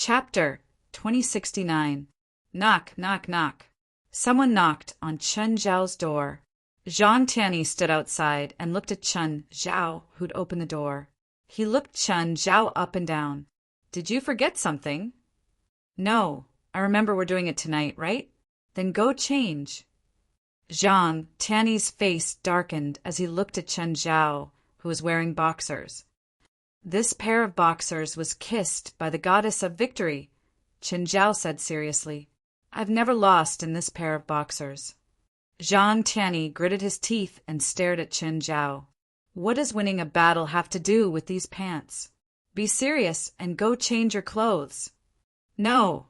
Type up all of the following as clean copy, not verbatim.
Chapter 2069. Knock, knock, knock. Someone knocked on Chen Zhao's door. Zhang Tianyi stood outside and looked at Chen Zhao, who'd opened the door. He looked Chen Zhao up and down. Did you forget something? No, I remember we're doing it tonight, right? Then go change. Zhang Tianyi's face darkened as he looked at Chen Zhao, who was wearing boxers. This pair of boxers was kissed by the goddess of victory, Chen Zhao said seriously. I've never lost in this pair of boxers. Zhang Tianyi gritted his teeth and stared at Chen Zhao. What does winning a battle have to do with these pants? Be serious and go change your clothes. No,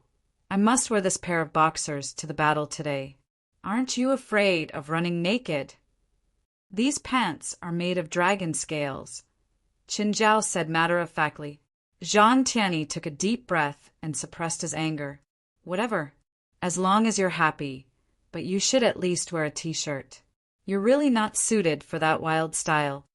I must wear this pair of boxers to the battle today. Aren't you afraid of running naked? These pants are made of dragon scales, Chen Zhao said matter-of-factly. Zhang Tianyi took a deep breath and suppressed his anger. Whatever, as long as you're happy, but you should at least wear a t-shirt. You're really not suited for that wild style.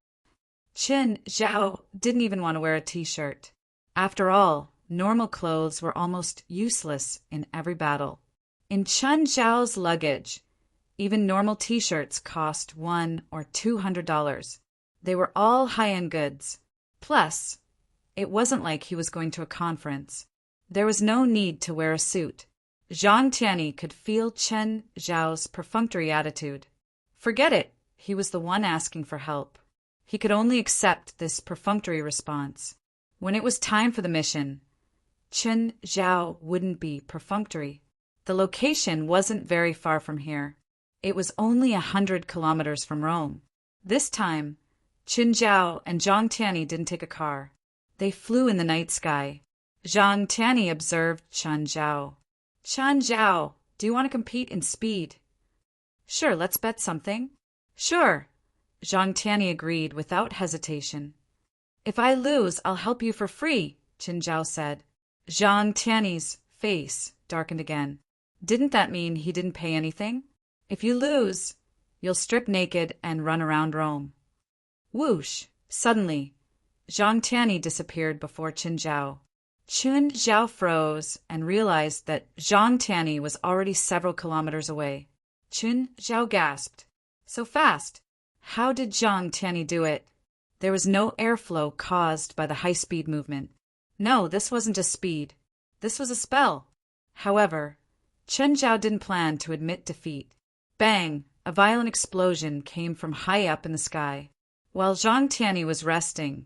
Chen Zhao didn't even want to wear a t-shirt. After all, normal clothes were almost useless in every battle. In Chen Zhao's luggage, even normal t-shirts cost $100 or $200. They were all high-end goods. Plus, it wasn't like he was going to a conference. There was no need to wear a suit. Zhang Tianyi could feel Chen Zhao's perfunctory attitude. Forget it, he was the one asking for help. He could only accept this perfunctory response. When it was time for the mission, Chen Zhao wouldn't be perfunctory. The location wasn't very far from here. It was only 100 kilometers from Rome. This time, Chen Zhao and Zhang Tianyi didn't take a car. They flew in the night sky. Zhang Tianyi observed Chen Zhao. Chen Zhao, do you want to compete in speed? Sure, let's bet something. Sure, Zhang Tianyi agreed without hesitation. If I lose, I'll help you for free, Chen Zhao said. Zhang Tianyi's face darkened again. Didn't that mean he didn't pay anything? If you lose, you'll strip naked and run around Rome. Whoosh! Suddenly, Zhang Tianyi disappeared before Chen Zhao. Chen Zhao froze and realized that Zhang Tianyi was already several kilometers away. Chen Zhao gasped. So fast! How did Zhang Tianyi do it? There was no airflow caused by the high-speed movement. No, this wasn't just speed. This was a spell. However, Chen Zhao didn't plan to admit defeat. Bang! A violent explosion came from high up in the sky. While Zhang Tianyi was resting,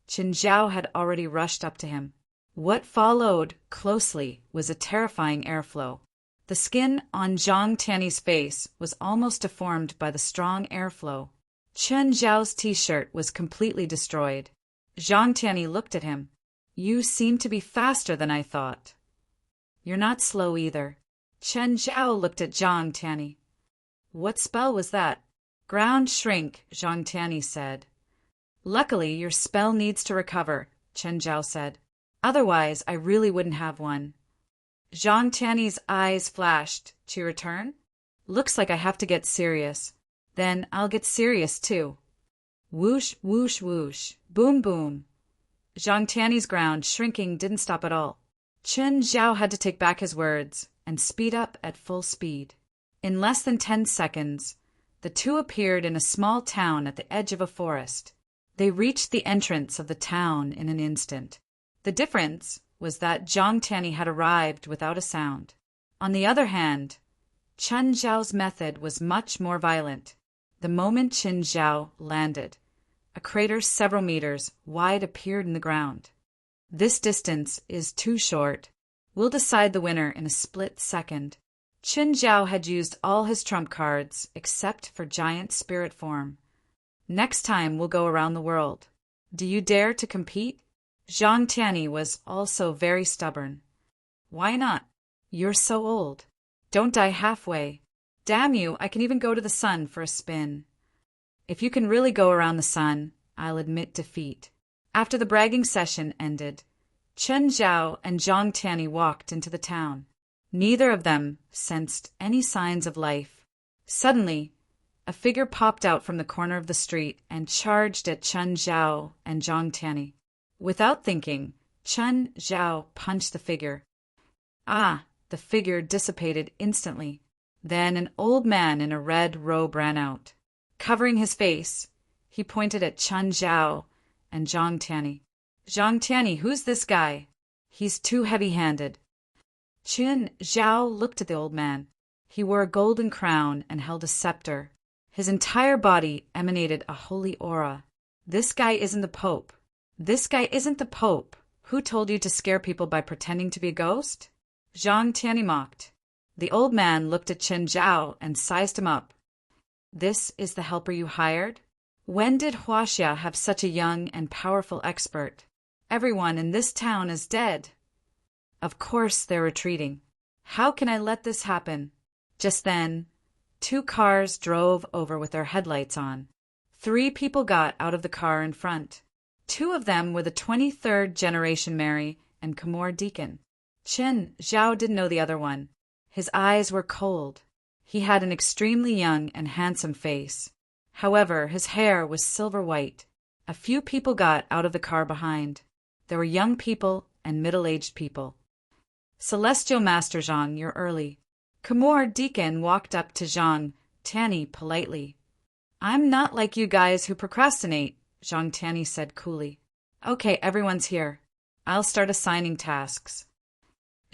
Chen Zhao had already rushed up to him. What followed closely was a terrifying airflow. The skin on Zhang Tianyi's face was almost deformed by the strong airflow. Chen Zhao's t-shirt was completely destroyed. Zhang Tianyi looked at him. You seem to be faster than I thought. You're not slow either. Chen Zhao looked at Zhang Tianyi. What spell was that? Ground shrink, Zhang Tianyi said. Luckily, your spell needs to recover, Chen Zhao said. Otherwise, I really wouldn't have one. Zhang Tianyi's eyes flashed. To return? Looks like I have to get serious. Then I'll get serious too. Whoosh, whoosh, whoosh. Boom, boom. Zhang Tianyi's ground shrinking didn't stop at all. Chen Zhao had to take back his words and speed up at full speed. In less than 10 seconds, the two appeared in a small town at the edge of a forest. They reached the entrance of the town in an instant. The difference was that Zhang Tianyi had arrived without a sound. On the other hand, Chen Zhao's method was much more violent. The moment Chen Zhao landed, a crater several meters wide appeared in the ground. This distance is too short. We'll decide the winner in a split second. Chen Zhao had used all his trump cards except for giant spirit form. Next time we'll go around the world. Do you dare to compete? Zhang Tianyi was also very stubborn. Why not? You're so old. Don't die halfway. Damn you, I can even go to the sun for a spin. If you can really go around the sun, I'll admit defeat. After the bragging session ended, Chen Zhao and Zhang Tianyi walked into the town. Neither of them sensed any signs of life. Suddenly, a figure popped out from the corner of the street and charged at Chen Zhao and Zhang Tianyi. Without thinking, Chun Zhao punched the figure. Ah! The figure dissipated instantly. Then an old man in a red robe ran out. Covering his face, he pointed at Chun Zhao and Zhang Tianyi. Zhang Tianyi, who's this guy? He's too heavy-handed. Chun Zhao looked at the old man. He wore a golden crown and held a scepter. His entire body emanated a holy aura. This guy isn't the Pope. This guy isn't the Pope. Who told you to scare people by pretending to be a ghost? Zhang Tianyi mocked. The old man looked at Chen Zhao and sized him up. This is the helper you hired? When did Huaxia have such a young and powerful expert? Everyone in this town is dead. Of course they're retreating. How can I let this happen? Just then, 2 cars drove over with their headlights on. 3 people got out of the car in front. 2 of them were the 23rd generation Mary and Khmor Deacon. Chen Zhao didn't know the other one. His eyes were cold. He had an extremely young and handsome face. However, his hair was silver white. A few people got out of the car behind. There were young people and middle-aged people. Celestial Master Zhang, you're early. Khmor Deacon walked up to Zhang Tianyi politely. I'm not like you guys who procrastinate, Zhang Tianyi said coolly. Okay, everyone's here. I'll start assigning tasks.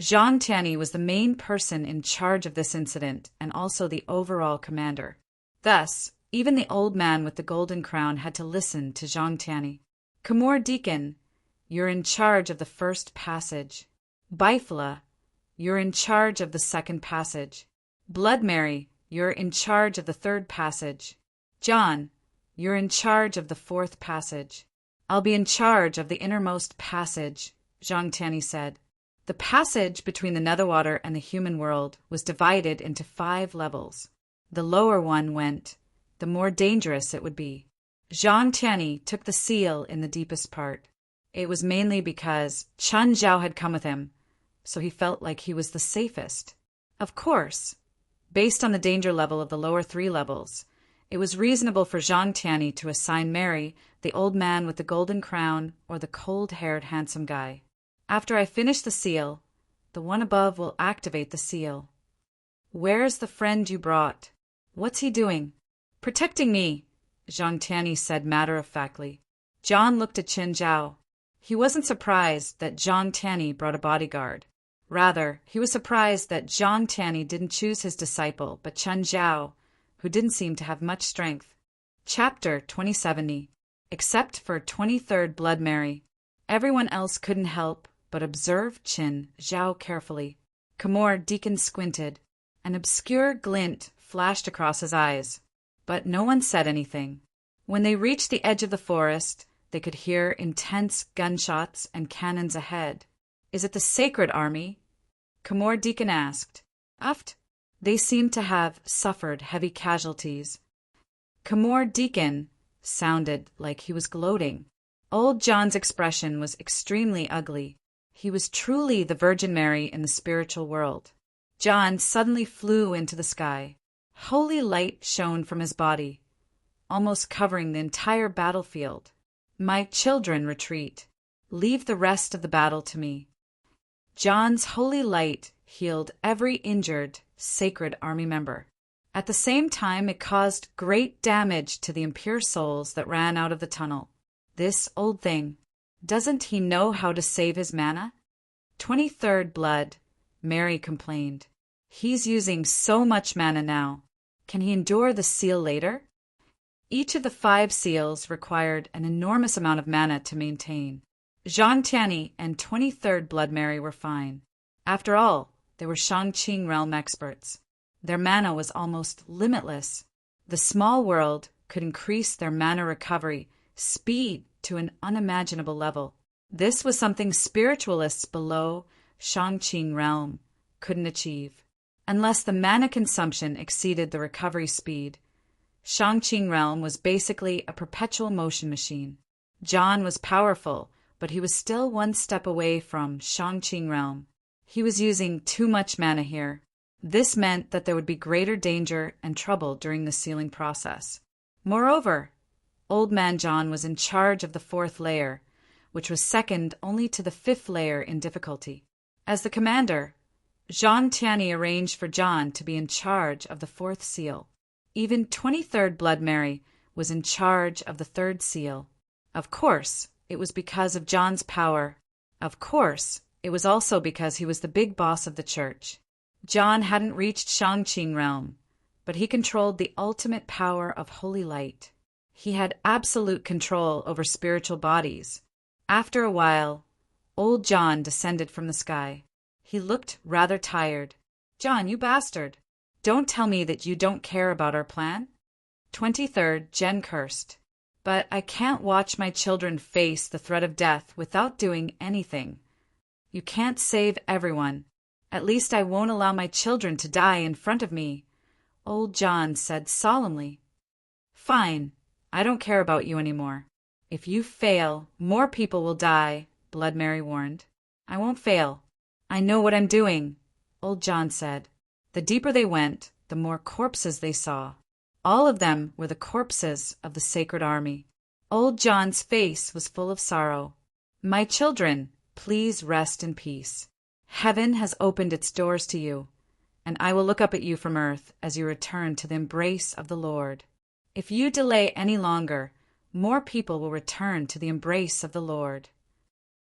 Zhang Tianyi was the main person in charge of this incident and also the overall commander. Thus, even the old man with the golden crown had to listen to Zhang Tianyi. Khmor Deacon, you're in charge of the first passage. Bifla, you're in charge of the second passage. Blood Mary, you're in charge of the third passage. John, you're in charge of the fourth passage. I'll be in charge of the innermost passage, Zhang Tianyi said. The passage between the Netherwater and the human world was divided into 5 levels. The lower one went, the more dangerous it would be. Zhang Tianyi took the seal in the deepest part. It was mainly because Chun Zhao had come with him, so he felt like he was the safest. Of course, based on the danger level of the lower 3 levels, it was reasonable for Zhang Tianyi to assign Mary, the old man with the golden crown, or the cold-haired handsome guy. After I finish the seal, the one above will activate the seal. Where's the friend you brought? What's he doing? Protecting me, Zhang Tianyi said matter-of-factly. John looked at Chen Zhao. He wasn't surprised that Zhang Tianyi brought a bodyguard. Rather, he was surprised that Zhang Tianyi didn't choose his disciple, but Chen Zhao, who didn't seem to have much strength. Chapter 2070. Except for 23rd Blood Mary. Everyone else couldn't help but observe Chen Zhao carefully. Khmor Deacon squinted. An obscure glint flashed across his eyes, but no one said anything. When they reached the edge of the forest, they could hear intense gunshots and cannons ahead. Is it the Sacred Army? Khmor Deacon asked. Aft. They seemed to have suffered heavy casualties. Khmor Deacon sounded like he was gloating. Old John's expression was extremely ugly. He was truly the Virgin Mary in the spiritual world. John suddenly flew into the sky. Holy light shone from his body, almost covering the entire battlefield. My children, retreat. Leave the rest of the battle to me. John's holy light healed every injured Sacred Army member. At the same time, it caused great damage to the impure souls that ran out of the tunnel. This old thing. Doesn't he know how to save his mana? 23rd Blood, Mary complained. He's using so much mana now. Can he endure the seal later? Each of the 5 seals required an enormous amount of mana to maintain. Zhang Tianyi and 23rd Blood Mary were fine. After all, they were Shangqing realm experts. Their mana was almost limitless. The small world could increase their mana recovery speed to an unimaginable level. This was something spiritualists below Shangqing realm couldn't achieve. Unless the mana consumption exceeded the recovery speed, Shangqing realm was basically a perpetual motion machine. John was powerful, but he was still one step away from Shangqing realm. He was using too much mana here. This meant that there would be greater danger and trouble during the sealing process. Moreover, Old Man John was in charge of the 4th layer, which was second only to the 5th layer in difficulty. As the commander, Jean Tiany arranged for John to be in charge of the 4th seal. Even 23rd Blood Mary was in charge of the 3rd seal. Of course, it was because of John's power. Of course, it was also because he was the big boss of the church. John hadn't reached Shangqing realm, but he controlled the ultimate power of holy light. He had absolute control over spiritual bodies. After a while, old John descended from the sky. He looked rather tired. "John, you bastard! Don't tell me that you don't care about our plan?" 23rd Jen cursed. "But I can't watch my children face the threat of death without doing anything. You can't save everyone. At least I won't allow my children to die in front of me," old John said solemnly. "Fine. I don't care about you anymore. If you fail, more people will die," Blood Mary warned. "I won't fail. I know what I'm doing," old John said. The deeper they went, the more corpses they saw. All of them were the corpses of the Sacred Army. Old John's face was full of sorrow. "My children, please rest in peace. Heaven has opened its doors to you, and I will look up at you from earth as you return to the embrace of the Lord. If you delay any longer, more people will return to the embrace of the Lord."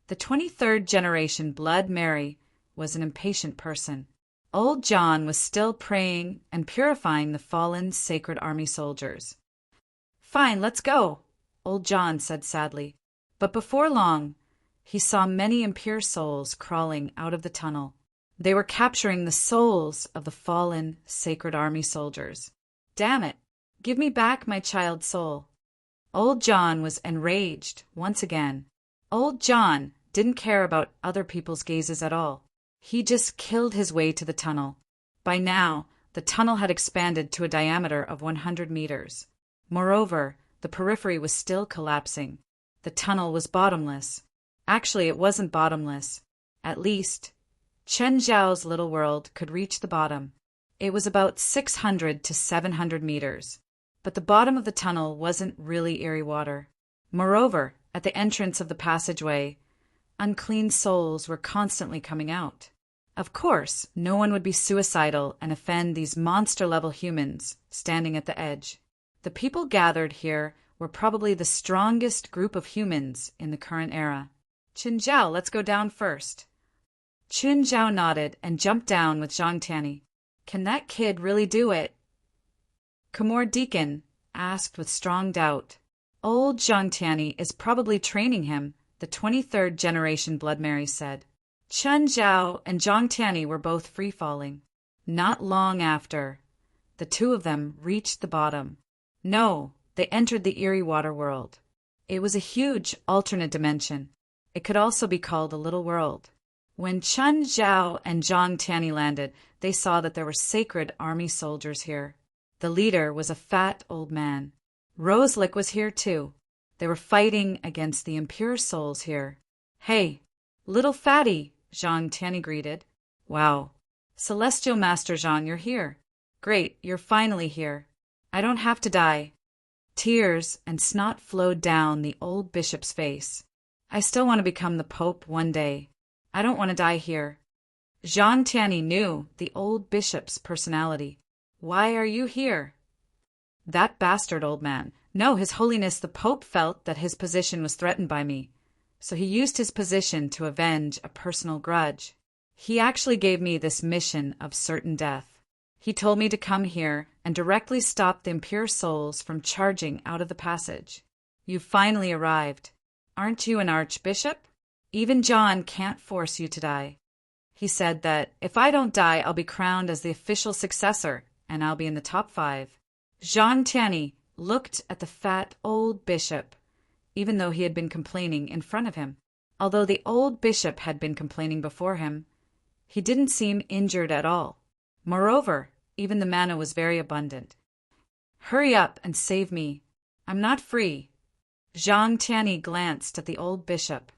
The 23rd generation Blood Mary was an impatient person. Old John was still praying and purifying the fallen Sacred Army soldiers. "Fine, let's go," old John said sadly. But before long, he saw many impure souls crawling out of the tunnel. They were capturing the souls of the fallen Sacred Army soldiers. "Damn it! Give me back my child soul." Old John was enraged once again. Old John didn't care about other people's gazes at all. He just killed his way to the tunnel. By now, the tunnel had expanded to a diameter of 100 meters. Moreover, the periphery was still collapsing. The tunnel was bottomless. Actually, it wasn't bottomless. At least, Chen Zhao's little world could reach the bottom. It was about 600 to 700 meters. But the bottom of the tunnel wasn't really airy water. Moreover, at the entrance of the passageway, unclean souls were constantly coming out. Of course, no one would be suicidal and offend these monster-level humans standing at the edge. The people gathered here were probably the strongest group of humans in the current era. "Qin Zhao, let's go down first." Qin Zhao nodded and jumped down with Zhang Tiany. "Can that kid really do it?" Khmor Deacon asked with strong doubt. "Old Zhang Tiany is probably training him," the 23rd generation Blood Mary said. Chen Zhao and Zhang Tiany were both free-falling. Not long after, the two of them reached the bottom. No, they entered the eerie water world. It was a huge alternate dimension. It could also be called a little world. When Chen Zhao and Zhang Tiany landed, they saw that there were Sacred Army soldiers here. The leader was a fat old man. Roselick was here too. They were fighting against the impure souls here. "Hey, little fatty," Zhang Tiany greeted. "Wow. Celestial Master Zhang, you're here. Great, you're finally here. I don't have to die." Tears and snot flowed down the old bishop's face. "I still want to become the Pope one day. I don't want to die here." Zhang Tiany knew the old bishop's personality. "Why are you here?" "That bastard old man. No, His Holiness the Pope felt that his position was threatened by me, so he used his position to avenge a personal grudge. He actually gave me this mission of certain death. He told me to come here and directly stop the impure souls from charging out of the passage. You've finally arrived. Aren't you an archbishop? Even John can't force you to die. He said that if I don't die, I'll be crowned as the official successor, and I'll be in the top 5. Zhang Tiany looked at the fat old bishop, even though he had been complaining in front of him. Although the old bishop had been complaining before him, he didn't seem injured at all. Moreover, even the manna was very abundant. "Hurry up and save me. I'm not free." Zhang Tiany glanced at the old bishop.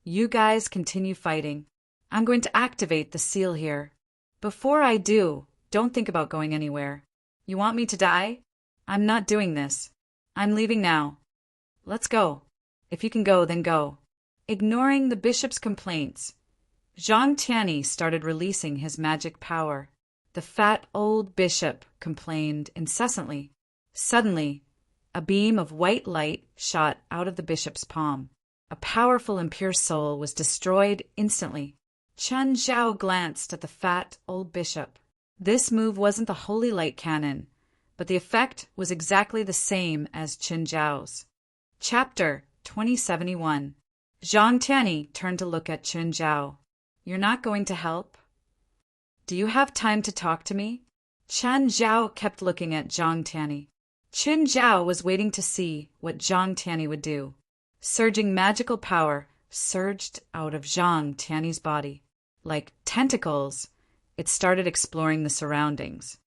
"You guys continue fighting. I'm going to activate the seal here. Before I do, don't think about going anywhere. You want me to die? I'm not doing this. I'm leaving now. Let's go. If you can go, then go." Ignoring the bishop's complaints, Zhang Tianyi started releasing his magic power. The fat old bishop complained incessantly. Suddenly, a beam of white light shot out of the bishop's palm. A powerful impure soul was destroyed instantly. Chen Zhao glanced at the fat old bishop. This move wasn't the holy light cannon, but the effect was exactly the same as Chen Zhao's. Chapter 2071. Zhang Tianyi turned to look at Chen Zhao. You're not going to help? Do you have time to talk to me? Chen Zhao kept looking at Zhang Tianyi. Chen Zhao was waiting to see what Zhang Tianyi would do. Surging magical power surged out of Zhang Tianyi's body. Like tentacles, it started exploring the surroundings.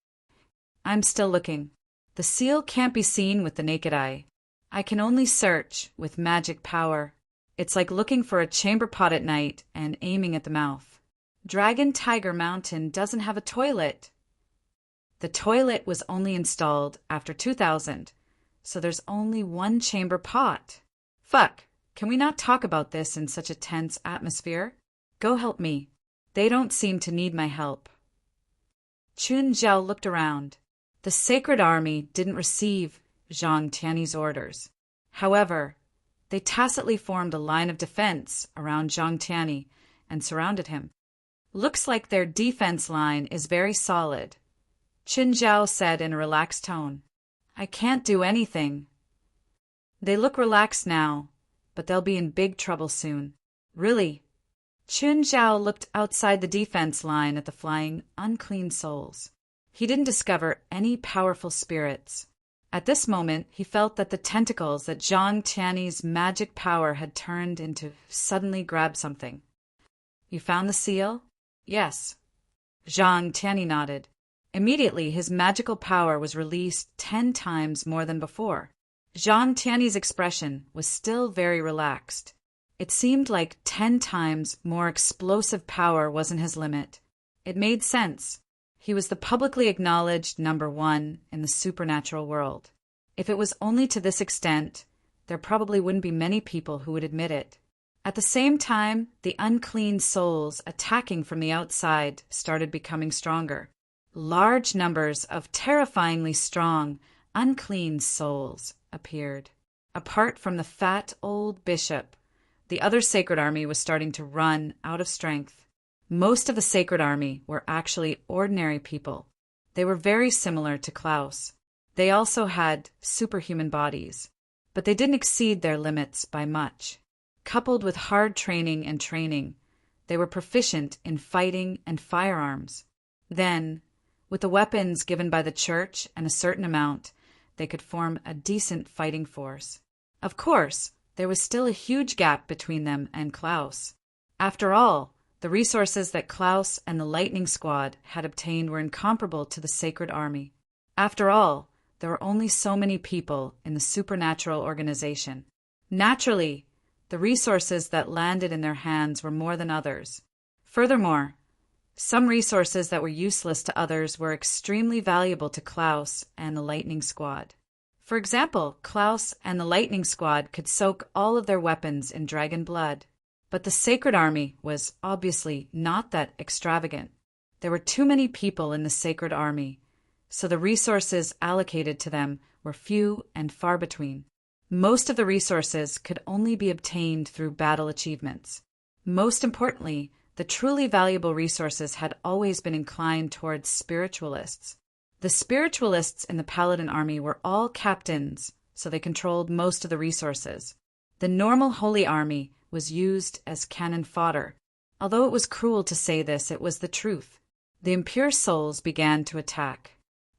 I'm still looking. The seal can't be seen with the naked eye. I can only search with magic power. It's like looking for a chamber pot at night and aiming at the mouth. Dragon Tiger Mountain doesn't have a toilet. The toilet was only installed after 2000, so there's only one chamber pot. Fuck, can we not talk about this in such a tense atmosphere? Go help me. They don't seem to need my help. Chun Zhao looked around. The Sacred Army didn't receive Zhang Tianyi's orders. However, they tacitly formed a line of defense around Zhang Tianyi and surrounded him. Looks like their defense line is very solid, Qin Zhao said in a relaxed tone. I can't do anything. They look relaxed now, but they'll be in big trouble soon. Really? Qin Zhao looked outside the defense line at the flying, unclean souls. He didn't discover any powerful spirits. At this moment, he felt that the tentacles that Zhang Tianyi's magic power had turned into suddenly grabbed something. You found the seal? Yes. Zhang Tianyi nodded. Immediately, his magical power was released 10 times more than before. Zhang Tianyi's expression was still very relaxed. It seemed like 10 times more explosive power wasn't his limit. It made sense. He was the publicly acknowledged #1 in the supernatural world. If it was only to this extent, there probably wouldn't be many people who would admit it. At the same time, the unclean souls attacking from the outside started becoming stronger. Large numbers of terrifyingly strong, unclean souls appeared. Apart from the fat old bishop, the other Sacred Army was starting to run out of strength. Most of the Sacred Army were actually ordinary people. They were very similar to Klaus. They also had superhuman bodies, but they didn't exceed their limits by much. Coupled with hard training, they were proficient in fighting and firearms. Then, with the weapons given by the church and a certain amount, they could form a decent fighting force. Of course, there was still a huge gap between them and Klaus. After all, the resources that Klaus and the Lightning Squad had obtained were incomparable to the Sacred Army. After all, there were only so many people in the supernatural organization. Naturally, the resources that landed in their hands were more than others. Furthermore, some resources that were useless to others were extremely valuable to Klaus and the Lightning Squad. For example, Klaus and the Lightning Squad could soak all of their weapons in dragon blood. But the Sacred Army was obviously not that extravagant. There were too many people in the Sacred Army, so the resources allocated to them were few and far between. Most of the resources could only be obtained through battle achievements. Most importantly, the truly valuable resources had always been inclined towards spiritualists. The spiritualists in the Paladin army were all captains, so they controlled most of the resources. The normal Holy Army was used as cannon fodder. Although it was cruel to say this, it was the truth. The impure souls began to attack.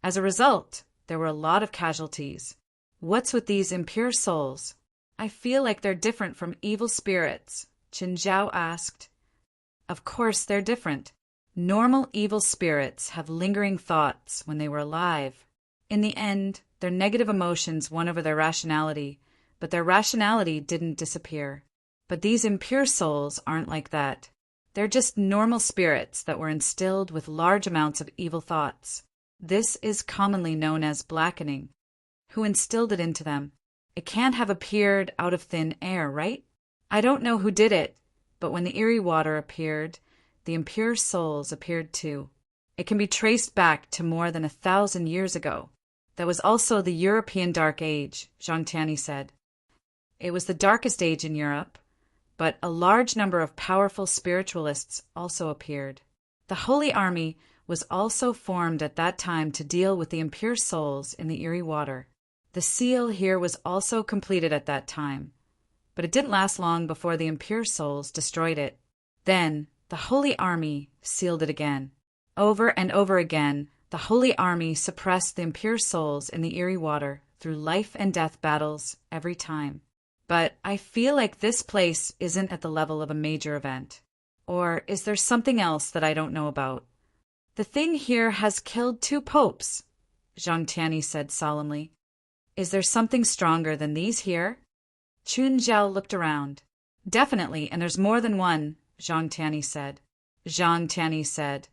As a result, there were a lot of casualties. What's with these impure souls? I feel like they're different from evil spirits, Qin Zhao asked. Of course they're different. Normal evil spirits have lingering thoughts when they were alive. In the end, their negative emotions won over their rationality, but their rationality didn't disappear. But these impure souls aren't like that. They're just normal spirits that were instilled with large amounts of evil thoughts. This is commonly known as blackening. Who instilled it into them? It can't have appeared out of thin air, right? I don't know who did it, but when the eerie water appeared, the impure souls appeared too. It can be traced back to more than 1,000 years ago. That was also the European Dark Age, Zhang Tianyi said. It was the darkest age in Europe, but a large number of powerful spiritualists also appeared. The Holy Army was also formed at that time to deal with the impure souls in the eerie water. The seal here was also completed at that time, but it didn't last long before the impure souls destroyed it. Then, the Holy Army sealed it again. Over and over again, the Holy Army suppressed the impure souls in the eerie water through life and death battles every time. But I feel like this place isn't at the level of a major event. Or is there something else that I don't know about? The thing here has killed 2 popes, Zhang Tianyi said solemnly. Is there something stronger than these here? Chun Zhao looked around. Definitely, and there's more than one, Zhang Tianyi said.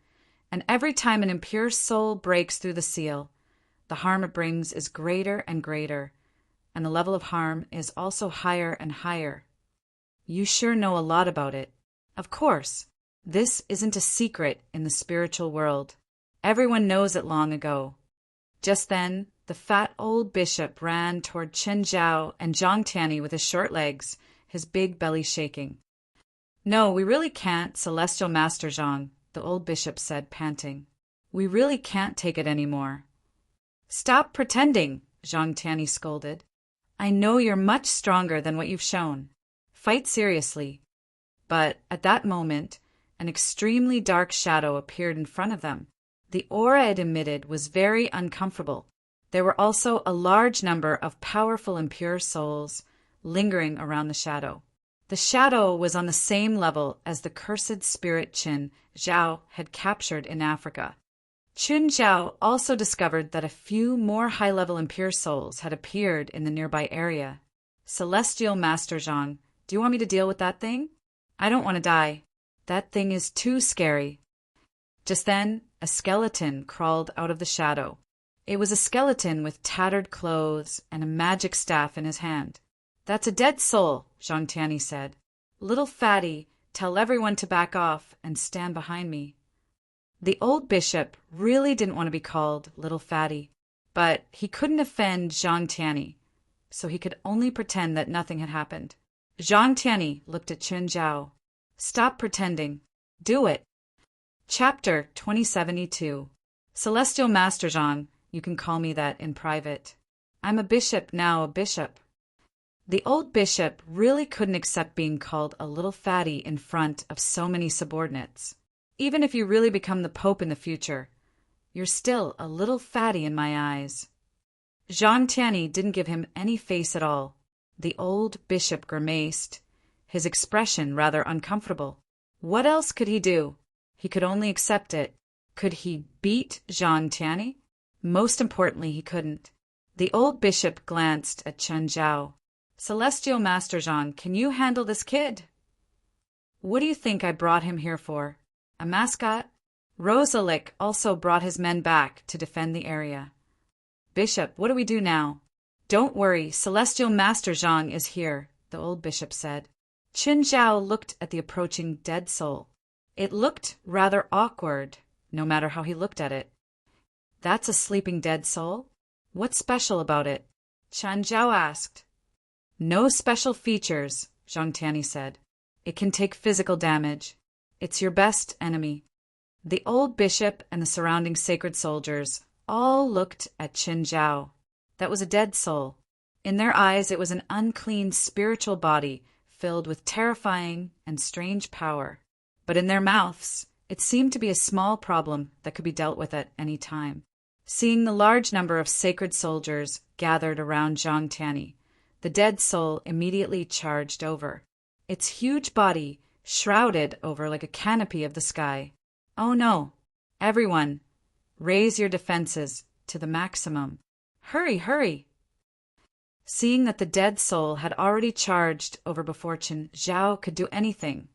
And every time an impure soul breaks through the seal, the harm it brings is greater and greater, and the level of harm is also higher and higher. You sure know a lot about it. Of course, this isn't a secret in the spiritual world. Everyone knows it long ago. Just then, the fat old bishop ran toward Chen Zhao and Zhang Tianyi with his short legs, his big belly shaking. No, we really can't, Celestial Master Zhang, the old bishop said, panting. We really can't take it anymore. Stop pretending, Zhang Tianyi scolded. I know you're much stronger than what you've shown. Fight seriously. But at that moment, an extremely dark shadow appeared in front of them. The aura it emitted was very uncomfortable. There were also a large number of powerful impure souls lingering around the shadow. The shadow was on the same level as the cursed spirit Qin Zhao had captured in Africa. Chun Zhao also discovered that a few more high-level impure souls had appeared in the nearby area. Celestial Master Zhang, do you want me to deal with that thing? I don't want to die. That thing is too scary. Just then, a skeleton crawled out of the shadow. It was a skeleton with tattered clothes and a magic staff in his hand. That's a dead soul, Zhang Tianyi said. Little fatty, tell everyone to back off and stand behind me. The old bishop really didn't want to be called Little Fatty, but he couldn't offend Zhang Tianyi, so he could only pretend that nothing had happened. Zhang Tianyi looked at Chun Zhao. Stop pretending. Do it. Chapter 2072. Celestial Master Zhang, you can call me that in private. I'm a bishop now, a bishop. The old bishop really couldn't accept being called a little fatty in front of so many subordinates. Even if you really become the pope in the future, you're still a little fatty in my eyes. Zhang Tianyi didn't give him any face at all. The old bishop grimaced, his expression rather uncomfortable. What else could he do? He could only accept it. Could he beat Zhang Tianyi? Most importantly, he couldn't. The old bishop glanced at Chen Zhao. Celestial Master Zhang, can you handle this kid? What do you think I brought him here for? A mascot? Rosalick also brought his men back to defend the area. Bishop, what do we do now? Don't worry, Celestial Master Zhang is here, the old bishop said. Qin Zhao looked at the approaching dead soul. It looked rather awkward, no matter how he looked at it. That's a sleeping dead soul? What's special about it? Chen Zhao asked. No special features, Zhang Tianyi said. It can take physical damage. It's your best enemy. The old bishop and the surrounding sacred soldiers all looked at Qin Zhao. That was a dead soul. In their eyes, it was an unclean spiritual body filled with terrifying and strange power. But in their mouths, it seemed to be a small problem that could be dealt with at any time. Seeing the large number of sacred soldiers gathered around Zhang Tianyi, the dead soul immediately charged over. Its huge body shrouded over like a canopy of the sky. Oh no! Everyone, raise your defenses to the maximum. Hurry, hurry! Seeing that the dead soul had already charged over before Qin Zhao could do anything,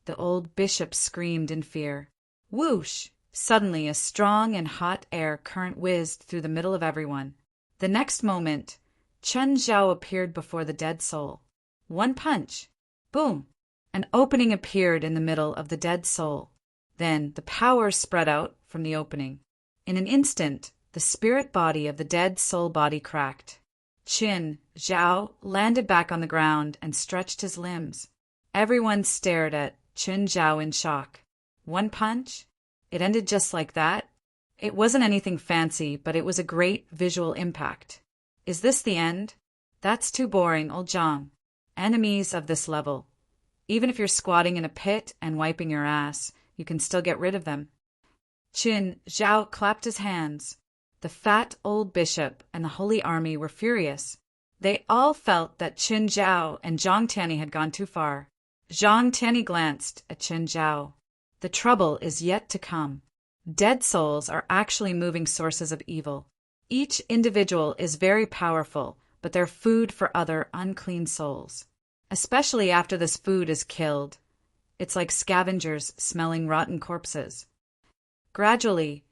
the old bishop screamed in fear. Whoosh! Suddenly a strong and hot air current whizzed through the middle of everyone. The next moment, Chen Zhao appeared before the dead soul. One punch. Boom! An opening appeared in the middle of the dead soul. Then the power spread out from the opening. In an instant, the spirit body of the dead soul body cracked. Qin Zhao landed back on the ground and stretched his limbs. Everyone stared at Qin Zhao in shock. One punch? It ended just like that? It wasn't anything fancy, but it was a great visual impact. Is this the end? That's too boring, old Zhang. Enemies of this level. Even if you're squatting in a pit and wiping your ass, you can still get rid of them. Qin Zhao clapped his hands. The fat old bishop and the holy army were furious. They all felt that Qin Zhao and Zhang Tianyi had gone too far. Zhang Tianyi glanced at Qin Zhao. The trouble is yet to come. Dead souls are actually moving sources of evil. Each individual is very powerful, but they're food for other unclean souls. Especially after this food is killed. It's like scavengers smelling rotten corpses. Gradually,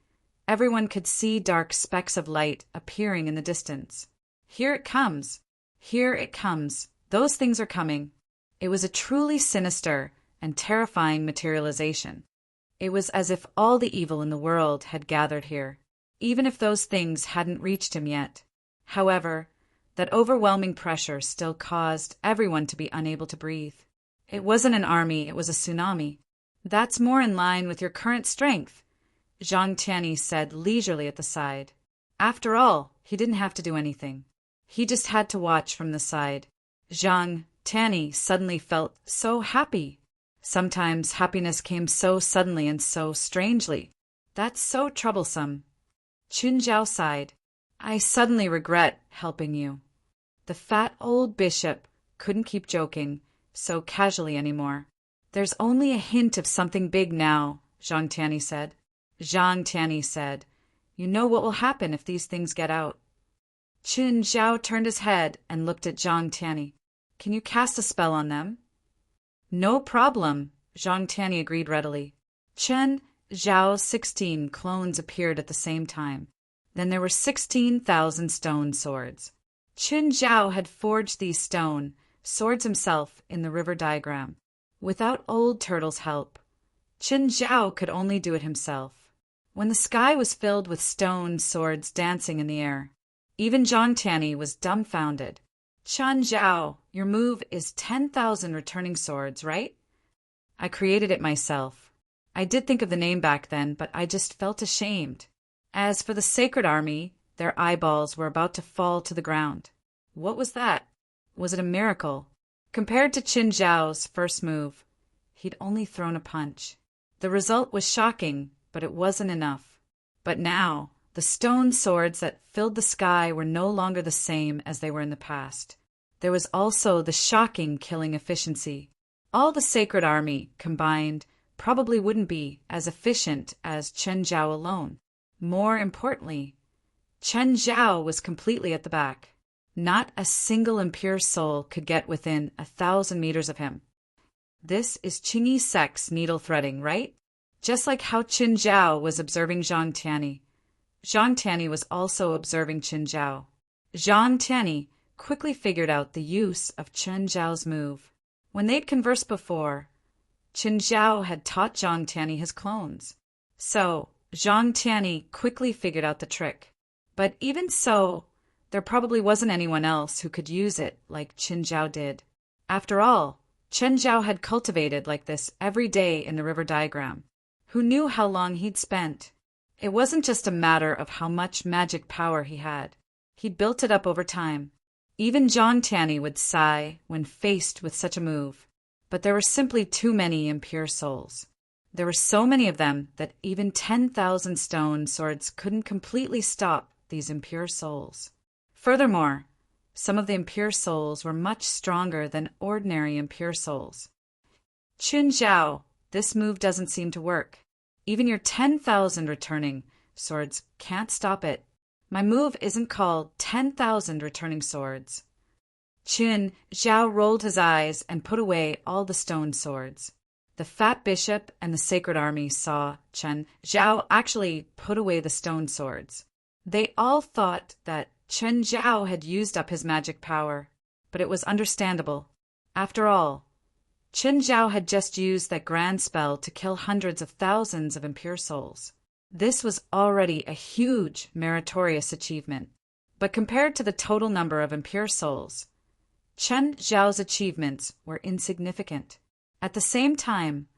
everyone could see dark specks of light appearing in the distance. Here it comes. Here it comes. Those things are coming. It was a truly sinister and terrifying materialization. It was as if all the evil in the world had gathered here, even if those things hadn't reached him yet. However, that overwhelming pressure still caused everyone to be unable to breathe. It wasn't an army, it was a tsunami. That's more in line with your current strength, Zhang Tianyi said leisurely at the side. After all, he didn't have to do anything. He just had to watch from the side. Zhang Tianyi suddenly felt so happy. Sometimes happiness came so suddenly and so strangely. That's so troublesome. Qin Zhao sighed. I suddenly regret helping you. The fat old bishop couldn't keep joking so casually anymore. There's only a hint of something big now, Zhang Tianyi said. Zhang Tianyi said, you know what will happen if these things get out. Qin Zhao turned his head and looked at Zhang Tianyi. Can you cast a spell on them? No problem, Zhang Tianyi agreed readily. Qin Zhao's 16 clones appeared at the same time. Then there were 16,000 stone swords. Qin Zhao had forged these stone swords himself in the river diagram. Without Old Turtle's help, Qin Zhao could only do it himself. When the sky was filled with stone swords dancing in the air, even Zhang Tianyi was dumbfounded. Qin Zhao, your move is 10,000 returning swords, right? I created it myself. I did think of the name back then, but I just felt ashamed. As for the sacred army, their eyeballs were about to fall to the ground. What was that? Was it a miracle? Compared to Qin Zhao's first move, he'd only thrown a punch. The result was shocking, but it wasn't enough. But now, the stone swords that filled the sky were no longer the same as they were in the past. There was also the shocking killing efficiency. All the sacred army combined probably wouldn't be as efficient as Qin Zhao alone. More importantly, Qin Zhao was completely at the back. Not a single impure soul could get within 1,000 meters of him. This is Qingyi Sect's needle threading, right? Just like how Qin Zhao was observing Zhang Tianyi. Zhang Tianyi was also observing Qin Zhao. Zhang Tianyi quickly figured out the use of Qin Zhao's move. When they'd conversed before, Qin Zhao had taught Zhang Tianyi his clones. So, Zhang Tianyi quickly figured out the trick. But even so, there probably wasn't anyone else who could use it like Qin Zhao did. After all, Qin Zhao had cultivated like this every day in the river diagram. Who knew how long he'd spent? It wasn't just a matter of how much magic power he had. He'd built it up over time. Even Zhang Tianyi would sigh when faced with such a move. But there were simply too many impure souls. There were so many of them that even 10,000 stone swords couldn't completely stop these impure souls. Furthermore, some of the impure souls were much stronger than ordinary impure souls. Qin Zhao, this move doesn't seem to work. Even your 10,000 returning swords can't stop it. My move isn't called 10,000 returning swords. Qin Zhao rolled his eyes and put away all the stone swords. The fat bishop and the sacred army saw Qin Zhao actually put away the stone swords. They all thought that Qin Zhao had used up his magic power, but it was understandable. After all, Qin Zhao had just used that grand spell to kill hundreds of thousands of impure souls. This was already a huge, meritorious achievement. But compared to the total number of impure souls, Qin Zhao's achievements were insignificant. At the same time,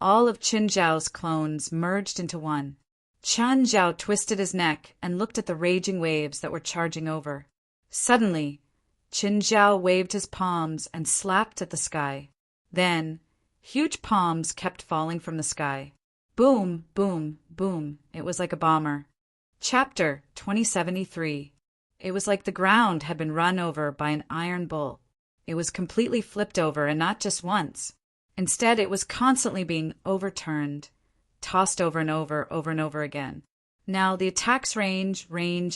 all of Qin Zhao's clones merged into one. Qin Zhao twisted his neck and looked at the raging waves that were charging over. Suddenly, Qin Zhao waved his palms and slapped at the sky. Then, huge palms kept falling from the sky. Boom, boom, boom. It was like a bomber. Chapter 2073. It was like the ground had been run over by an iron bull. It was completely flipped over, and not just once. Instead, it was constantly being overturned, tossed over and over again. Now, the attack's range,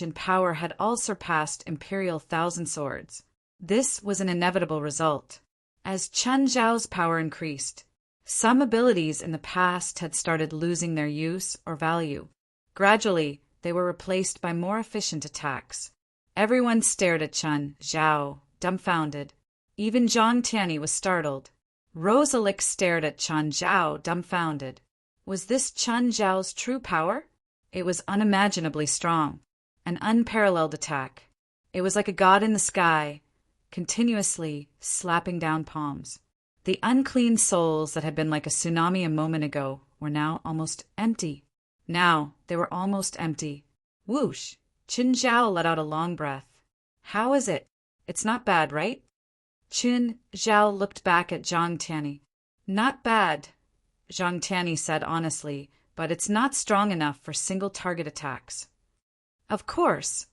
and power had all surpassed Imperial Thousand Swords. This was an inevitable result. As Qin Zhao's power increased, some abilities in the past had started losing their use or value. Gradually, they were replaced by more efficient attacks. Everyone stared at Qin Zhao, dumbfounded. Even Zhang Tianyi was startled. Rosalic stared at Qin Zhao, dumbfounded. Was this Qin Zhao's true power? It was unimaginably strong. An unparalleled attack. It was like a god in the sky, continuously slapping down palms. The unclean souls that had been like a tsunami a moment ago were now almost empty. Now they were almost empty. Whoosh! Qin Zhao let out a long breath. How is it? It's not bad, right? Qin Zhao looked back at Zhang Tianyi. Not bad, Zhang Tianyi said honestly, but it's not strong enough for single-target attacks. Of course.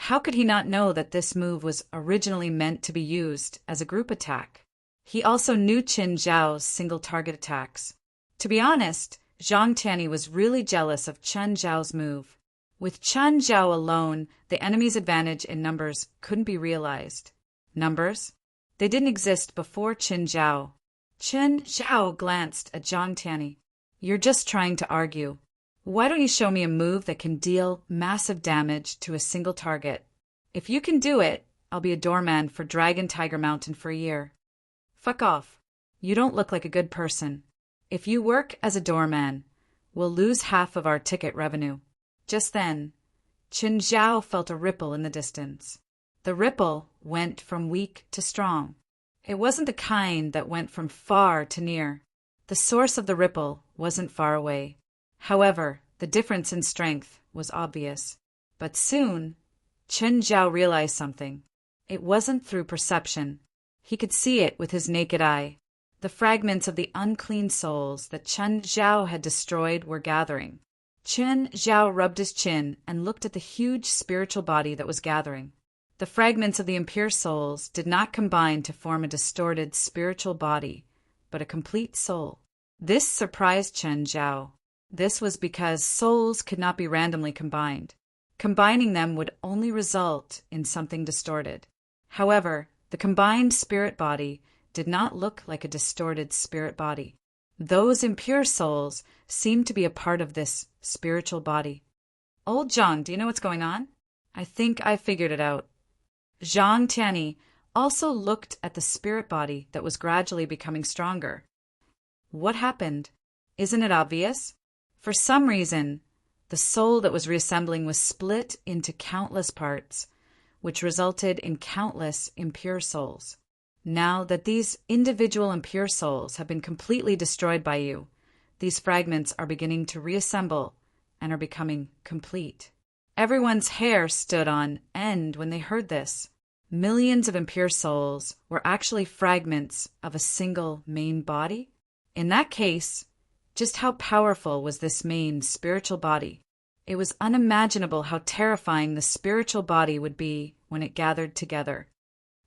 How could he not know that this move was originally meant to be used as a group attack? He also knew Qin Zhao's single-target attacks. To be honest, Zhang Tianyi was really jealous of Qin Zhao's move. With Qin Zhao alone, the enemy's advantage in numbers couldn't be realized. Numbers? They didn't exist before Qin Zhao. Qin Zhao glanced at Zhang Tianyi. You're just trying to argue. Why don't you show me a move that can deal massive damage to a single target? If you can do it, I'll be a doorman for Dragon Tiger Mountain for a year. Fuck off. You don't look like a good person. If you work as a doorman, we'll lose half of our ticket revenue. Just then, Qin Zhao felt a ripple in the distance. The ripple went from weak to strong. It wasn't the kind that went from far to near. The source of the ripple wasn't far away. However, the difference in strength was obvious. But soon, Qin Zhao realized something. It wasn't through perception. He could see it with his naked eye. The fragments of the unclean souls that Qin Zhao had destroyed were gathering. Qin Zhao rubbed his chin and looked at the huge spiritual body that was gathering. The fragments of the impure souls did not combine to form a distorted spiritual body, but a complete soul. This surprised Qin Zhao. This was because souls could not be randomly combined. Combining them would only result in something distorted. However, the combined spirit body did not look like a distorted spirit body. Those impure souls seemed to be a part of this spiritual body. Old Zhang, do you know what's going on? I think I figured it out. Zhang Tianyi also looked at the spirit body that was gradually becoming stronger. What happened? Isn't it obvious? For some reason, the soul that was reassembling was split into countless parts, which resulted in countless impure souls. Now that these individual impure souls have been completely destroyed by you, these fragments are beginning to reassemble and are becoming complete. Everyone's hair stood on end when they heard this. Millions of impure souls were actually fragments of a single main body. In that case, just how powerful was this main spiritual body? It was unimaginable how terrifying the spiritual body would be when it gathered together.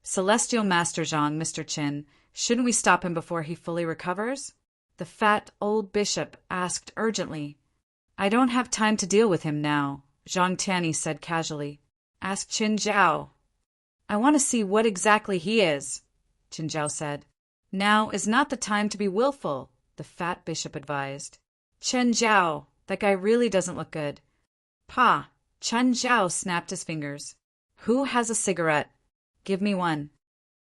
Celestial Master Zhang, Mr. Qin, shouldn't we stop him before he fully recovers? The fat old bishop asked urgently. I don't have time to deal with him now, Zhang Tianyi said casually. Ask Qin Zhao. I want to see what exactly he is, Qin Zhao said. Now is not the time to be willful, the fat bishop advised. Qin Zhao, that guy really doesn't look good. Pa, Qin Zhao snapped his fingers. Who has a cigarette? Give me one.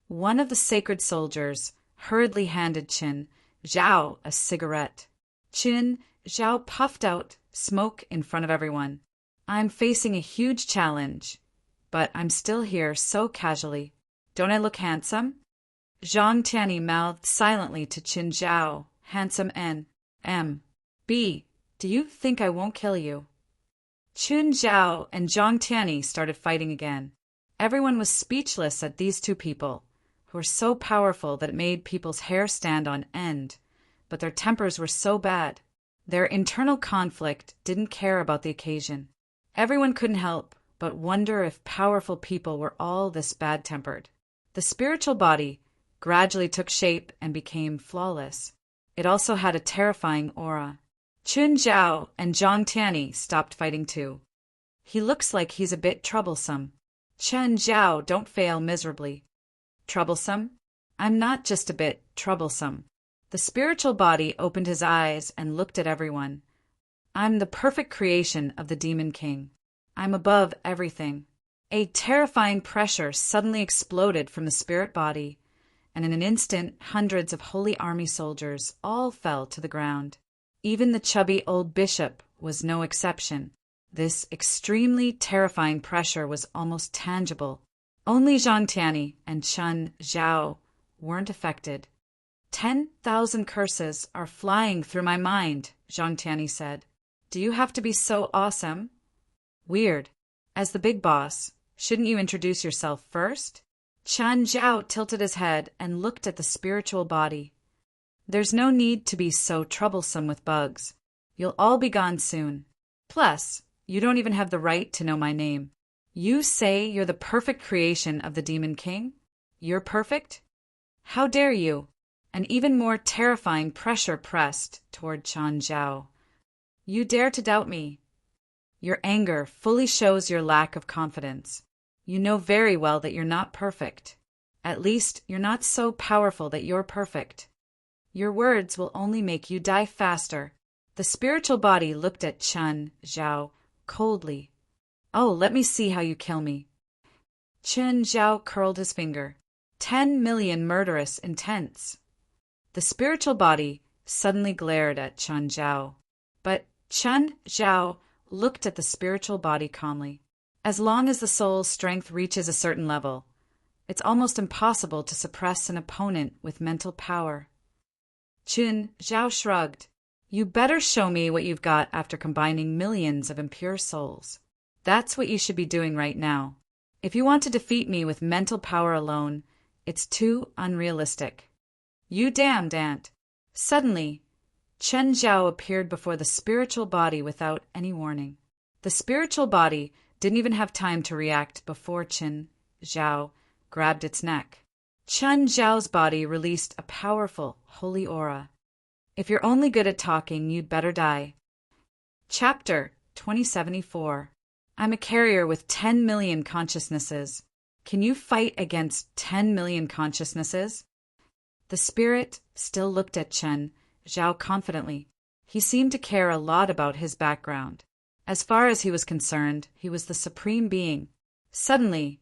One of the sacred soldiers hurriedly handed Qin Zhao a cigarette. Qin Zhao puffed out smoke in front of everyone. I'm facing a huge challenge, but I'm still here so casually. Don't I look handsome? Zhang Tianyi mouthed silently to Qin Zhao, handsome N.M.B. Do you think I won't kill you? Qin Zhao and Zhang Tianyi started fighting again. Everyone was speechless at these two people, who were so powerful that it made people's hair stand on end, but their tempers were so bad. Their internal conflict didn't care about the occasion. Everyone couldn't help but wonder if powerful people were all this bad-tempered. The spiritual body gradually took shape and became flawless. It also had a terrifying aura. Qin Zhao and Zhang Tianyi stopped fighting too. He looks like he's a bit troublesome. Qin Zhao, don't fail miserably. Troublesome? I'm not just a bit troublesome. The spiritual body opened his eyes and looked at everyone. I'm the perfect creation of the Demon King. I'm above everything. A terrifying pressure suddenly exploded from the spirit body, and in an instant, hundreds of holy army soldiers all fell to the ground. Even the chubby old bishop was no exception. This extremely terrifying pressure was almost tangible. Only Zhang Tianyi and Qin Zhao weren't affected. 10,000 curses are flying through my mind, Zhang Tianyi said. Do you have to be so awesome? Weird. As the big boss, shouldn't you introduce yourself first? Qin Zhao tilted his head and looked at the spiritual body. There's no need to be so troublesome with bugs. You'll all be gone soon. Plus, you don't even have the right to know my name. You say you're the perfect creation of the Demon King? You're perfect? How dare you? An even more terrifying pressure pressed toward Qin Zhao. You dare to doubt me? Your anger fully shows your lack of confidence. You know very well that you're not perfect. At least, you're not so powerful that you're perfect. Your words will only make you die faster. The spiritual body looked at Qin Zhao coldly. Oh, let me see how you kill me. Qin Zhao curled his finger. 10 million murderous intents. The spiritual body suddenly glared at Qin Zhao. But Qin Zhao looked at the spiritual body calmly. As long as the soul's strength reaches a certain level, it's almost impossible to suppress an opponent with mental power. Qin Zhao shrugged. You better show me what you've got after combining millions of impure souls. That's what you should be doing right now. If you want to defeat me with mental power alone, it's too unrealistic. You damned ant. Suddenly, Qin Zhao appeared before the spiritual body without any warning. The spiritual body didn't even have time to react before Qin Zhao grabbed its neck. Qin Zhao's body released a powerful, holy aura. If you're only good at talking, you'd better die. Chapter 2074. I'm a carrier with 10 million consciousnesses. Can you fight against 10 million consciousnesses? The spirit still looked at Qin Zhao confidently. He seemed to care a lot about his background. As far as he was concerned, he was the supreme being. Suddenly,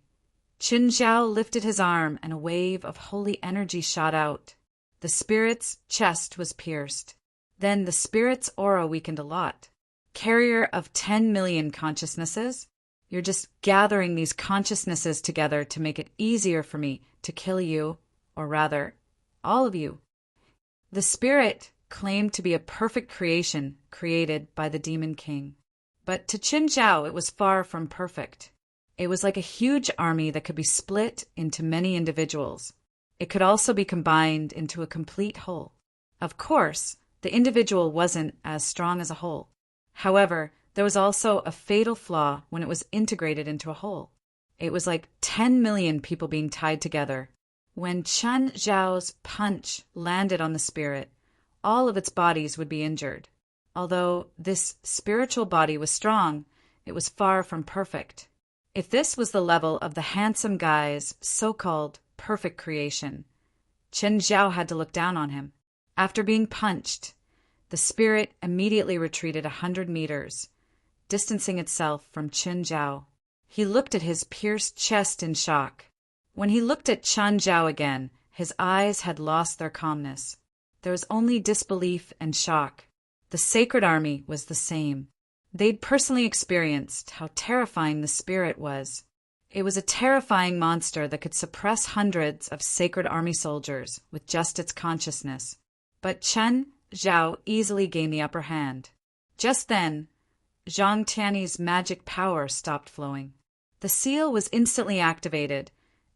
Qin Zhao lifted his arm and a wave of holy energy shot out. The spirit's chest was pierced. Then the spirit's aura weakened a lot. Carrier of 10 million consciousnesses? You're just gathering these consciousnesses together to make it easier for me to kill you, or rather, all of you. The spirit claimed to be a perfect creation created by the Demon King. But to Qin Zhao, it was far from perfect. It was like a huge army that could be split into many individuals. It could also be combined into a complete whole. Of course, the individual wasn't as strong as a whole. However, there was also a fatal flaw when it was integrated into a whole. It was like 10 million people being tied together. When Qin Zhao's punch landed on the spirit, all of its bodies would be injured. Although this spiritual body was strong, it was far from perfect. If this was the level of the handsome guy's so-called perfect creation, Qin Zhao had to look down on him. After being punched, the spirit immediately retreated 100 meters, distancing itself from Qin Zhao. He looked at his pierced chest in shock. When he looked at Qin Zhao again, His eyes had lost their calmness. There was only disbelief and shock. The Sacred Army was the same. They'd personally experienced how terrifying the spirit was. It was a terrifying monster that could suppress hundreds of Sacred Army soldiers with just its consciousness. But Chen Zhao easily gained the upper hand. Just then, Zhang Tiany's magic power stopped flowing. The seal was instantly activated,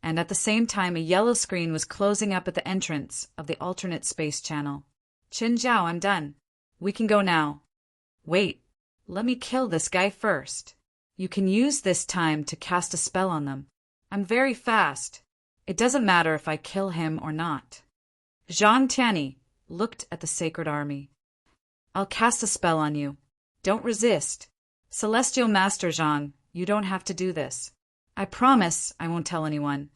and at the same time a yellow screen was closing up at the entrance of the alternate space channel. Chen Zhao, I'm done. We can go now. Wait, let me kill this guy first. You can use this time to cast a spell on them. I'm very fast. It doesn't matter if I kill him or not. Zhang Tiany looked at the Sacred Army. I'll cast a spell on you. Don't resist. Celestial Master Zhang, you don't have to do this. I promise I won't tell anyone.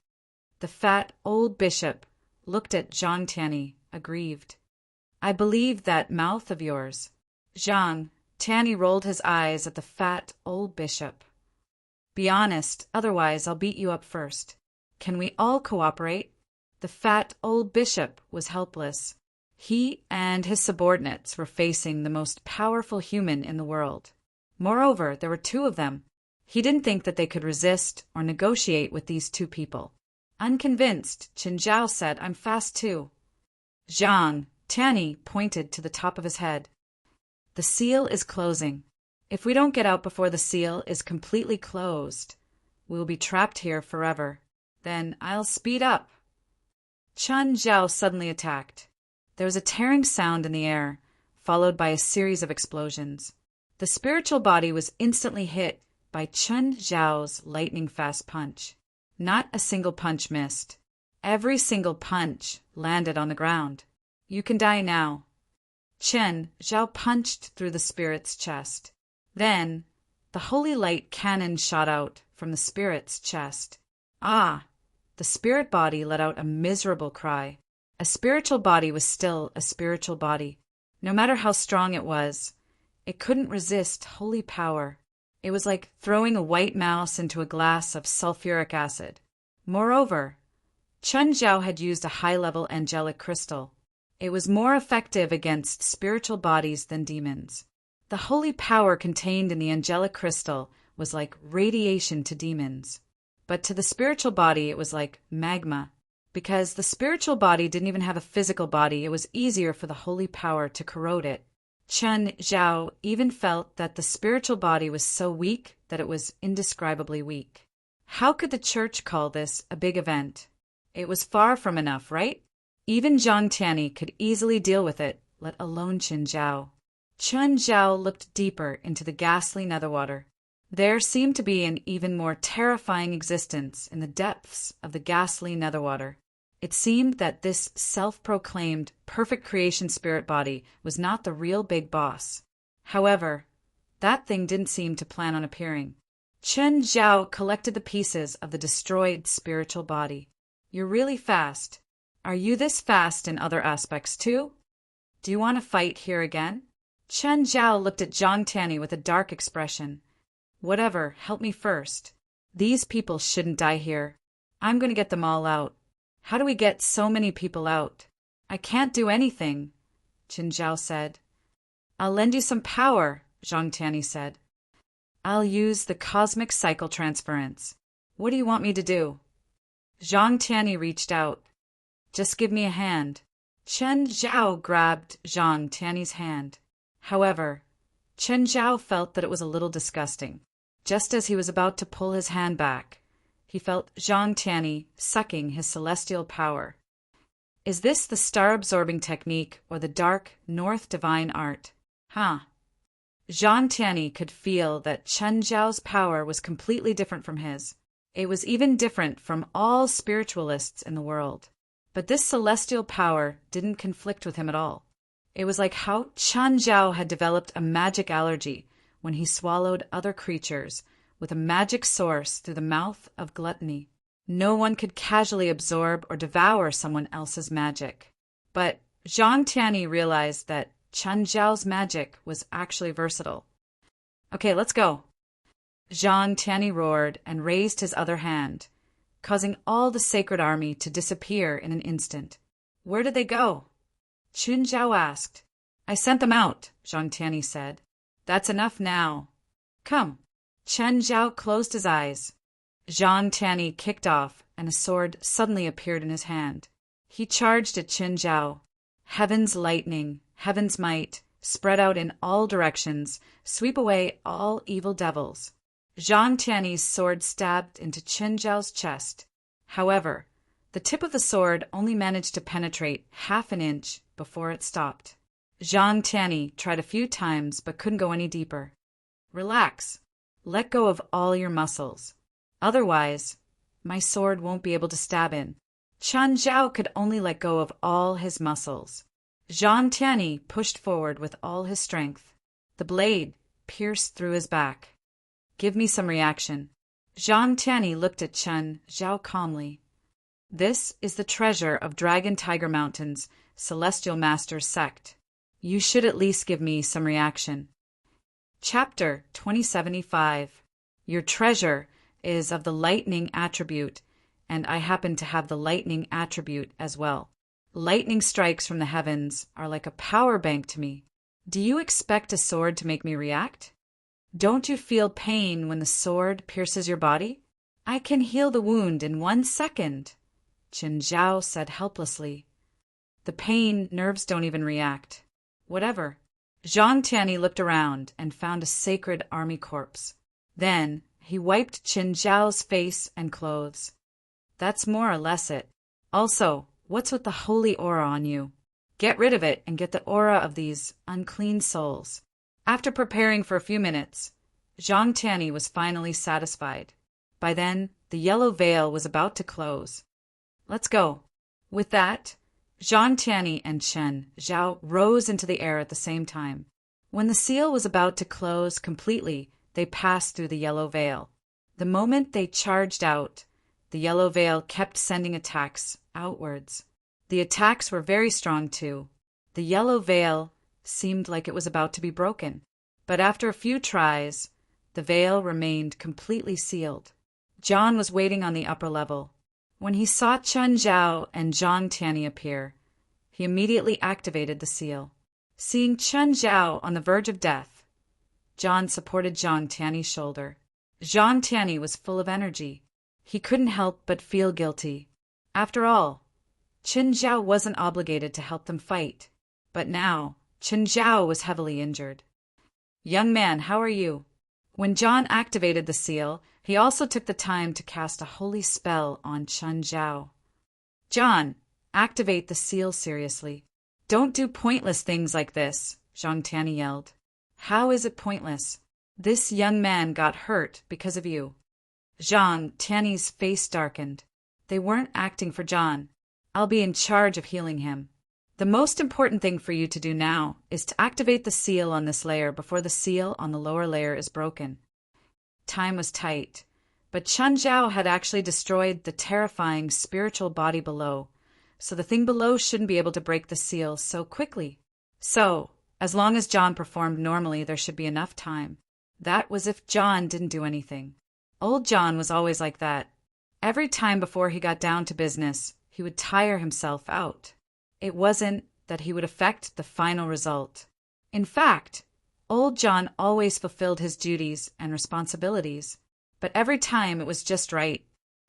The fat old bishop looked at Zhang Tiany, aggrieved. I believe that mouth of yours. Zhang Tiany rolled his eyes at the fat old bishop. Be honest, otherwise I'll beat you up first. Can we all cooperate? The fat old bishop was helpless. He and his subordinates were facing the most powerful human in the world. Moreover, there were two of them. He didn't think that they could resist or negotiate with these two people. Unconvinced, Chen Zhao said, I'm fast too. Zhang Tiany pointed to the top of his head. The seal is closing. If we don't get out before the seal is completely closed, we'll be trapped here forever. Then I'll speed up. Chen Zhao suddenly attacked. There was a tearing sound in the air, followed by a series of explosions. The spiritual body was instantly hit by Chen Zhao's lightning-fast punch. Not a single punch missed. Every single punch landed on the ground. You can die now. Chen Zhao punched through the spirit's chest. Then, the holy light cannon shot out from the spirit's chest. Ah! The spirit body let out a miserable cry. A spiritual body was still a spiritual body. No matter how strong it was, it couldn't resist holy power. It was like throwing a white mouse into a glass of sulfuric acid. Moreover, Chen Zhao had used a high-level angelic crystal. It was more effective against spiritual bodies than demons. The holy power contained in the angelic crystal was like radiation to demons. But to the spiritual body, it was like magma. Because the spiritual body didn't even have a physical body, it was easier for the holy power to corrode it. Chen Zhao even felt that the spiritual body was so weak that it was indescribably weak. How could the church call this a big event? It was far from enough, right? Even Zhang Tiany could easily deal with it, let alone Chen Zhao. Chen Zhao looked deeper into the ghastly netherwater. There seemed to be an even more terrifying existence in the depths of the ghastly netherwater. It seemed that this self-proclaimed perfect creation spirit body was not the real big boss. However, that thing didn't seem to plan on appearing. Chen Zhao collected the pieces of the destroyed spiritual body. You're really fast. Are you this fast in other aspects too? Do you want to fight here again? Chen Zhao looked at Zhang Tiany with a dark expression. Whatever, help me first. These people shouldn't die here. I'm going to get them all out. How do we get so many people out? I can't do anything, Chen Zhao said. I'll lend you some power, Zhang Tiany said. I'll use the cosmic cycle transference. What do you want me to do? Zhang Tiany reached out. Just give me a hand. Chen Zhao grabbed Zhang Tiany's hand. However, Chen Zhao felt that it was a little disgusting. Just as he was about to pull his hand back, he felt Zhang Tiany sucking his celestial power. Is this the star-absorbing technique or the dark North divine art? Huh. Zhang Tiany could feel that Chen Zhao's power was completely different from his. It was even different from all spiritualists in the world. But this celestial power didn't conflict with him at all. It was like how Chen Zhao had developed a magic allergy when he swallowed other creatures with a magic source through the mouth of gluttony. No one could casually absorb or devour someone else's magic. But Zhang Tiany realized that Chen Zhao's magic was actually versatile. Okay, let's go. Zhang Tiany roared and raised his other hand. causing all the sacred army to disappear in an instant. Where did they go? Chun Zhao asked. I sent them out, Zhang Tianyi said. That's enough now. Come. Chen Zhao closed his eyes. Zhang Tianyi kicked off, and a sword suddenly appeared in his hand. He charged at Chen Zhao. Heaven's lightning, heaven's might, spread out in all directions, sweep away all evil devils. Zhang Tianyi's sword stabbed into Chen Zhao's chest. However, the tip of the sword only managed to penetrate half an inch before it stopped. Zhang Tianyi tried a few times but couldn't go any deeper. Relax. Let go of all your muscles. Otherwise, my sword won't be able to stab in. Chen Zhao could only let go of all his muscles. Zhang Tianyi pushed forward with all his strength. The blade pierced through his back. Give me some reaction. Zhang Tianyi looked at Chen Zhao calmly. This is the treasure of Dragon Tiger Mountain's Celestial Master's sect. You should at least give me some reaction. Chapter 2075. Your treasure is of the lightning attribute, and I happen to have the lightning attribute as well. Lightning strikes from the heavens are like a power bank to me. Do you expect a sword to make me react? Don't you feel pain when the sword pierces your body? I can heal the wound in 1 second, Chen Zhao said helplessly. The pain nerves don't even react. Whatever. Zhang Tianyi looked around and found a sacred army corpse. Then he wiped Chen Zhao's face and clothes. That's more or less it. Also, what's with the holy aura on you? Get rid of it and get the aura of these unclean souls. After preparing for a few minutes, Zhang Tianyi was finally satisfied. By then, the yellow veil was about to close. Let's go. With that, Zhang Tianyi and Chen Zhao rose into the air at the same time. When the seal was about to close completely, they passed through the yellow veil. The moment they charged out, the yellow veil kept sending attacks outwards. The attacks were very strong too. The yellow veil seemed like it was about to be broken. But after a few tries, the veil remained completely sealed. John was waiting on the upper level. When he saw Chen Zhao and Zhang Tianyi appear, he immediately activated the seal. Seeing Chen Zhao on the verge of death, John supported Zhang Tianyi's shoulder. Zhang Tianyi was full of energy. He couldn't help but feel guilty. After all, Chen Zhao wasn't obligated to help them fight. But now, Chen Zhao was heavily injured. Young man, how are you? When John activated the seal, he also took the time to cast a holy spell on Chen Zhao. John, activate the seal seriously. Don't do pointless things like this, Zhang Tianyi yelled. How is it pointless? This young man got hurt because of you. Zhang Tianyi's face darkened. They weren't acting for John. I'll be in charge of healing him. The most important thing for you to do now is to activate the seal on this layer before the seal on the lower layer is broken. Time was tight, but Chen Zhao had actually destroyed the terrifying spiritual body below, so the thing below shouldn't be able to break the seal so quickly. So, as long as John performed normally, there should be enough time. That was if John didn't do anything. Old John was always like that. Every time before he got down to business, he would tire himself out. It wasn't that he would affect the final result. In fact, old John always fulfilled his duties and responsibilities, but every time it was just right,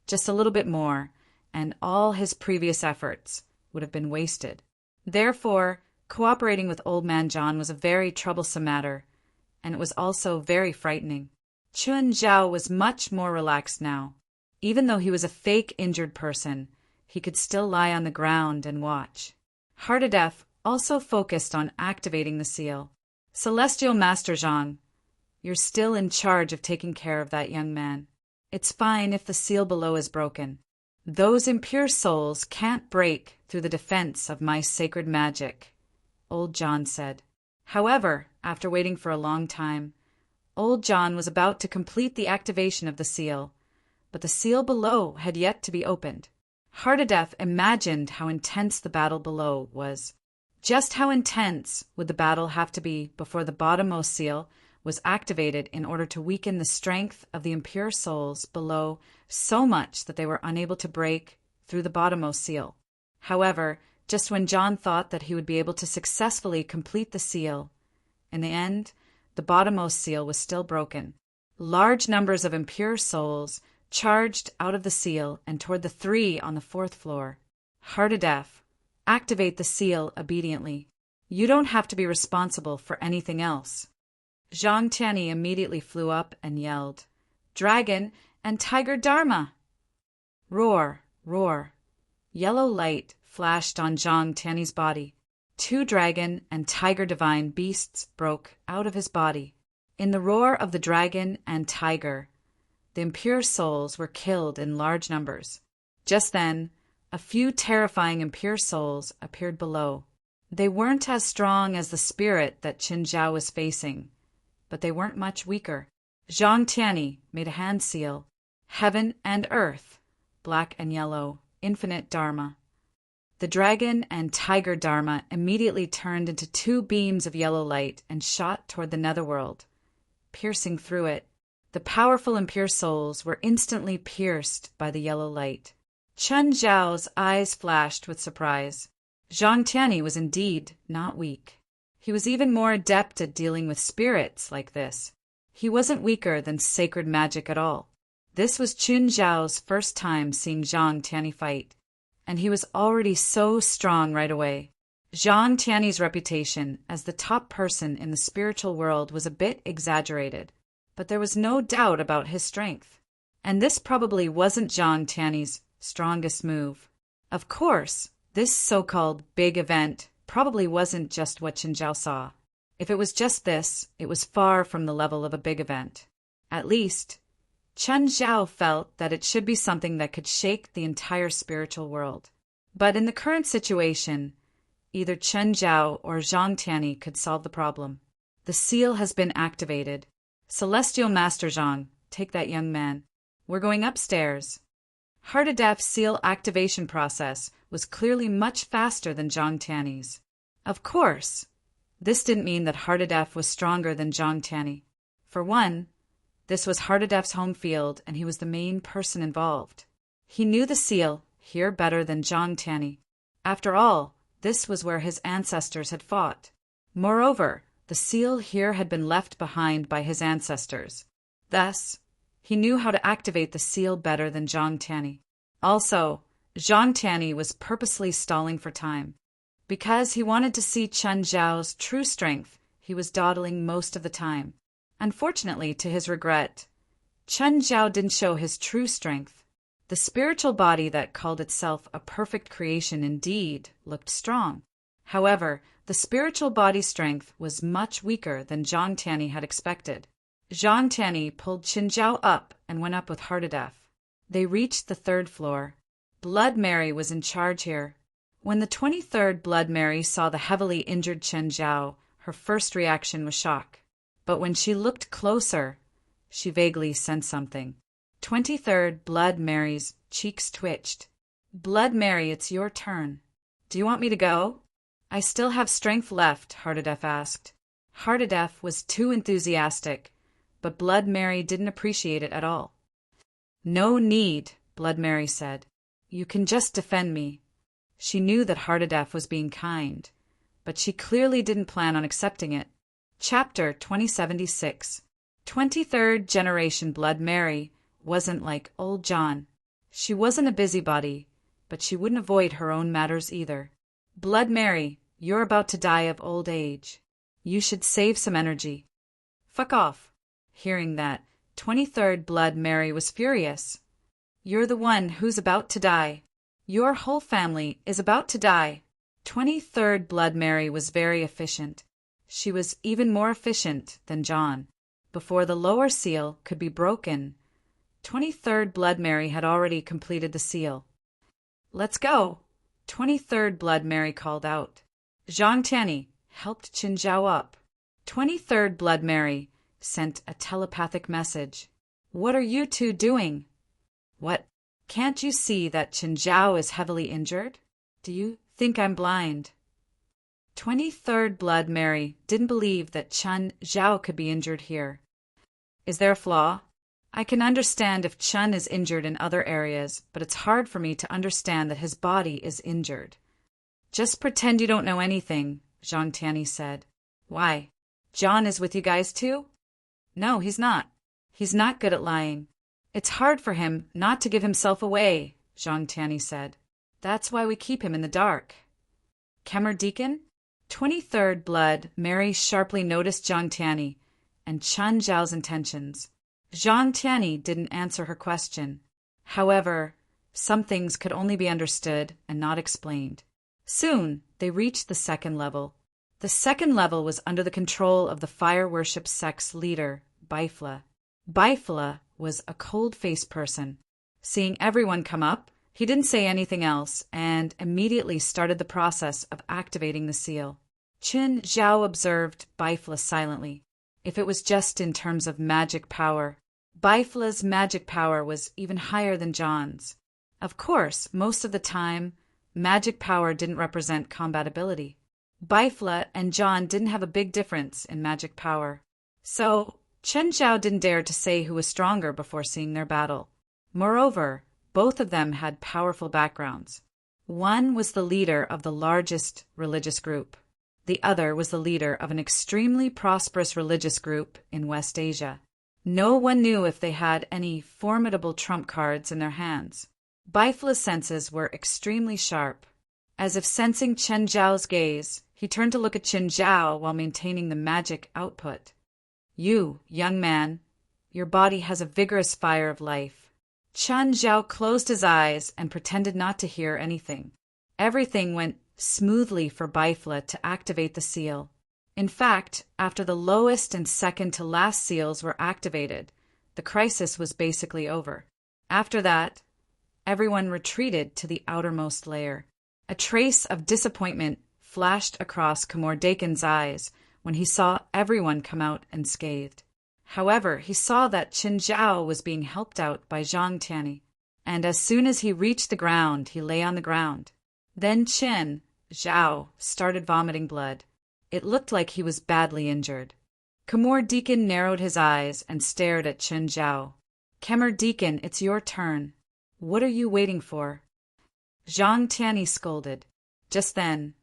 just a little bit more, and all his previous efforts would have been wasted. Therefore, cooperating with Old Man John was a very troublesome matter, and it was also very frightening. Chen Zhao was much more relaxed now. Even though he was a fake injured person, he could still lie on the ground and watch. Hardadef also focused on activating the seal. Celestial Master Zhang, you're still in charge of taking care of that young man. It's fine if the seal below is broken. Those impure souls can't break through the defense of my sacred magic, Old John said. However, after waiting for a long time, Old John was about to complete the activation of the seal, but the seal below had yet to be opened. Hardadef imagined how intense the battle below was. Just how intense would the battle have to be before the bottommost seal was activated in order to weaken the strength of the impure souls below so much that they were unable to break through the bottommost seal. However, just when John thought that he would be able to successfully complete the seal, in the end, the bottommost seal was still broken. Large numbers of impure souls charged out of the seal and toward the three on the fourth floor. Hardadef, activate the seal obediently. You don't have to be responsible for anything else. Zhang Tianyi immediately flew up and yelled, Dragon and Tiger Dharma! Roar, roar. Yellow light flashed on Zhang Tianyi's body. 2 dragon and tiger divine beasts broke out of his body. In the roar of the dragon and tiger, the impure souls were killed in large numbers. Just then, a few terrifying impure souls appeared below. They weren't as strong as the spirit that Qin Zhao was facing, but they weren't much weaker. Zhang Tianyi made a hand seal. Heaven and earth, black and yellow, infinite Dharma. The dragon and tiger Dharma immediately turned into 2 beams of yellow light and shot toward the netherworld. Piercing through it, the powerful impure souls were instantly pierced by the yellow light. Chen Zhao's eyes flashed with surprise. Zhang Tianyi was indeed not weak. He was even more adept at dealing with spirits like this. He wasn't weaker than sacred magic at all. This was Qin Zhao's first time seeing Zhang Tianyi fight, and he was already so strong right away. Zhang Tianyi's reputation as the top person in the spiritual world was a bit exaggerated, but there was no doubt about his strength. And this probably wasn't Zhang Tianyi's strongest move. Of course, this so-called big event probably wasn't just what Qin Zhao saw. If it was just this, it was far from the level of a big event. At least, Chen Zhao felt that it should be something that could shake the entire spiritual world. But in the current situation, either Chen Zhao or Zhang Tianyi could solve the problem. The seal has been activated. Celestial Master Zhang, take that young man. We're going upstairs. Hardadef's seal activation process was clearly much faster than Zhang Tianyi's. Of course, this didn't mean that Hardadef was stronger than Zhang Tianyi. For one, this was Hardadef's home field, and he was the main person involved. He knew the seal here better than Zhang Tianyi. After all, this was where his ancestors had fought. Moreover, the seal here had been left behind by his ancestors. Thus, he knew how to activate the seal better than Zhang Tianyi. Also, Zhang Tianyi was purposely stalling for time. Because he wanted to see Chen Zhao's true strength, he was dawdling most of the time. Unfortunately, to his regret, Chen Zhao didn't show his true strength. The spiritual body that called itself a perfect creation indeed looked strong. However, the spiritual body's strength was much weaker than Zhang Tianyi had expected. Zhang Tianyi pulled Qin Zhao up and went up with Hardadef. They reached the 3rd floor. Blood Mary was in charge here. When the 23rd Blood Mary saw the heavily injured Chen Zhao, her first reaction was shock. But when she looked closer, she vaguely sensed something. 23rd Blood Mary's cheeks twitched. Blood Mary, it's your turn. Do you want me to go? I still have strength left, Hardadef asked. Hardadef was too enthusiastic, but Blood Mary didn't appreciate it at all. No need, Blood Mary said. You can just defend me. She knew that Hardadef was being kind, but she clearly didn't plan on accepting it. Chapter 2076. 23rd generation Blood Mary wasn't like old John. She wasn't a busybody, but she wouldn't avoid her own matters either. Blood Mary, you're about to die of old age. You should save some energy. Fuck off. Hearing that, 23rd Blood Mary was furious. You're the one who's about to die. Your whole family is about to die. 23rd Blood Mary was very efficient. She was even more efficient than John. Before the lower seal could be broken, 23rd Blood Mary had already completed the seal. Let's go, 23rd Blood Mary called out. Zhang Tianyi helped Qin Zhao up. 23rd Blood Mary sent a telepathic message. What are you two doing? What? Can't you see that Qin Zhao is heavily injured? Do you think I'm blind? 23rd Blood Mary didn't believe that Chen Zhao could be injured here. Is there a flaw? I can understand if Chen is injured in other areas, but it's hard for me to understand that his body is injured. Just pretend you don't know anything, Zhang Tianyi said. Why? John is with you guys too? No, he's not. He's not good at lying. It's hard for him not to give himself away, Zhang Tianyi said. That's why we keep him in the dark. Khmer Deacon? 23rd Blood Mary sharply noticed Zhang Tianyi and Chen Zhao's intentions. Zhang Tianyi didn't answer her question. However, some things could only be understood and not explained. Soon, they reached the second level. The second level was under the control of the fire worship sect's leader, Baifla. Baifla was a cold-faced person. Seeing everyone come up, he didn't say anything else and immediately started the process of activating the seal. Chen Zhao observed Baifla silently. If it was just in terms of magic power, Baifla's magic power was even higher than John's. Of course, most of the time, magic power didn't represent combat ability. Baifla and John didn't have a big difference in magic power. So, Chen Zhao didn't dare to say who was stronger before seeing their battle. Moreover, both of them had powerful backgrounds. One was the leader of the largest religious group. The other was the leader of an extremely prosperous religious group in West Asia. No one knew if they had any formidable trump cards in their hands. Baifla's senses were extremely sharp. As if sensing Chen Zhao's gaze, he turned to look at Chen Zhao while maintaining the magic output. You, young man, your body has a vigorous fire of life. Chen Zhao closed his eyes and pretended not to hear anything. Everything went smoothly for Baifla to activate the seal. In fact, after the lowest and second to last seals were activated, the crisis was basically over. After that, everyone retreated to the outermost layer. A trace of disappointment flashed across Khmer Dakin's eyes when he saw everyone come out unscathed. However, he saw that Chen Zhao was being helped out by Zhang Tianyi, and as soon as he reached the ground, he lay on the ground. Then Chen Zhao started vomiting blood. It looked like he was badly injured. Khmer Deacon narrowed his eyes and stared at Chen Zhao. Khmer Deacon, it's your turn. What are you waiting for? Zhang Tianyi scolded. Just then,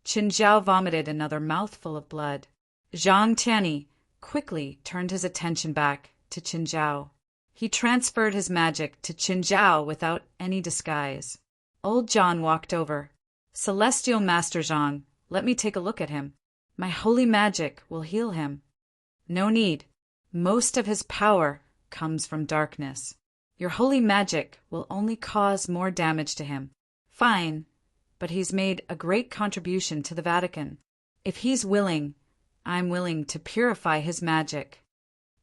Chen Zhao vomited another mouthful of blood. Zhang Tianyi quickly turned his attention back to Chen Zhao. He transferred his magic to Chen Zhao without any disguise. Old John walked over. Celestial Master Zhang, let me take a look at him. My holy magic will heal him. No need. Most of his power comes from darkness. Your holy magic will only cause more damage to him. Fine, but he's made a great contribution to the Vatican. If he's willing, I'm willing to purify his magic.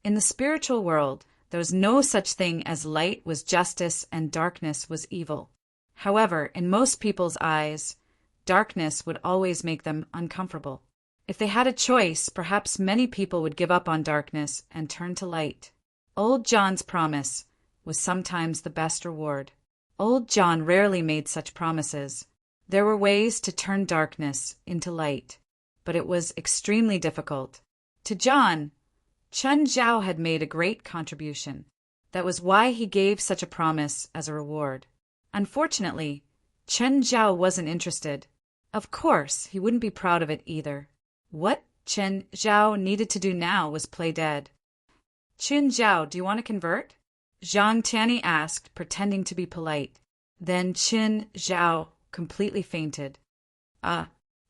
In the spiritual world, there was no such thing as light was justice and darkness was evil. However, in most people's eyes, darkness would always make them uncomfortable. If they had a choice, perhaps many people would give up on darkness and turn to light. Old John's promise was sometimes the best reward. Old John rarely made such promises. There were ways to turn darkness into light, but it was extremely difficult. To John, Chen Zhao had made a great contribution. That was why he gave such a promise as a reward. Unfortunately, Chen Zhao wasn't interested. Of course, he wouldn't be proud of it either. What Chen Zhao needed to do now was play dead. Chen Zhao, do you want to convert? Zhang Tianyi asked, pretending to be polite. Then Chen Zhao completely fainted.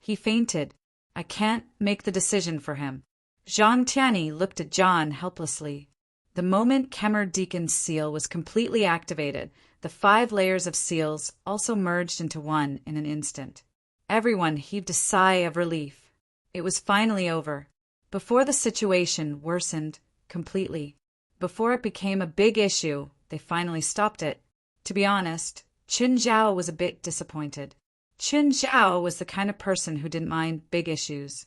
He fainted. I can't make the decision for him. Zhang Tianyi looked at John helplessly. The moment Khmer Deacon's seal was completely activated, the 5 layers of seals also merged into one in an instant. Everyone heaved a sigh of relief. It was finally over. Before the situation worsened completely, before it became a big issue, they finally stopped it. To be honest, Chen Zhao was a bit disappointed. Chen Zhao was the kind of person who didn't mind big issues.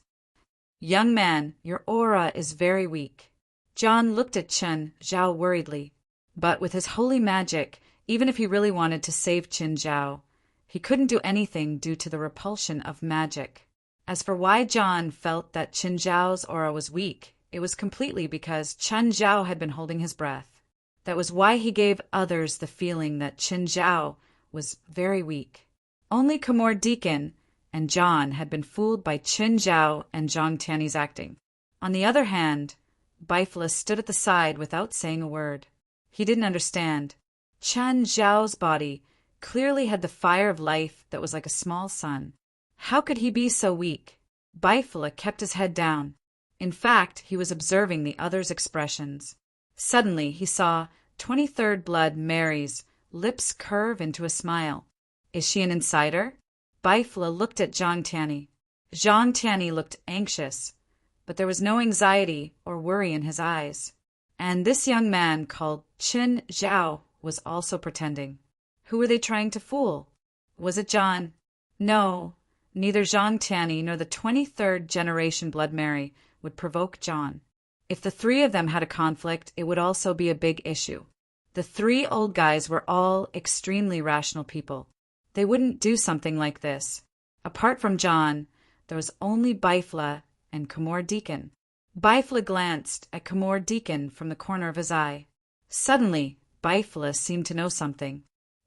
Young man, your aura is very weak. John looked at Chen Zhao worriedly. But with his holy magic, even if he really wanted to save Chen Zhao, he couldn't do anything due to the repulsion of magic. As for why John felt that Qin Zhao's aura was weak, it was completely because Chen Zhao had been holding his breath. That was why he gave others the feeling that Qin Zhao was very weak. Only Khmor Deacon and John had been fooled by Qin Zhao and Zhang Tiany's acting. On the other hand, Bifla stood at the side without saying a word. He didn't understand. Chen Zhao's body clearly had the fire of life that was like a small sun. How could he be so weak? Bifla kept his head down. In fact, he was observing the others' expressions. Suddenly, he saw 23rd Blood Mary's lips curve into a smile. Is she an insider? Bifla looked at Zhang Tiany. Zhang Tiany looked anxious, but there was no anxiety or worry in his eyes. And this young man called Qin Zhao was also pretending. Who were they trying to fool? Was it John? No, neither Zhang Tiany nor the 23rd generation Blood Mary would provoke John. If the three of them had a conflict, it would also be a big issue. The three old guys were all extremely rational people. They wouldn't do something like this. Apart from John, there was only Bifla and Khmor Deacon. Bifla glanced at Khmor Deacon from the corner of his eye. Suddenly, Bifla seemed to know something.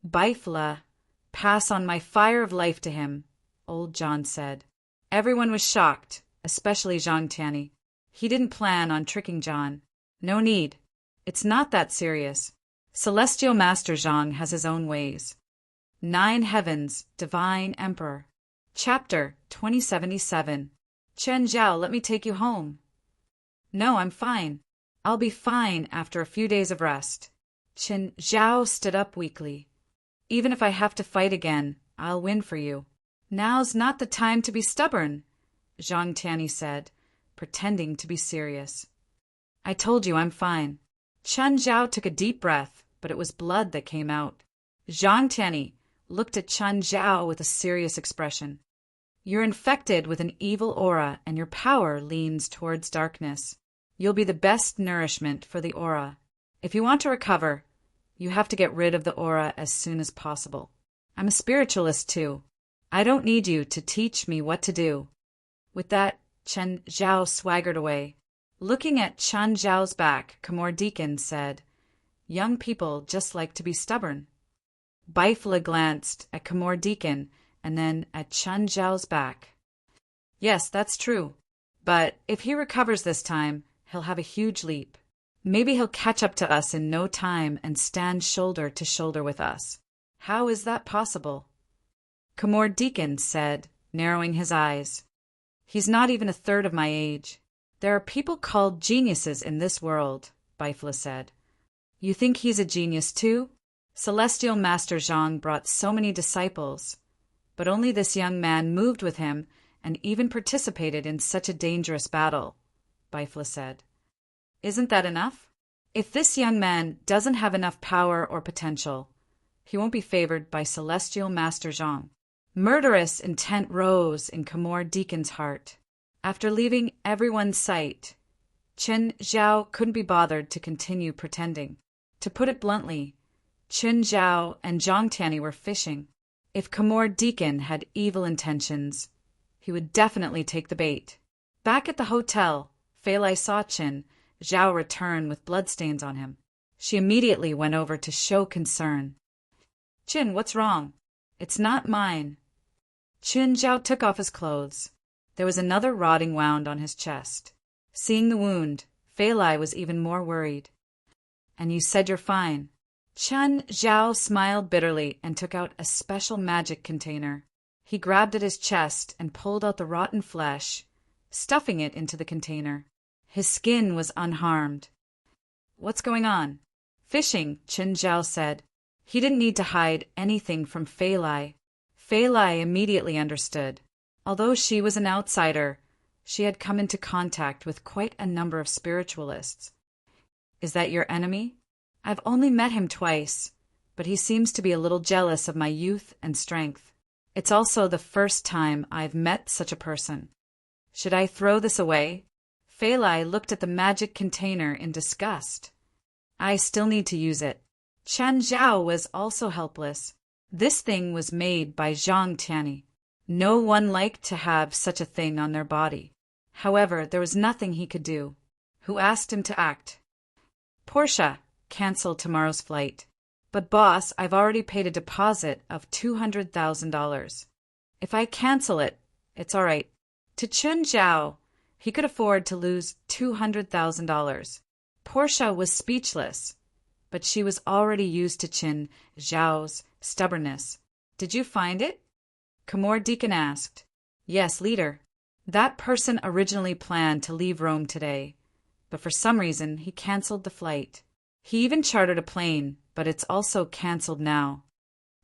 Bifla, pass on my fire of life to him, old John said. Everyone was shocked, especially Zhang Tiany. He didn't plan on tricking John. No need. It's not that serious. Celestial Master Zhang has his own ways. 9 Heavens, Divine Emperor. Chapter 2077. Chen Zhao, let me take you home. No, I'm fine. I'll be fine after a few days of rest. Chen Zhao stood up weakly. Even if I have to fight again, I'll win for you. Now's not the time to be stubborn, Zhang Tiany said, pretending to be serious. I told you I'm fine. Chen Zhao took a deep breath, but it was blood that came out. Zhang Tiany looked at Chen Zhao with a serious expression. You're infected with an evil aura and your power leans towards darkness. You'll be the best nourishment for the aura. If you want to recover, you have to get rid of the aura as soon as possible. I'm a spiritualist too. I don't need you to teach me what to do. With that, Chen Zhao swaggered away. Looking at Chen Zhao's back, Khmor Deacon said, Young people just like to be stubborn. Bifla glanced at Khmor Deacon and then at Chen Zhao's back. Yes, that's true. But if he recovers this time, he'll have a huge leap. Maybe he'll catch up to us in no time and stand shoulder to shoulder with us. How is that possible? Khmor Deacon said, narrowing his eyes. He's not even a third of my age. There are people called geniuses in this world, Bifla said. You think he's a genius too? Celestial Master Zhang brought so many disciples, but only this young man moved with him and even participated in such a dangerous battle, Bifla said. Isn't that enough? If this young man doesn't have enough power or potential, he won't be favored by Celestial Master Zhang. Murderous intent rose in Khmor Deacon's heart. After leaving everyone's sight, Qin Zhao couldn't be bothered to continue pretending. To put it bluntly, Qin Zhao and Zhang Tiany were fishing. If Khmor Deacon had evil intentions, he would definitely take the bait. Back at the hotel, Fei Lai saw Qin Zhao return with bloodstains on him. She immediately went over to show concern. Qin, what's wrong? It's not mine. Qin Zhao took off his clothes. There was another rotting wound on his chest. Seeing the wound, Fei Lai was even more worried. And you said you're fine. Chen Zhao smiled bitterly and took out a special magic container. He grabbed at his chest and pulled out the rotten flesh, stuffing it into the container. His skin was unharmed. What's going on? Fishing, Qin Zhao said. He didn't need to hide anything from Fei Lai. Fei Lai immediately understood. Although she was an outsider, she had come into contact with quite a number of spiritualists. Is that your enemy? I've only met him twice, but he seems to be a little jealous of my youth and strength. It's also the first time I've met such a person. Should I throw this away? Fei Lai looked at the magic container in disgust. I still need to use it. Chen Zhao was also helpless. This thing was made by Zhang Tiany. No one liked to have such a thing on their body. However, there was nothing he could do. Who asked him to act? Portia, cancel tomorrow's flight. But boss, I've already paid a deposit of $200,000. If I cancel it, it's all right. To Chun Zhao, he could afford to lose $200,000. Portia was speechless, but she was already used to Chun Zhao's stubbornness. Did you find it? Khmor Deacon asked. Yes, leader. That person originally planned to leave Rome today, but for some reason he canceled the flight. He even chartered a plane, but it's also canceled now.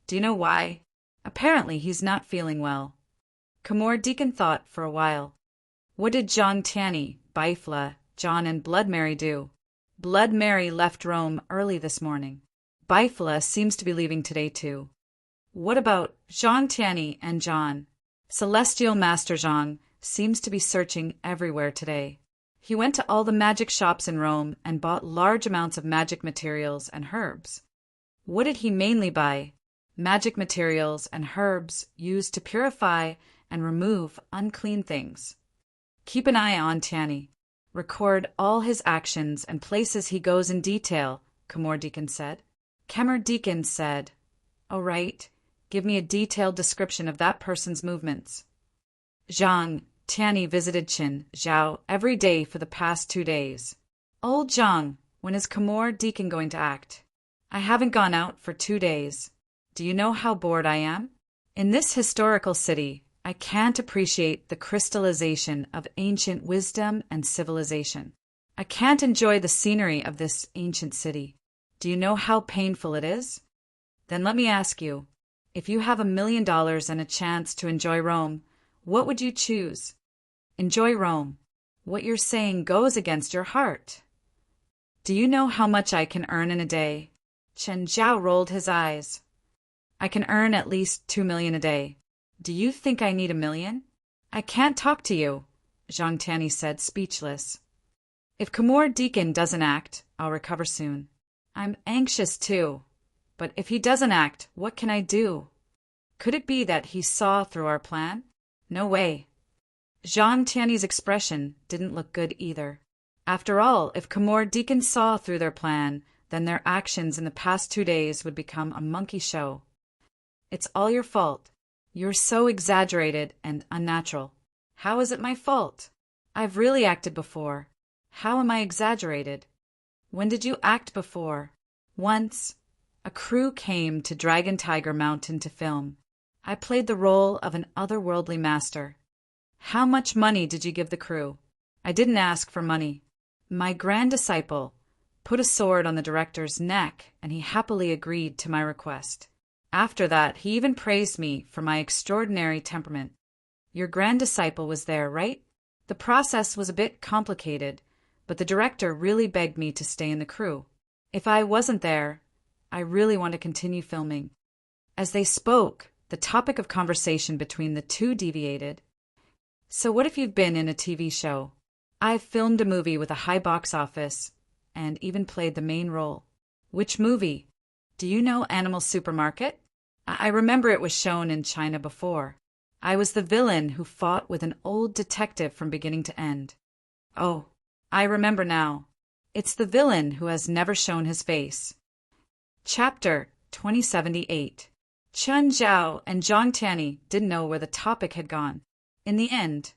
Do you know why? Apparently he's not feeling well. Khmor Deacon thought for a while. What did Zhang Tianyi, Bifla, John, and Blood Mary do? Blood Mary left Rome early this morning. Bifla seems to be leaving today too. What about Zhang Tianyi and John? Celestial Master Zhang seems to be searching everywhere today. He went to all the magic shops in Rome and bought large amounts of magic materials and herbs. What did he mainly buy? Magic materials and herbs used to purify and remove unclean things. Keep an eye on Tianyi. Record all his actions and places he goes in detail, Khmor Deacon said. Khmor Deacon said, all right, give me a detailed description of that person's movements. Zhang Tianyi visited Chun Zhao every day for the past 2 days. Old Zhang, when is Khmor Deacon going to act? I haven't gone out for 2 days. Do you know how bored I am? In this historical city, I can't appreciate the crystallization of ancient wisdom and civilization. I can't enjoy the scenery of this ancient city. Do you know how painful it is? Then let me ask you, if you have $1 million and a chance to enjoy Rome, what would you choose? Enjoy Rome. What you're saying goes against your heart. Do you know how much I can earn in a day? Chen Zhao rolled his eyes. I can earn at least 2 million a day. Do you think I need 1 million? I can't talk to you, Zhang Tianyi said, speechless. If Khmor Deacon doesn't act, I'll recover soon. I'm anxious too. But if he doesn't act, what can I do? Could it be that he saw through our plan? No way. Zhang Tianyi's expression didn't look good either. After all, if Khmor Deacon saw through their plan, then their actions in the past 2 days would become a monkey show. It's all your fault. You're so exaggerated and unnatural. How is it my fault? I've really acted before. How am I exaggerated? When did you act before? Once. A crew came to Dragon Tiger Mountain to film. I played the role of an otherworldly master. How much money did you give the crew? I didn't ask for money. My grand disciple put a sword on the director's neck, and he happily agreed to my request. After that, he even praised me for my extraordinary temperament. Your grand disciple was there, right? The process was a bit complicated, but the director really begged me to stay in the crew. If I wasn't there, I really want to continue filming. As they spoke, the topic of conversation between the two deviated. So what if you've been in a TV show? I've filmed a movie with a high box office and even played the main role. Which movie? Do you know Animal Supermarket? I remember it was shown in China before. I was the villain who fought with an old detective from beginning to end. Oh, I remember now. It's the villain who has never shown his face. Chapter 2078. Chun Zhao and Zhang Tianyi didn't know where the topic had gone. In the end,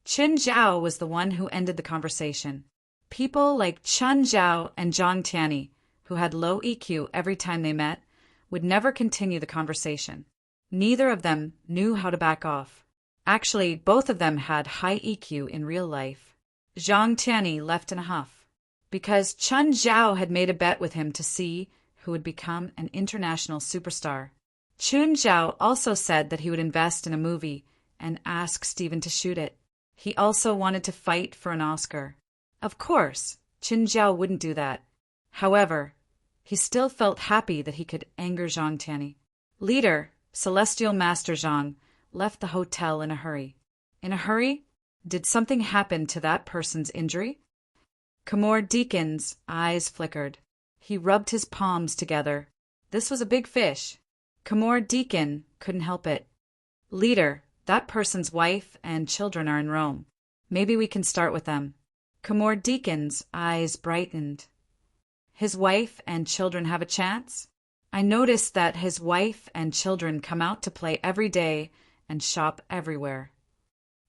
Chun Zhao was the one who ended the conversation. People like Chun Zhao and Zhang Tianyi, who had low EQ every time they met, would never continue the conversation. Neither of them knew how to back off. Actually, both of them had high EQ in real life. Zhang Tianyi left in a huff, because Chun Zhao had made a bet with him to see who would become an international superstar. Chun Zhao also said that he would invest in a movie and ask Steven to shoot it. He also wanted to fight for an Oscar. Of course, Chun Zhao wouldn't do that. However, he still felt happy that he could anger Zhang Tianyi. Leader, Celestial Master Zhang, left the hotel in a hurry. In a hurry? Did something happen to that person's injury? Khmor Deacon's eyes flickered. He rubbed his palms together. This was a big fish. Khmor Deacon couldn't help it. Leader, That person's wife and children are in Rome. Maybe we can start with them. Comor Deacon's eyes brightened. His wife and children have a chance? I noticed that his wife and children come out to play every day and shop everywhere.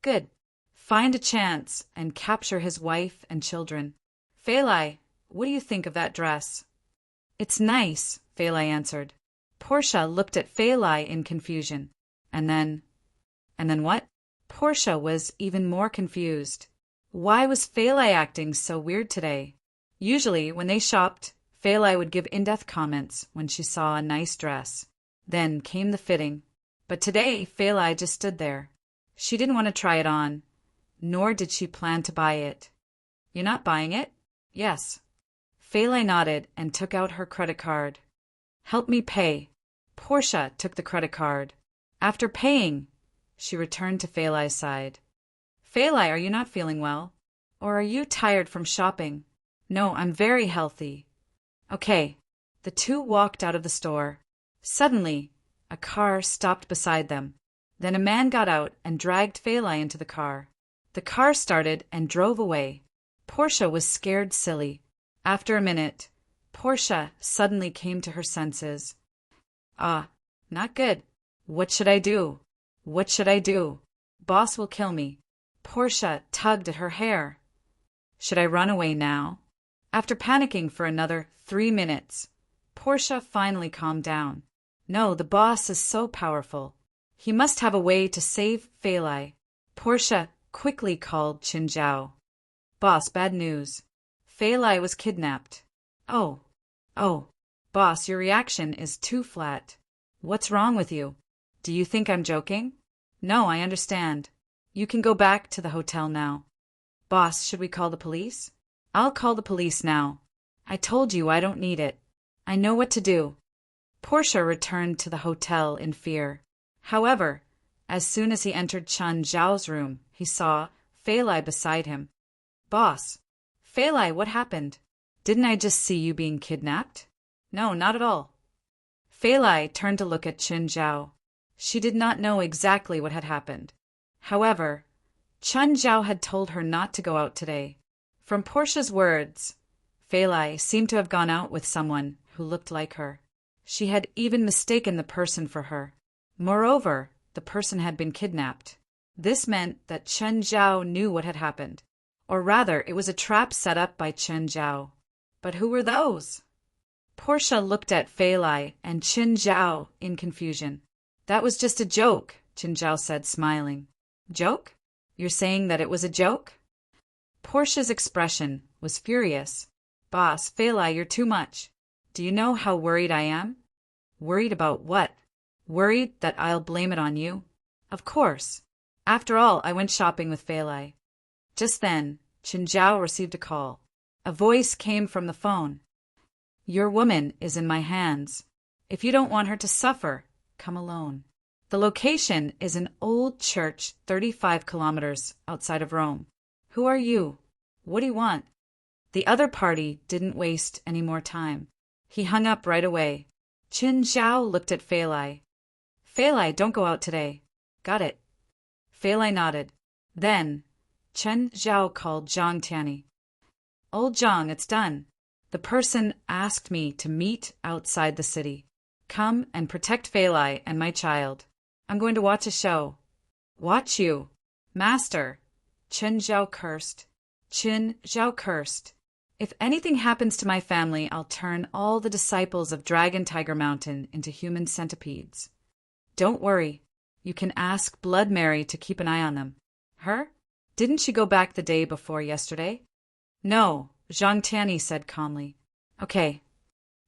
Good. Find a chance and capture his wife and children. Phalai, what do you think of that dress? It's nice, Phalai answered. Portia looked at Phalai in confusion. And then what? Portia was even more confused. Why was Phalai acting so weird today? Usually, when they shopped, Phalai would give in-depth comments when she saw a nice dress. Then came the fitting. But today, Phalai just stood there. She didn't want to try it on, nor did she plan to buy it. You're not buying it? Yes. Phalai nodded and took out her credit card. Help me pay. Portia took the credit card. After paying, she returned to Phalai's side. Phalai, are you not feeling well? Or are you tired from shopping? No, I'm very healthy. Okay. The two walked out of the store. Suddenly, a car stopped beside them. Then a man got out and dragged Phalai into the car. The car started and drove away. Portia was scared silly. After a minute, Portia suddenly came to her senses. Ah, not good. What should I do? What should I do? Boss will kill me. Portia tugged at her hair. Should I run away now? After panicking for another 3 minutes, Portia finally calmed down. No, the boss is so powerful. He must have a way to save Phalai. Portia quickly called Qin Zhao. Boss, bad news. Phalai was kidnapped. Oh, boss, your reaction is too flat. What's wrong with you? Do you think I'm joking? No, I understand. You can go back to the hotel now. Boss, should we call the police? I'll call the police now. I told you I don't need it. I know what to do. Portia returned to the hotel in fear. However, as soon as he entered Qin Zhao's room, he saw Phalai beside him. Boss, Phalai, what happened? Didn't I just see you being kidnapped? No, not at all. Phalai turned to look at Qin Zhao. She did not know exactly what had happened. However, Qin Zhao had told her not to go out today. From Portia's words, Phalai seemed to have gone out with someone who looked like her. She had even mistaken the person for her. Moreover, the person had been kidnapped. This meant that Qin Zhao knew what had happened. Or rather, it was a trap set up by Qin Zhao. But who were those? Portia looked at Phalai and Qin Zhao in confusion. That was just a joke, Qin Zhao said, smiling. Joke? You're saying that it was a joke? Portia's expression was furious. Boss, Phalai, you're too much. Do you know how worried I am? Worried about what? Worried that I'll blame it on you? Of course. After all, I went shopping with Phalai. Just then, Qin Zhao received a call. A voice came from the phone. Your woman is in my hands. If you don't want her to suffer, come alone. The location is an old church 35 kilometers outside of Rome. Who are you? What do you want? The other party didn't waste any more time. He hung up right away. Qin Zhao looked at Phalai. Phalai, don't go out today. Got it. Phalai nodded. Then, Qin Zhao called Zhang Tianyi. Old Zhang, it's done. The person asked me to meet outside the city. Come and protect Phalai and my child. I'm going to watch a show. Watch you. Master. Qin Zhao cursed. Qin Zhao cursed. If anything happens to my family, I'll turn all the disciples of Dragon Tiger Mountain into human centipedes. Don't worry. You can ask Blood Mary to keep an eye on them. Her? Didn't she go back the day before yesterday? No, Zhang Tianyi said calmly. Okay.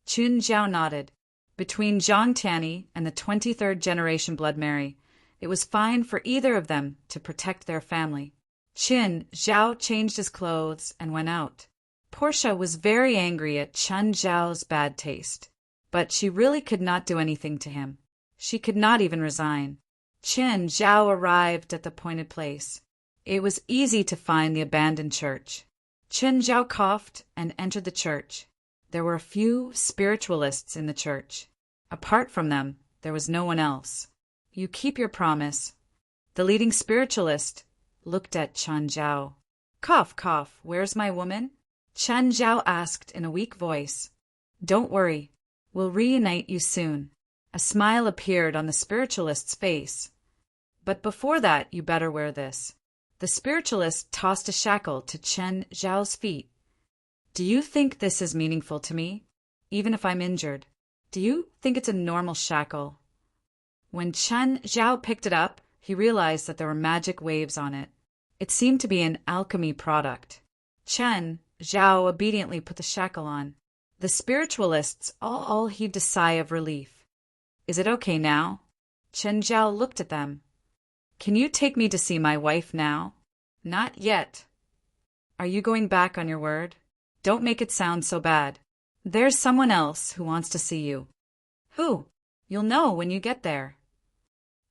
Qin Zhao nodded. Between Zhang Tianyi and the 23rd generation Blood Mary, it was fine for either of them to protect their family. Qin Zhao changed his clothes and went out. Portia was very angry at Qin Zhao's bad taste, but she really could not do anything to him. She could not even resign. Qin Zhao arrived at the appointed place. It was easy to find the abandoned church. Qin Zhao coughed and entered the church. There were a few spiritualists in the church. Apart from them, there was no one else. You keep your promise. The leading spiritualist looked at Chen Zhao. Cough, cough, where's my woman? Chen Zhao asked in a weak voice. Don't worry, we'll reunite you soon. A smile appeared on the spiritualist's face. But before that, you better wear this. The spiritualist tossed a shackle to Chen Zhao's feet. Do you think this is meaningful to me? Even if I'm injured? Do you think it's a normal shackle? When Chen Zhao picked it up, he realized that there were magic waves on it. It seemed to be an alchemy product. Chen Zhao obediently put the shackle on. The spiritualists all heaved a sigh of relief. Is it okay now? Chen Zhao looked at them. Can you take me to see my wife now? Not yet. Are you going back on your word? Don't make it sound so bad. There's someone else who wants to see you. Who? You'll know when you get there.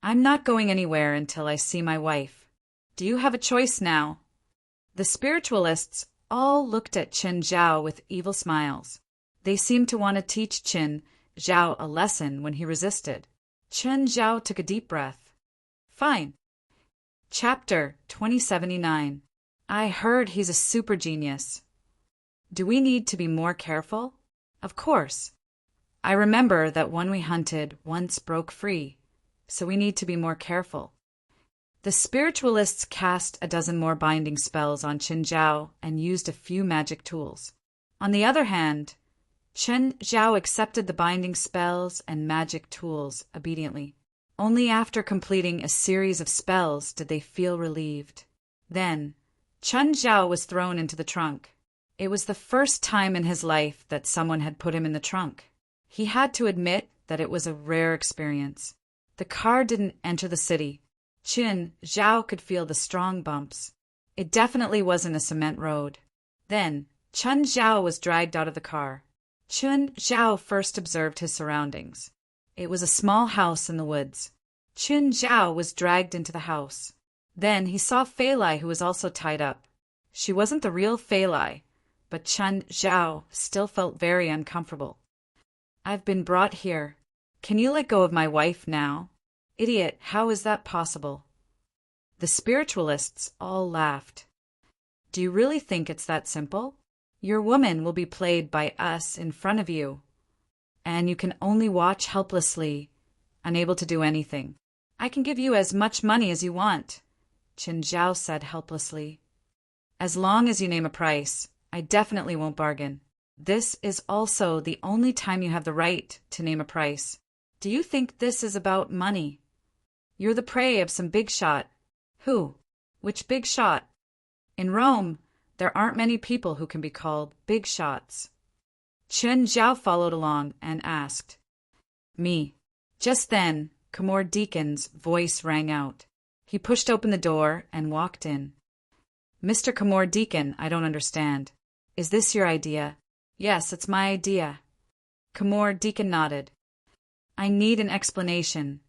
I'm not going anywhere until I see my wife. Do you have a choice now? The spiritualists all looked at Chen Zhao with evil smiles. They seemed to want to teach Chen Zhao a lesson when he resisted. Chen Zhao took a deep breath. Fine. Chapter 2079. I heard he's a super genius. Do we need to be more careful? Of course. I remember that one we hunted once broke free, so we need to be more careful. The spiritualists cast a dozen more binding spells on Chen Zhao and used a few magic tools. On the other hand, Chen Zhao accepted the binding spells and magic tools obediently. Only after completing a series of spells did they feel relieved. Then, Chen Zhao was thrown into the trunk. It was the first time in his life that someone had put him in the trunk. He had to admit that it was a rare experience. The car didn't enter the city. Chen Zhao could feel the strong bumps. It definitely wasn't a cement road. Then, Chen Zhao was dragged out of the car. Chen Zhao first observed his surroundings. It was a small house in the woods. Chen Zhao was dragged into the house. Then he saw Fei Lai, who was also tied up. She wasn't the real Fei Lai, but Chen Zhao still felt very uncomfortable. I've been brought here. Can you let go of my wife now? Idiot, how is that possible? The spiritualists all laughed. Do you really think it's that simple? Your woman will be played by us in front of you, and you can only watch helplessly, unable to do anything. I can give you as much money as you want, Chen Zhao said helplessly. As long as you name a price, I definitely won't bargain. This is also the only time you have the right to name a price. Do you think this is about money? You're the prey of some big shot. Who? Which big shot? In Rome, there aren't many people who can be called big shots. Chen Zhao followed along and asked, Me. Just then, Khmor Deacon's voice rang out. He pushed open the door and walked in. Mr. Khmor Deacon, I don't understand. Is this your idea? Yes, it's my idea. Khmor Deacon nodded. I need an explanation,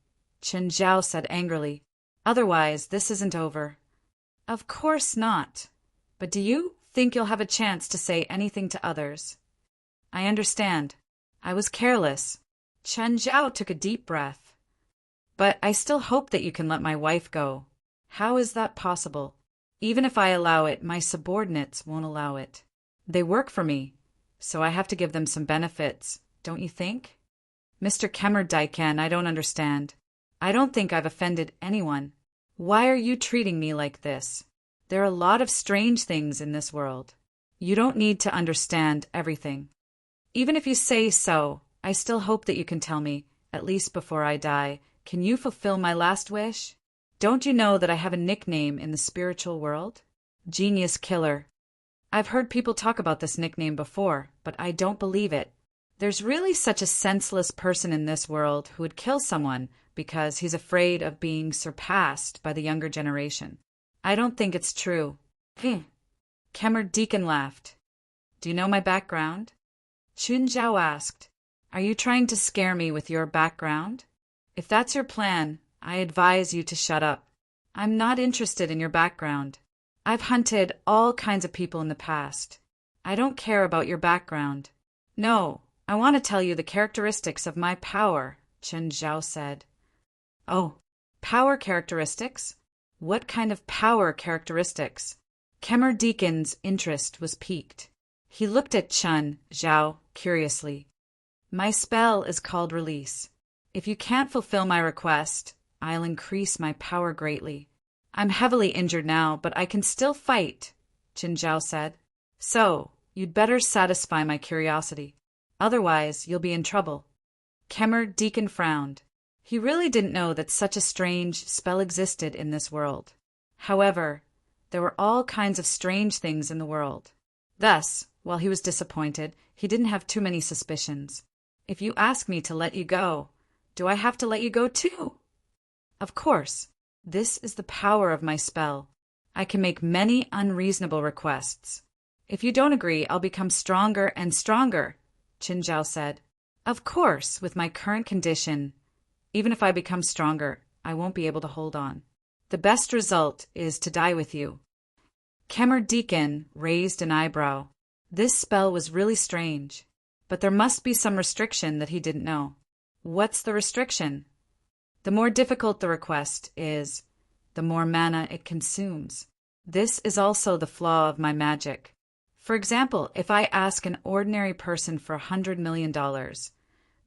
Chen Zhao said angrily. Otherwise, this isn't over. Of course not. But do you think you'll have a chance to say anything to others? I understand. I was careless. Chen Zhao took a deep breath. But I still hope that you can let my wife go. How is that possible? Even if I allow it, my subordinates won't allow it. They work for me, so I have to give them some benefits, don't you think? Mr. Khmor, I don't understand. I don't think I've offended anyone. Why are you treating me like this? There are a lot of strange things in this world. You don't need to understand everything. Even if you say so, I still hope that you can tell me, at least before I die, can you fulfill my last wish? Don't you know that I have a nickname in the spiritual world? Genius Killer. I've heard people talk about this nickname before, but I don't believe it. There's really such a senseless person in this world who would kill someone because he's afraid of being surpassed by the younger generation. I don't think it's true. Khmor Deacon laughed. Do you know my background? Chen Zhao asked. Are you trying to scare me with your background? If that's your plan, I advise you to shut up. I'm not interested in your background. I've hunted all kinds of people in the past. I don't care about your background. No, I want to tell you the characteristics of my power, Chen Zhao said. Oh, power characteristics? What kind of power characteristics? Khmer Deacon's interest was piqued. He looked at Chun Zhao curiously. My spell is called Release. If you can't fulfill my request, I'll increase my power greatly. I'm heavily injured now, but I can still fight, Qin Zhao said. So, you'd better satisfy my curiosity. Otherwise, you'll be in trouble. Khmer Deacon frowned. He really didn't know that such a strange spell existed in this world. However, there were all kinds of strange things in the world. Thus, while he was disappointed, he didn't have too many suspicions. If you ask me to let you go, do I have to let you go too? Of course. This is the power of my spell. I can make many unreasonable requests. If you don't agree, I'll become stronger and stronger, Qin Zhao said. Of course, with my current condition, even if I become stronger, I won't be able to hold on. The best result is to die with you. Khmer Deacon raised an eyebrow. This spell was really strange, but there must be some restriction that he didn't know. What's the restriction? The more difficult the request is, the more mana it consumes. This is also the flaw of my magic. For example, if I ask an ordinary person for $100 million,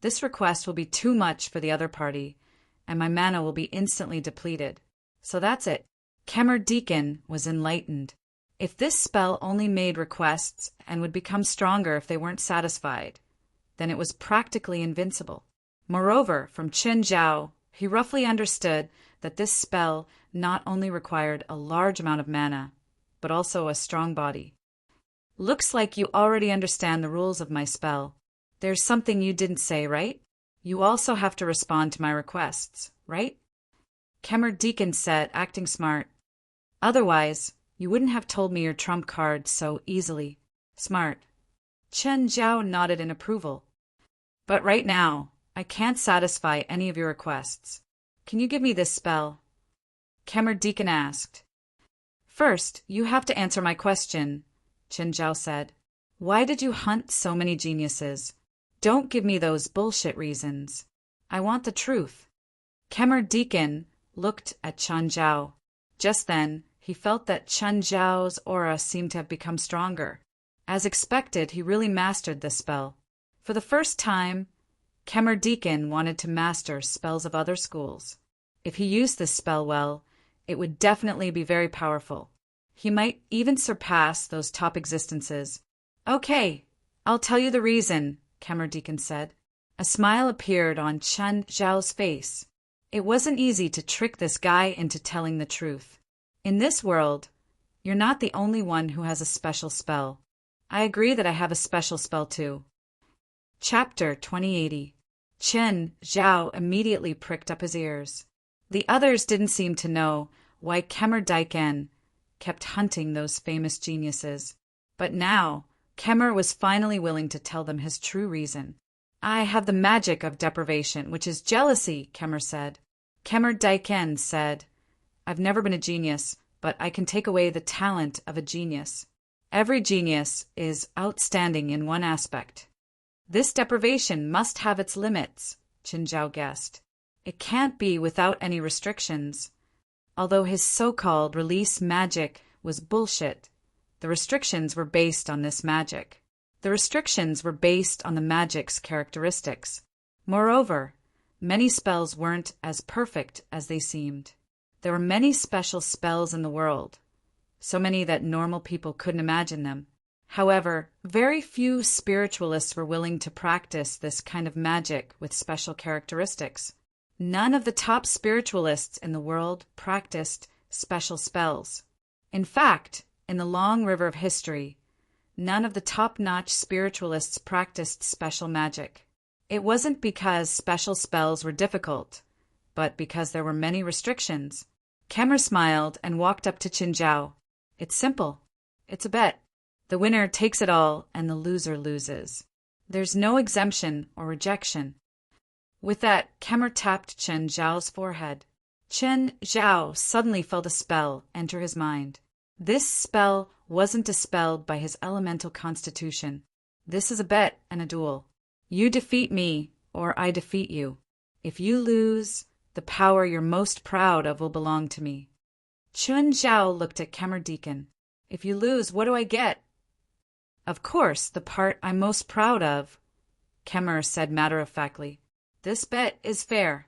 this request will be too much for the other party, and my mana will be instantly depleted. So that's it. Khmer Deacon was enlightened. If this spell only made requests and would become stronger if they weren't satisfied, then it was practically invincible. Moreover, from Qin Zhao, he roughly understood that this spell not only required a large amount of mana, but also a strong body. Looks like you already understand the rules of my spell. There's something you didn't say, right? You also have to respond to my requests, right? Khmer Deacon said, acting smart. Otherwise, you wouldn't have told me your trump card so easily. Smart. Qin Zhao nodded in approval. But right now, I can't satisfy any of your requests. Can you give me this spell? Khmer Deacon asked. First, you have to answer my question, Qin Zhao said. Why did you hunt so many geniuses? Don't give me those bullshit reasons. I want the truth. Khmer Deacon looked at Qin Zhao. Just then, he felt that Qin Zhao's aura seemed to have become stronger. As expected, he really mastered this spell. For the first time, Khmer Deacon wanted to master spells of other schools. If he used this spell well, it would definitely be very powerful. He might even surpass those top existences. Okay, I'll tell you the reason, Khmer Deacon said. A smile appeared on Qin Zhao's face. It wasn't easy to trick this guy into telling the truth. In this world, you're not the only one who has a special spell. I agree that I have a special spell too. Chapter 2080. Qin Zhao immediately pricked up his ears. The others didn't seem to know why Khmer Deacon kept hunting those famous geniuses. But now, Khmer was finally willing to tell them his true reason. I have the magic of deprivation, which is jealousy, Khmer said. Khmer Deacon said, I've never been a genius, but I can take away the talent of a genius. Every genius is outstanding in one aspect. This deprivation must have its limits, Qin Zhao guessed. It can't be without any restrictions. Although his so-called release magic was bullshit, the restrictions were based on this magic. The restrictions were based on the magic's characteristics. Moreover, many spells weren't as perfect as they seemed. There were many special spells in the world, so many that normal people couldn't imagine them. However, very few spiritualists were willing to practice this kind of magic with special characteristics. None of the top spiritualists in the world practiced special spells. In fact, in the long river of history, none of the top-notch spiritualists practiced special magic. It wasn't because special spells were difficult, but because there were many restrictions. Khmer smiled and walked up to Qin Zhao. It's simple. It's a bet. The winner takes it all and the loser loses. There's no exemption or rejection. With that, Khmer tapped Qin Zhao's forehead. Qin Zhao suddenly felt a spell enter his mind. This spell wasn't dispelled by his elemental constitution. This is a bet and a duel. You defeat me, or I defeat you. If you lose, the power you're most proud of will belong to me. Chun Zhao looked at Khmer Deacon. If you lose, what do I get? Of course, the part I'm most proud of, Khmer said matter-of-factly. This bet is fair.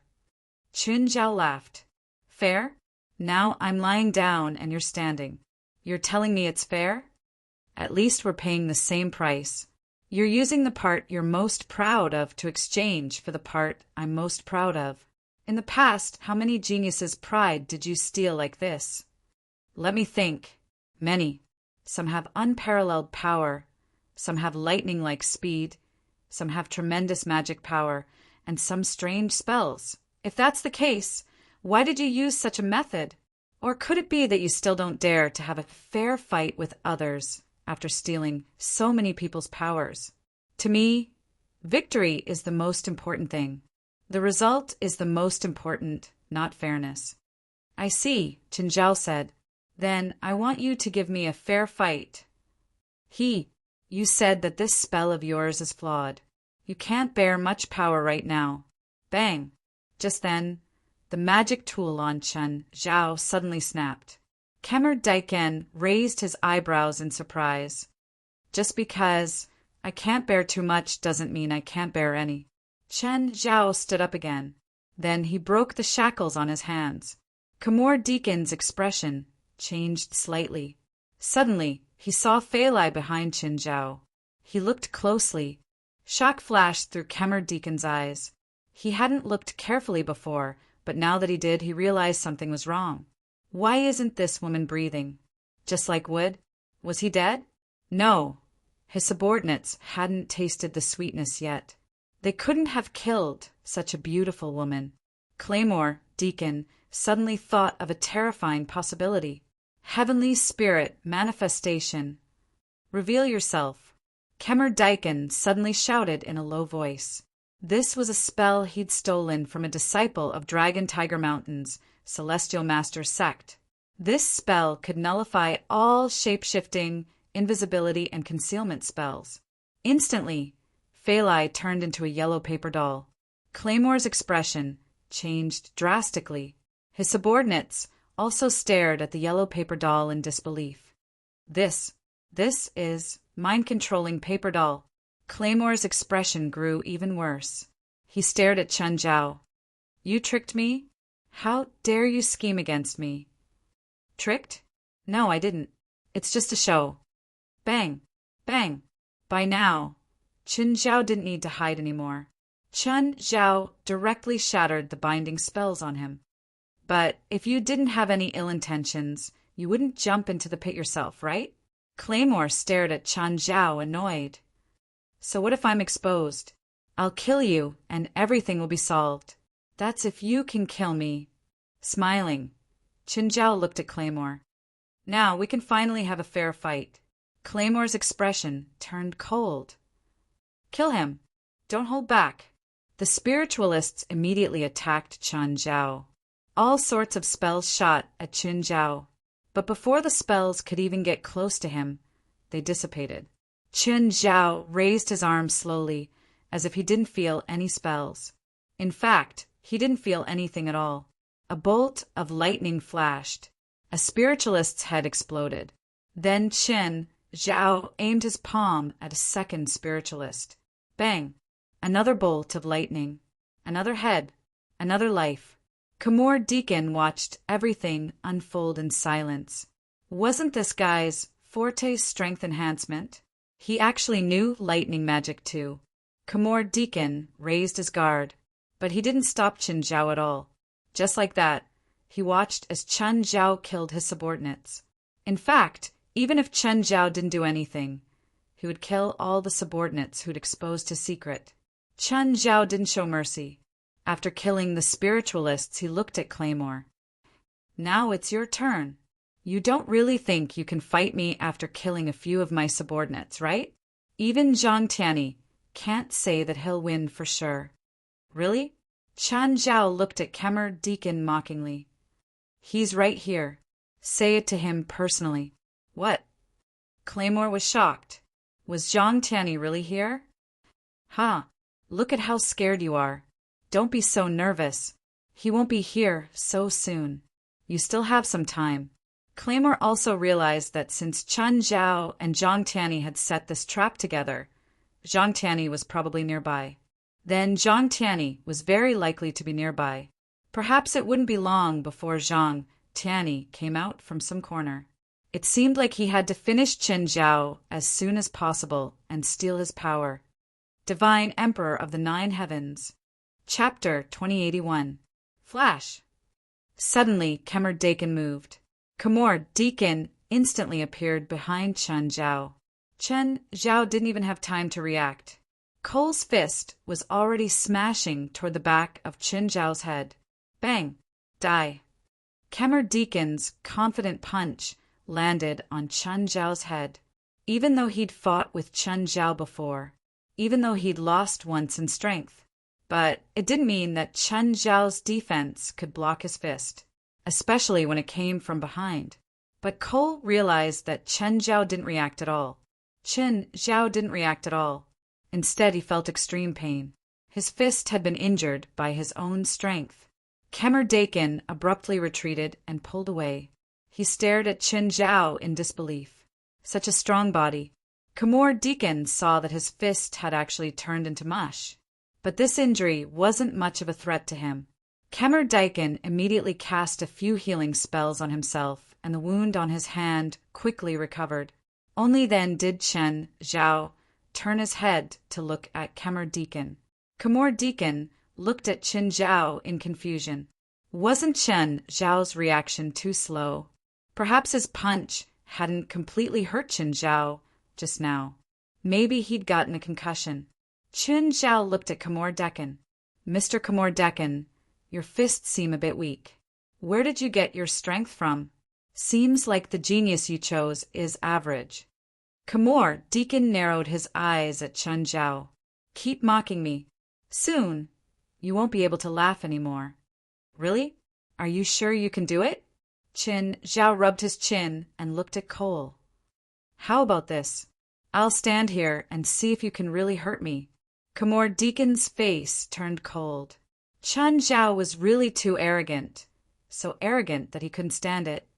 Chun Zhao laughed. Fair? Now I'm lying down and you're standing. You're telling me it's fair? At least we're paying the same price. You're using the part you're most proud of to exchange for the part I'm most proud of. In the past, how many geniuses' pride did you steal like this? Let me think. Many. Some have unparalleled power. Some have lightning-like speed. Some have tremendous magic power. And some strange spells. If that's the case, why did you use such a method? Or could it be that you still don't dare to have a fair fight with others after stealing so many people's powers? To me, victory is the most important thing. The result is the most important, not fairness. I see, Chun Zhao said. Then I want you to give me a fair fight. You said that this spell of yours is flawed. You can't bear much power right now. Bang! Just then, the magic tool on Chun Zhao suddenly snapped. Khmer Deacon raised his eyebrows in surprise. Just because I can't bear too much doesn't mean I can't bear any. Chun Zhao stood up again. Then he broke the shackles on his hands. Khmer Deacon's expression changed slightly. Suddenly, he saw Phalai behind Chun Zhao. He looked closely. Shock flashed through Khmer Deacon's eyes. He hadn't looked carefully before, but now that he did, he realized something was wrong. Why isn't this woman breathing? Just like wood? Was he dead? No. His subordinates hadn't tasted the sweetness yet. They couldn't have killed such a beautiful woman. Claymore Deacon suddenly thought of a terrifying possibility. Heavenly spirit manifestation. Reveal yourself. Khmer Deacon suddenly shouted in a low voice. This was a spell he'd stolen from a disciple of Dragon Tiger Mountain's Celestial Master sect. This spell could nullify all shape-shifting, invisibility, and concealment spells. Instantly, Phalai turned into a yellow paper doll. Claymore's expression changed drastically. His subordinates also stared at the yellow paper doll in disbelief. This is mind-controlling paper doll. Claymore's expression grew even worse. He stared at Chun Zhao. You tricked me? How dare you scheme against me? Tricked? No, I didn't. It's just a show. Bang! Bang! By now, Chun Zhao didn't need to hide anymore. Chun Zhao directly shattered the binding spells on him. But if you didn't have any ill intentions, you wouldn't jump into the pit yourself, right? Claymore stared at Chun Zhao, annoyed. So what if I'm exposed? I'll kill you, and everything will be solved. That's if you can kill me. Smiling, Chun Zhao looked at Claymore. Now we can finally have a fair fight. Claymore's expression turned cold. Kill him. Don't hold back. The spiritualists immediately attacked Chun Zhao. All sorts of spells shot at Chun Zhao, but before the spells could even get close to him, they dissipated. Chun Zhao raised his arms slowly, as if he didn't feel any spells. In fact, he didn't feel anything at all. A bolt of lightning flashed. A spiritualist's head exploded. Then Chun Zhao aimed his palm at a second spiritualist. Bang! Another bolt of lightning. Another head. Another life. Khmer Deacon watched everything unfold in silence. Wasn't this guy's forte strength enhancement? He actually knew lightning magic too. Khmer Deacon raised his guard, but he didn't stop Chun Zhao at all. Just like that, he watched as Chun Zhao killed his subordinates. In fact, even if Chun Zhao didn't do anything, he would kill all the subordinates who'd exposed his secret. Chun Zhao didn't show mercy. After killing the spiritualists, he looked at Claymore. Now it's your turn. You don't really think you can fight me after killing a few of my subordinates, right? Even Zhang Tianyi can't say that he'll win for sure. Really? Chun Zhao looked at Khmer Deacon mockingly. He's right here. Say it to him personally. What? Claymore was shocked. Was Zhang Tianyi really here? Ha! Look at how scared you are. Don't be so nervous. He won't be here so soon. You still have some time. Claymore also realized that since Chen Zhao and Zhang Tianyi had set this trap together, Zhang Tianyi was probably nearby. Then Zhang Tianyi was very likely to be nearby. Perhaps it wouldn't be long before Zhang Tianyi came out from some corner. It seemed like he had to finish Chen Zhao as soon as possible and steal his power. Divine Emperor of the Nine Heavens. Chapter 2081. Flash. Suddenly, Khmer Dakin moved. Khmer Dakin instantly appeared behind Chen Zhao. Chen Zhao didn't even have time to react. Cole's fist was already smashing toward the back of Chen Zhao's head. Bang! Die! Khmer Dakin's confident punch landed on Chen Zhao's head. Even though he'd fought with Chen Zhao before, even though he'd lost once in strength, but it didn't mean that Chen Zhao's defense could block his fist, especially when it came from behind. But Cole realized that Chen Zhao didn't react at all. Chen Zhao didn't react at all. Instead, he felt extreme pain. His fist had been injured by his own strength. Khmer Dakin abruptly retreated and pulled away. He stared at Chen Zhao in disbelief. Such a strong body. Khmer Dakin saw that his fist had actually turned into mush. But this injury wasn't much of a threat to him. Khmer Dakin immediately cast a few healing spells on himself, and the wound on his hand quickly recovered. Only then did Chen Zhao turn his head to look at Khmer Dakin. Khmer Dakin looked at Chen Zhao in confusion. Wasn't Chen Zhao's reaction too slow? Perhaps his punch hadn't completely hurt Chen Zhao just now. Maybe he'd gotten a concussion. Chen Zhao looked at Khmer Dakin. Mr. Khmer Dakin, your fists seem a bit weak. Where did you get your strength from? Seems like the genius you chose is average. Khmer Dakin narrowed his eyes at Chen Zhao. Keep mocking me. Soon, you won't be able to laugh anymore. Really? Are you sure you can do it? Chen Zhao rubbed his chin and looked at Cole. How about this? I'll stand here and see if you can really hurt me. Khmer Dakin's face turned cold. Chen Zhao was really too arrogant. So arrogant that he couldn't stand it.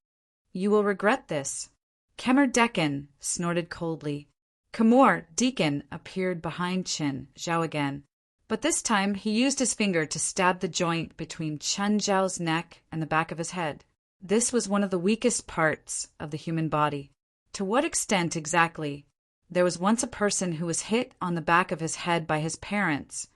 You will regret this. Khmer Dakin snorted coldly. Khmer Dakin appeared behind Chen Zhao again. But this time he used his finger to stab the joint between Chen Zhao's neck and the back of his head. This was one of the weakest parts of the human body. To what extent exactly? There was once a person who was hit on the back of his head by his parents,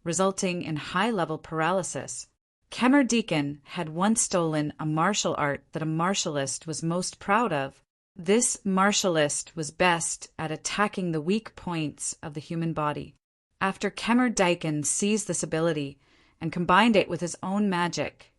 resulting in high-level paralysis. Khmer Dakin had once stolen a martial art that a martialist was most proud of. This martialist was best at attacking the weak points of the human body. After Khmer Dakin seized this ability and combined it with his own magic,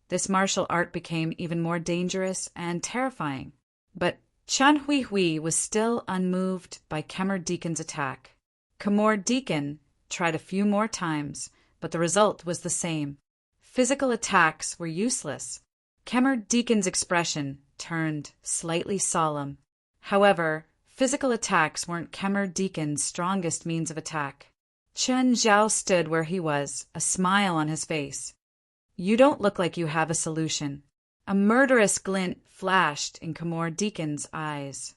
this martial art became even more dangerous and terrifying. But Chen Hui was still unmoved by Khmer Dakin's attack. Khmer Dakin tried a few more times, but the result was the same. Physical attacks were useless. Khmer Dakin's expression turned slightly solemn. However, physical attacks weren't Khmer Dakin's strongest means of attack. Chen Zhao stood where he was, a smile on his face. You don't look like you have a solution. A murderous glint flashed in Khmer Dakin's eyes.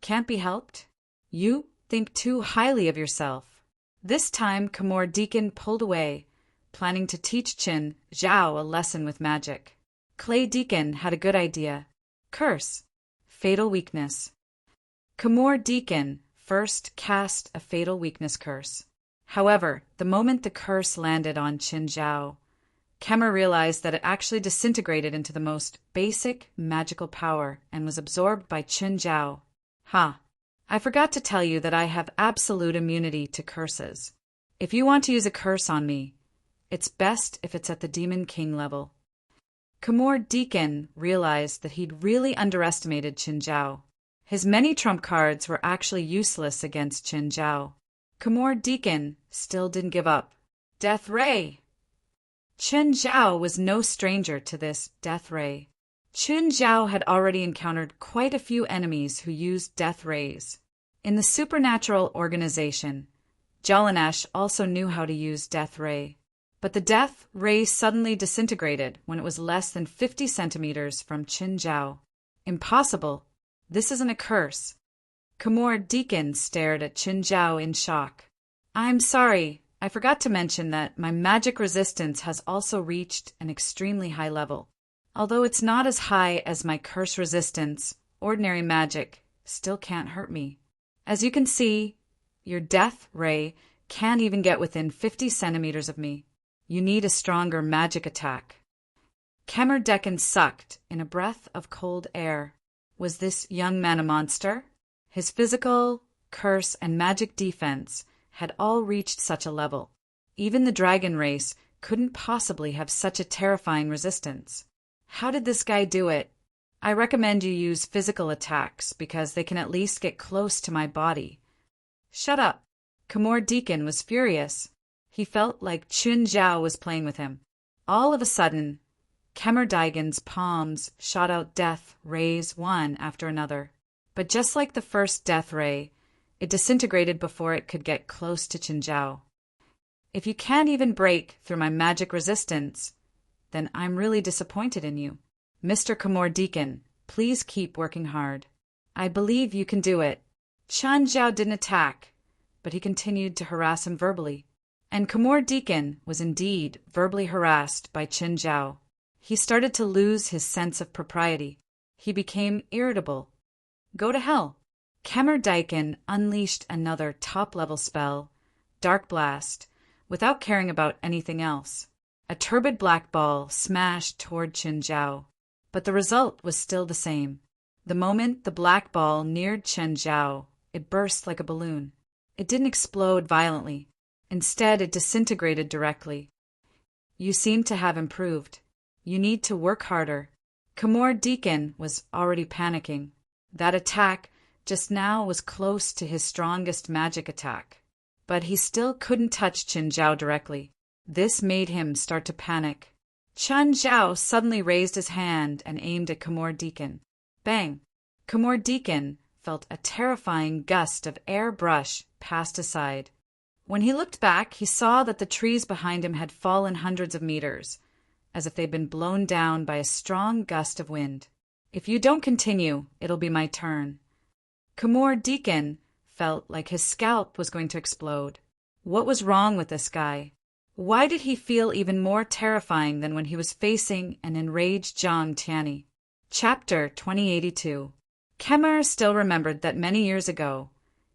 Can't be helped? You think too highly of yourself. This time Khmer Dakin pulled away, planning to teach Chen Zhao a lesson with magic. Clay Dakin had a good idea. Curse. Fatal weakness. Khmer Dakin first cast a fatal weakness curse. However, the moment the curse landed on Chen Zhao, Khmer realized that it actually disintegrated into the most basic magical power and was absorbed by Chen Zhao. Ha! I forgot to tell you that I have absolute immunity to curses. If you want to use a curse on me, it's best if it's at the Demon King level. Khmer Dakin realized that he'd really underestimated Chen Zhao. His many trump cards were actually useless against Chen Zhao. Khmer Dakin still didn't give up. Death Ray! Chen Zhao was no stranger to this Death Ray. Chen Zhao had already encountered quite a few enemies who used Death Rays. In the supernatural organization, Jalanash also knew how to use Death Ray. But the death ray suddenly disintegrated when it was less than 50 centimeters from Qin Zhao. Impossible! This isn't a curse. Khmor Deacon stared at Qin Zhao in shock. I'm sorry, I forgot to mention that my magic resistance has also reached an extremely high level. Although it's not as high as my curse resistance, ordinary magic still can't hurt me. As you can see, your death ray can't even get within 50 centimeters of me. You need a stronger magic attack. Khmer Deacon sucked in a breath of cold air. Was this young man a monster? His physical, curse, and magic defense had all reached such a level. Even the dragon race couldn't possibly have such a terrifying resistance. How did this guy do it? I recommend you use physical attacks because they can at least get close to my body. Shut up. Khmor Deacon was furious. He felt like Qin Zhao was playing with him. All of a sudden, Khmer Deacon's palms shot out death rays one after another. But just like the first death ray, it disintegrated before it could get close to Qin Zhao. If you can't even break through my magic resistance, then I'm really disappointed in you. Mr. Khmor Deacon, please keep working hard. I believe you can do it. Qin Zhao didn't attack, but he continued to harass him verbally. And Khmor Deacon was indeed verbally harassed by Qin Zhao. He started to lose his sense of propriety. He became irritable. Go to hell. Khmer Deacon unleashed another top-level spell, Dark Blast, without caring about anything else. A turbid black ball smashed toward Qin Zhao, but the result was still the same. The moment the black ball neared Qin Zhao, it burst like a balloon. It didn't explode violently. Instead, it disintegrated directly. You seem to have improved. You need to work harder. Khmor Deacon was already panicking. That attack just now was close to his strongest magic attack. But he still couldn't touch Qin Zhao directly. This made him start to panic. Qin Zhao suddenly raised his hand and aimed at Khmor Deacon. Bang! Khmor Deacon felt a terrifying gust of air brush past his side. When he looked back, he saw that the trees behind him had fallen hundreds of meters, as if they'd been blown down by a strong gust of wind. If you don't continue, it'll be my turn. Khmor Deacon felt like his scalp was going to explode. What was wrong with this guy? Why did he feel even more terrifying than when he was facing an enraged Zhang Tianyi? Chapter 2082. Khmer still remembered that many years ago,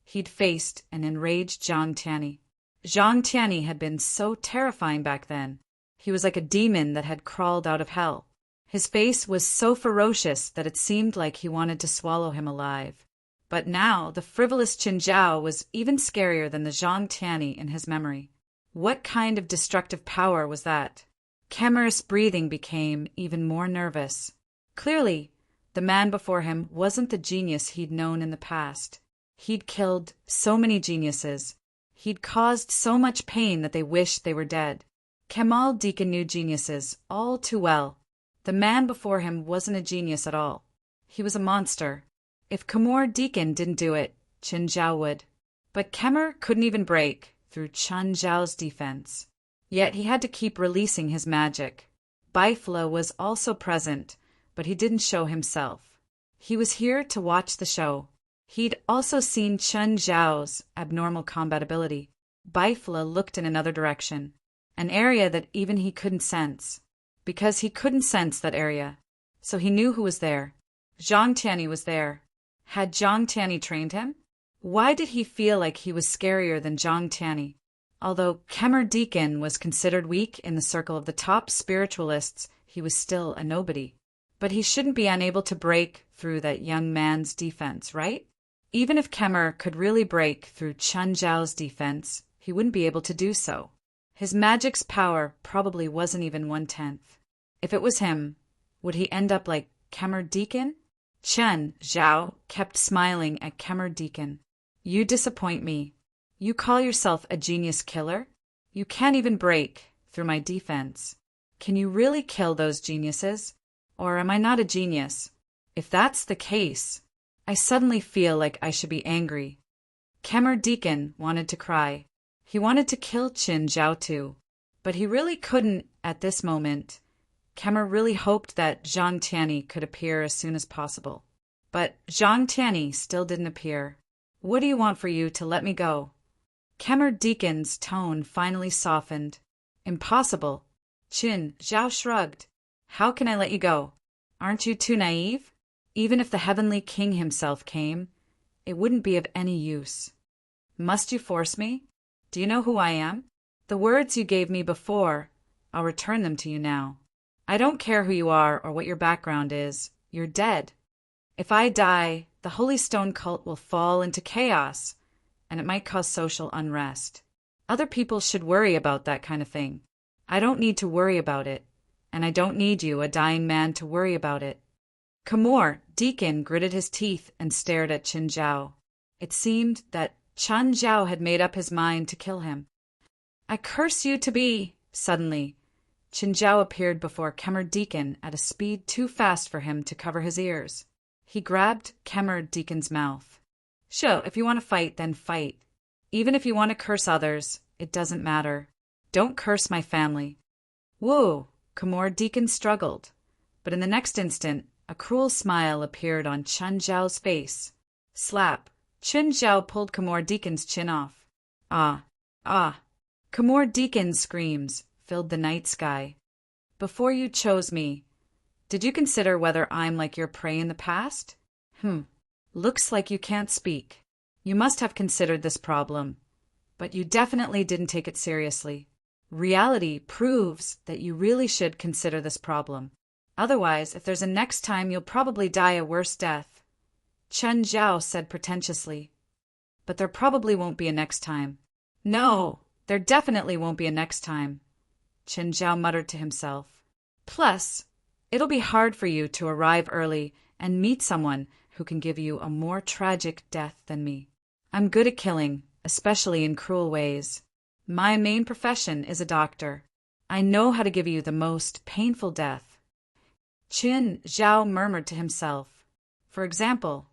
he'd faced an enraged Zhang Tianyi. Zhang Tianyi had been so terrifying back then. He was like a demon that had crawled out of hell. His face was so ferocious that it seemed like he wanted to swallow him alive. But now the frivolous Qin Zhao was even scarier than the Zhang Tianyi in his memory. What kind of destructive power was that? Khmer's breathing became even more nervous. Clearly, the man before him wasn't the genius he'd known in the past. He'd killed so many geniuses. He'd caused so much pain that they wished they were dead. Khmor Deacon knew geniuses all too well. The man before him wasn't a genius at all. He was a monster. If Khmor Deacon didn't do it, Qin Zhao would. But Khmer couldn't even break through Qin Zhao's defense. Yet he had to keep releasing his magic. Bifla was also present, but he didn't show himself. He was here to watch the show. He'd also seen Qin Zhao's abnormal combat ability. Bifla looked in another direction, an area that even he couldn't sense. Because he couldn't sense that area, so he knew who was there. Zhang Tianyi was there. Had Zhang Tianyi trained him? Why did he feel like he was scarier than Zhang Tianyi? Although Khmer Deacon was considered weak in the circle of the top spiritualists, he was still a nobody. But he shouldn't be unable to break through that young man's defense, right? Even if Khmer could really break through Qin Zhao's defense, he wouldn't be able to do so. His magic's power probably wasn't even 1/10. If it was him, would he end up like Khmer Deacon? Qin Zhao kept smiling at Khmer Deacon. You disappoint me. You call yourself a genius killer? You can't even break through my defense. Can you really kill those geniuses? Or am I not a genius? If that's the case, I suddenly feel like I should be angry. Khmer Deacon wanted to cry. He wanted to kill Qin Zhao too. But he really couldn't at this moment. Kemmer really hoped that Zhang Tianyi could appear as soon as possible. But Zhang Tianyi still didn't appear. What do you want for you to let me go? Kemmer Deacon's tone finally softened. Impossible. Qin Zhao shrugged. How can I let you go? Aren't you too naive? Even if the Heavenly King himself came, it wouldn't be of any use. Must you force me? Do you know who I am? The words you gave me before, I'll return them to you now. I don't care who you are or what your background is. You're dead. If I die, the Holy Stone cult will fall into chaos, and it might cause social unrest. Other people should worry about that kind of thing. I don't need to worry about it, and I don't need you, a dying man, to worry about it. Khmor Deacon gritted his teeth and stared at Qin Zhao. It seemed that Qin Zhao had made up his mind to kill him. I curse you to be! Suddenly, Qin Zhao appeared before Kemmer Deacon at a speed too fast for him to cover his ears. He grabbed Kemmer Deacon's mouth. Sure, if you want to fight, then fight. Even if you want to curse others, it doesn't matter. Don't curse my family. Whoa! Khmor Deacon struggled, but in the next instant, a cruel smile appeared on Qin Zhao's face. Slap! Qin Zhao pulled Khmor Deacon's chin off. Ah! Ah! Khmor Deacon's screams filled the night sky. Before you chose me, did you consider whether I'm like your prey in the past? Looks like you can't speak. You must have considered this problem, but you definitely didn't take it seriously. Reality proves that you really should consider this problem. Otherwise, if there's a next time, you'll probably die a worse death. Qin Zhao said pretentiously. But there probably won't be a next time. No, there definitely won't be a next time, Qin Zhao muttered to himself. Plus, it'll be hard for you to arrive early and meet someone who can give you a more tragic death than me. I'm good at killing, especially in cruel ways. My main profession is a doctor. I know how to give you the most painful death. Qin Zhao murmured to himself. For example,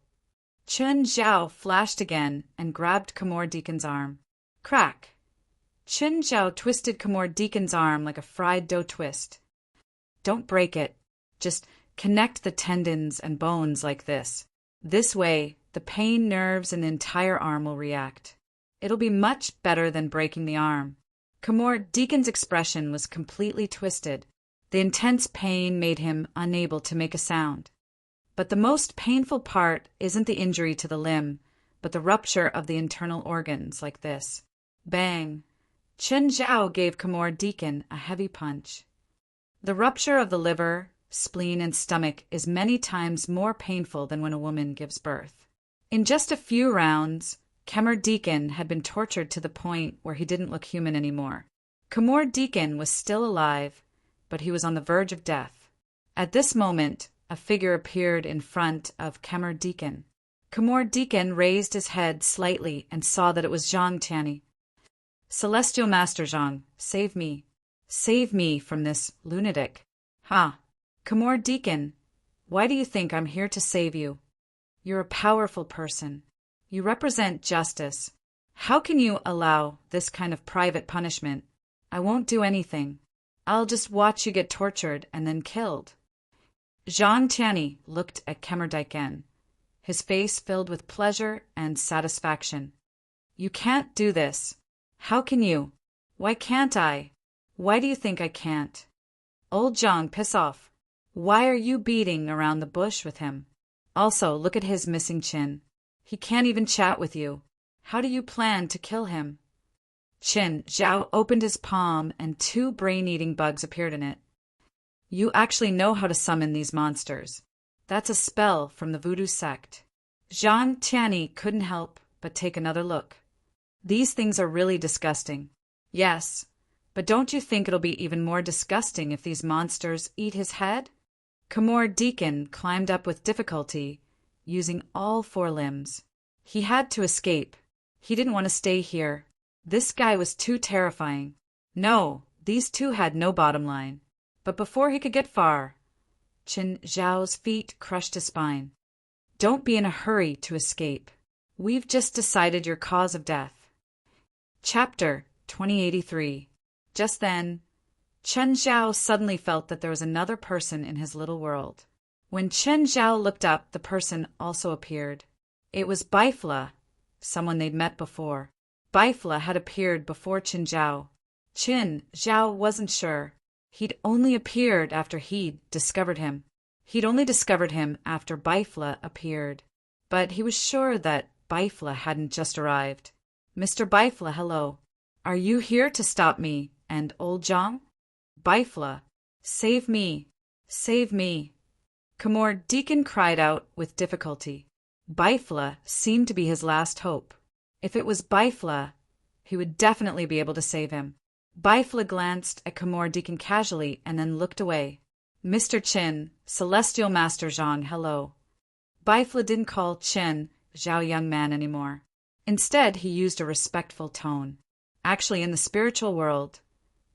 Qin Zhao flashed again and grabbed Khmor Deacon's arm. Crack! Qin Zhao twisted Khmor Deacon's arm like a fried dough twist. Don't break it. Just connect the tendons and bones like this. This way, the pain nerves in the entire arm will react. It'll be much better than breaking the arm. Khmor Deacon's expression was completely twisted. The intense pain made him unable to make a sound. But the most painful part isn't the injury to the limb, but the rupture of the internal organs like this. Bang! Qin Zhao gave Khmor Deacon a heavy punch. The rupture of the liver, spleen, and stomach is many times more painful than when a woman gives birth. In just a few rounds, Khmor Deacon had been tortured to the point where he didn't look human anymore. Khmor Deacon was still alive, but he was on the verge of death. At this moment, a figure appeared in front of Khmor Deacon. Khmor Deacon raised his head slightly and saw that it was Zhang Tianyi. Celestial Master Zhang, save me. Save me from this lunatic. Ha! Khmor Deacon, why do you think I'm here to save you? You're a powerful person. You represent justice. How can you allow this kind of private punishment? I won't do anything. I'll just watch you get tortured and then killed. Zhang Tianyi looked at Khmor Deacon, his face filled with pleasure and satisfaction. You can't do this. How can you? Why can't I? Why do you think I can't? Old Zhang, piss off. Why are you beating around the bush with him? Also, look at his missing chin. He can't even chat with you. How do you plan to kill him? Qin Zhao opened his palm and 2 brain-eating bugs appeared in it. You actually know how to summon these monsters. That's a spell from the voodoo sect. Zhang Tianyi couldn't help but take another look. These things are really disgusting. Yes, but don't you think it'll be even more disgusting if these monsters eat his head? Khmor Deacon climbed up with difficulty, using all 4 limbs. He had to escape. He didn't want to stay here. This guy was too terrifying. No, these 2 had no bottom line. But before he could get far, Qin Zhao's feet crushed his spine. Don't be in a hurry to escape. We've just decided your cause of death. Chapter 2083. Just then, Chen Zhao suddenly felt that there was another person in his little world. When Chen Zhao looked up, the person also appeared. It was Bifla, someone they'd met before. Bifla had appeared before Chen Zhao. Chen Zhao wasn't sure. He'd only appeared after he'd discovered him. He'd only discovered him after Bifla appeared. But he was sure that Bifla hadn't just arrived. Mr. Bifla, hello. Are you here to stop me and old Zhang? Bifla, save me, save me. Khmer Deacon cried out with difficulty. Bifla seemed to be his last hope. If it was Bifla, he would definitely be able to save him. Bifla glanced at Khmer Deacon casually and then looked away. Mr. Qin, Celestial Master Zhang, hello. Bifla didn't call Chen Zhao young man anymore. Instead, he used a respectful tone. Actually, in the spiritual world,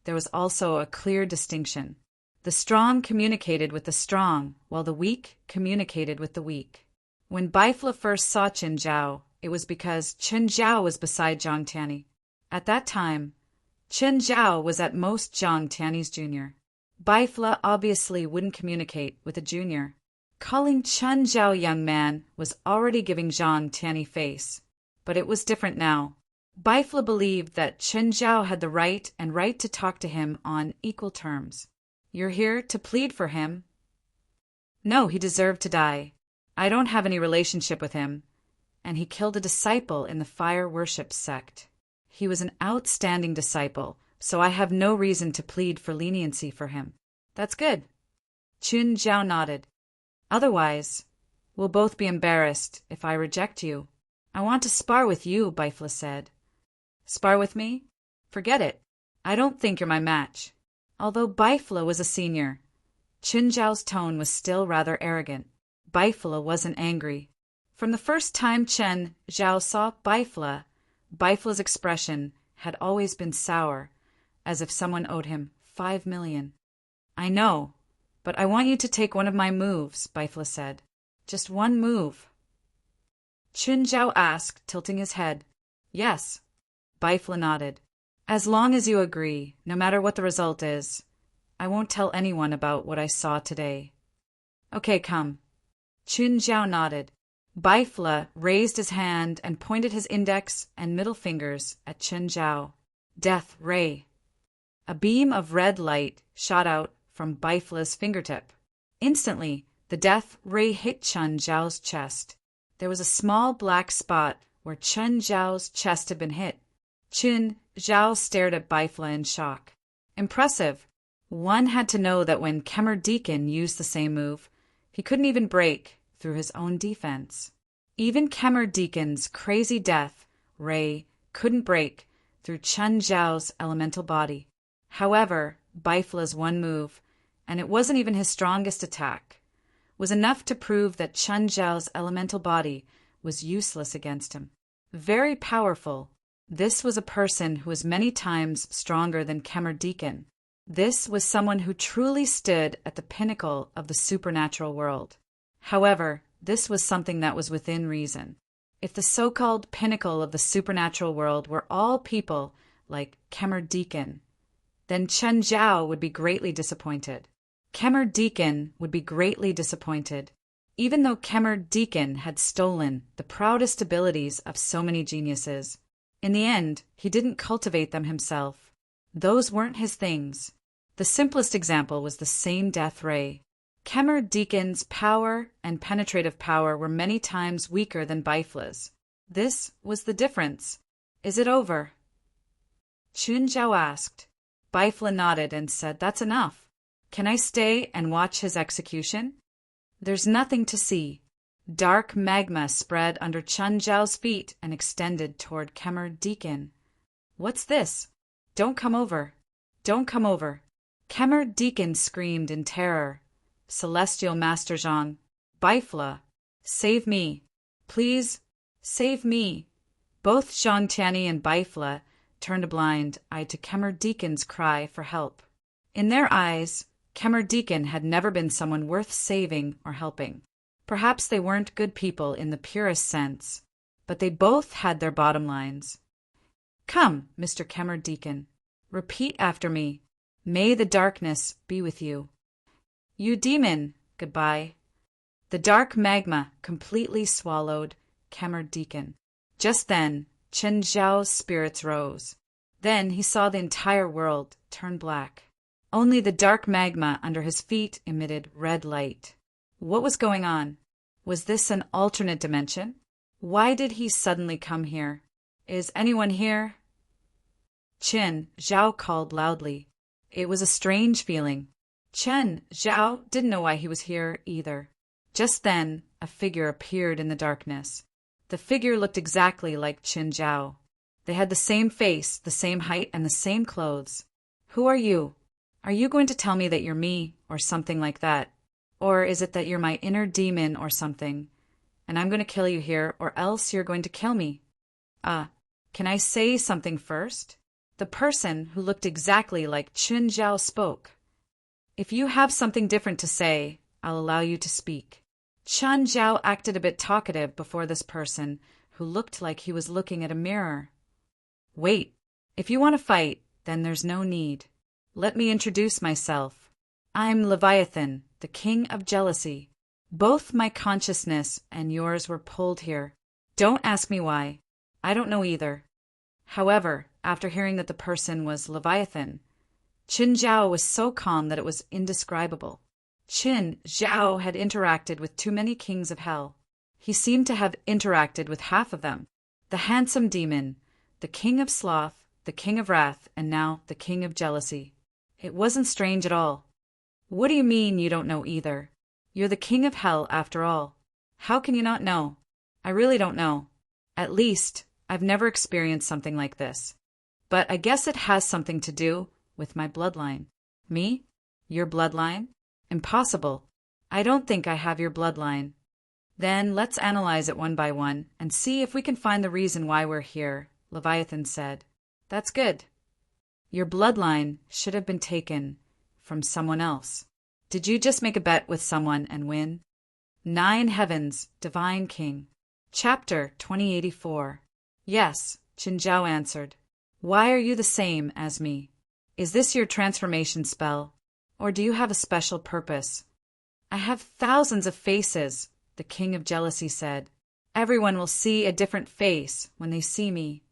there was also a clear distinction. The strong communicated with the strong, while the weak communicated with the weak. When Bifla first saw Chen Zhao, it was because Chen Zhao was beside Zhang Tianyi. At that time, Chen Zhao was at most Zhang Tianyi's junior. Bifla obviously wouldn't communicate with a junior. Calling Chen Zhao young man was already giving Zhang Tianyi face. But it was different now. Bifla believed that Chen Zhao had the right to talk to him on equal terms. You're here to plead for him? No, he deserved to die. I don't have any relationship with him. And he killed a disciple in the fire worship sect. He was an outstanding disciple, so I have no reason to plead for leniency for him. That's good. Chen Zhao nodded. Otherwise, we'll both be embarrassed if I reject you. I want to spar with you, Bifla said. Spar with me? Forget it. I don't think you're my match. Although Bifla was a senior, Chen Zhao's tone was still rather arrogant. Bifla wasn't angry. From the first time Chen Zhao saw Bifla, Bifla's expression had always been sour, as if someone owed him 5 million. I know, but I want you to take one of my moves, Bifla said. Just one move. Chen Zhao asked, tilting his head. Yes. Bifla nodded. As long as you agree, no matter what the result is, I won't tell anyone about what I saw today. Okay, come. Chen Zhao nodded. Bifla raised his hand and pointed his index and middle fingers at Chen Zhao. Death ray. A beam of red light shot out from Bifla's fingertip. Instantly, the death ray hit Chen Zhao's chest. There was a small black spot where Chen Zhao's chest had been hit. Chen Zhao stared at Bifla in shock. Impressive. One had to know that when Khmer Deacon used the same move, he couldn't even break through his own defense. Even Khmer Deacon's crazy death ray couldn't break through Chen Zhao's elemental body. However, Bifla's one move, and it wasn't even his strongest attack, was enough to prove that Chen Zhao's elemental body was useless against him. Very powerful. This was a person who was many times stronger than Khmer Deacon. This was someone who truly stood at the pinnacle of the supernatural world. However, this was something that was within reason. If the so-called pinnacle of the supernatural world were all people like Khmer Deacon, then Chen Zhao would be greatly disappointed. Khmer Deacon would be greatly disappointed, even though Khmer Deacon had stolen the proudest abilities of so many geniuses. In the end, he didn't cultivate them himself. Those weren't his things. The simplest example was the same death ray. Khmer Deacon's power and penetrative power were many times weaker than Bifla's. This was the difference. Is it over? Chen Zhao asked. Bifla nodded and said, That's enough. Can I stay and watch his execution? There's nothing to see. Dark magma spread under Chen Zhao's feet and extended toward Khmer Deacon. What's this? Don't come over. Don't come over. Khmer Deacon screamed in terror. Celestial Master Zhang. Bifla. Save me. Please, save me. Both Zhang Tianyi and Bifla turned a blind eye to Khmer Deacon's cry for help. In their eyes, Khmer Deacon had never been someone worth saving or helping. Perhaps they weren't good people in the purest sense, but they both had their bottom lines. Come, Mr. Khmer Deacon. Repeat after me. May the darkness be with you. You demon, goodbye. The dark magma completely swallowed Khmer Deacon. Just then, Chen Zhao's spirits rose. Then he saw the entire world turn black. Only the dark magma under his feet emitted red light. What was going on? Was this an alternate dimension? Why did he suddenly come here? Is anyone here? Chen Zhao called loudly. It was a strange feeling. Chen Zhao didn't know why he was here either. Just then, a figure appeared in the darkness. The figure looked exactly like Chen Zhao. They had the same face, the same height, and the same clothes. Who are you? Are you going to tell me that you're me, or something like that? Or is it that you're my inner demon or something, and I'm going to kill you here, or else you're going to kill me? Can I say something first? The person who looked exactly like Chen Zhao spoke. If you have something different to say, I'll allow you to speak. Chen Zhao acted a bit talkative before this person, who looked like he was looking at a mirror. Wait, if you want to fight, then there's no need. Let me introduce myself. I'm Leviathan, the king of jealousy. Both my consciousness and yours were pulled here. Don't ask me why. I don't know either. However, after hearing that the person was Leviathan, Chen Zhao was so calm that it was indescribable. Chen Zhao had interacted with too many kings of hell. He seemed to have interacted with half of them. The handsome demon, the king of sloth, the king of wrath, and now the king of jealousy. It wasn't strange at all. What do you mean you don't know either? You're the king of hell after all. How can you not know? I really don't know. At least, I've never experienced something like this. But I guess it has something to do with my bloodline. Me? Your bloodline? Impossible. I don't think I have your bloodline. Then let's analyze it one by one and see if we can find the reason why we're here, Leviathan said. That's good. Your bloodline should have been taken from someone else. Did you just make a bet with someone and win? 9 Heavens, Divine King. Chapter 2084. Yes, Chen Zhao answered. Why are you the same as me? Is this your transformation spell? Or do you have a special purpose? I have thousands of faces, the king of jealousy said. Everyone will see a different face when they see me.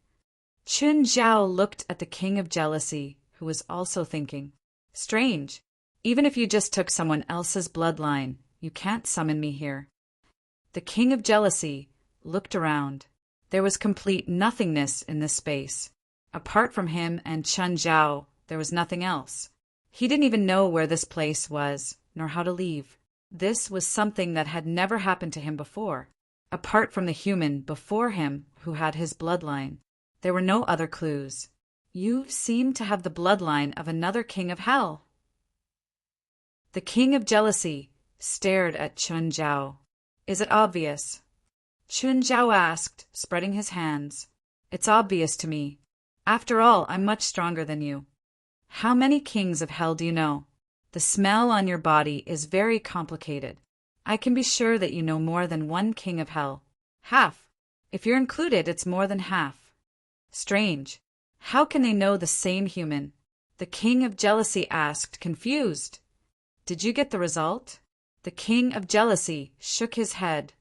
Chen Zhao looked at the king of jealousy, who was also thinking, strange. Even if you just took someone else's bloodline, you can't summon me here. The king of jealousy looked around. There was complete nothingness in this space. Apart from him and Chen Zhao, there was nothing else. He didn't even know where this place was, nor how to leave. This was something that had never happened to him before. Apart from the human before him who had his bloodline, there were no other clues. You seem to have the bloodline of another king of hell. The king of jealousy stared at Chen Zhao. Is it obvious? Chen Zhao asked, spreading his hands. It's obvious to me. After all, I'm much stronger than you. How many kings of hell do you know? The smell on your body is very complicated. I can be sure that you know more than one king of hell. Half. If you're included, it's more than half. Strange. How can they know the same human? The king of jealousy asked, confused. Did you get the result? The king of jealousy shook his head.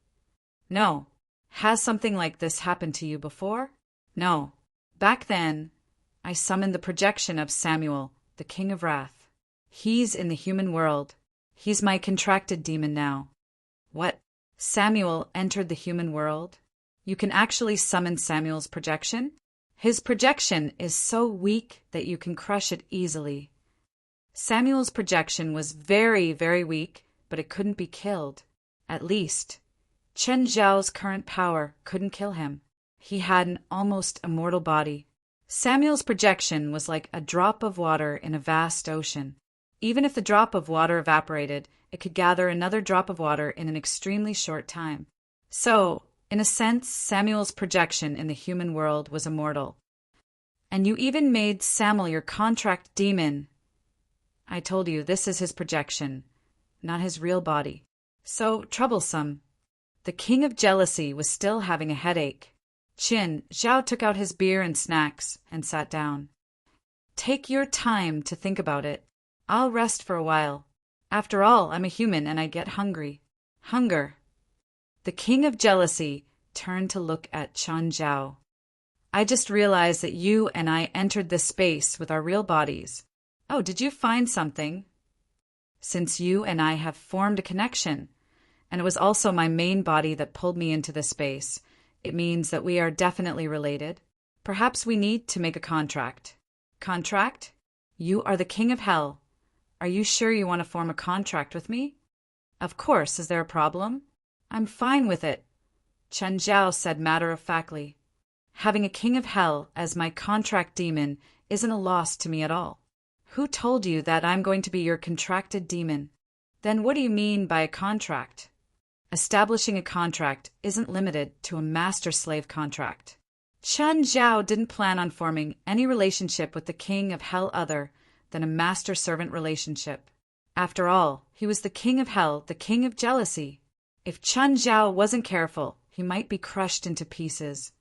No. Has something like this happened to you before? No. Back then, I summoned the projection of Samuel, the king of wrath. He's in the human world. He's my contracted demon now. What? Samuel entered the human world? You can actually summon Samuel's projection? His projection is so weak that you can crush it easily. Samuel's projection was very, very weak, but it couldn't be killed. At least, Chen Zhao's current power couldn't kill him. He had an almost immortal body. Samuel's projection was like a drop of water in a vast ocean. Even if the drop of water evaporated, it could gather another drop of water in an extremely short time. So, in a sense, Samuel's projection in the human world was immortal. And you even made Samuel your contract demon. I told you, this is his projection, not his real body. So troublesome. The king of jealousy was still having a headache. Chen Zhao took out his beer and snacks and sat down. Take your time to think about it. I'll rest for a while. After all, I'm a human and I get hungry. Hunger. The king of jealousy turned to look at Chen Zhao. I just realized that you and I entered this space with our real bodies. Oh, did you find something? Since you and I have formed a connection, and it was also my main body that pulled me into this space, it means that we are definitely related. Perhaps we need to make a contract. Contract? You are the king of hell. Are you sure you want to form a contract with me? Of course. Is there a problem? I'm fine with it, Chen Zhao said matter-of-factly. Having a king of hell as my contract demon isn't a loss to me at all. Who told you that I'm going to be your contracted demon? Then what do you mean by a contract? Establishing a contract isn't limited to a master-slave contract. Chen Zhao didn't plan on forming any relationship with the king of hell other than a master-servant relationship. After all, he was the king of hell, the king of jealousy. If Chen Zhao wasn't careful, he might be crushed into pieces.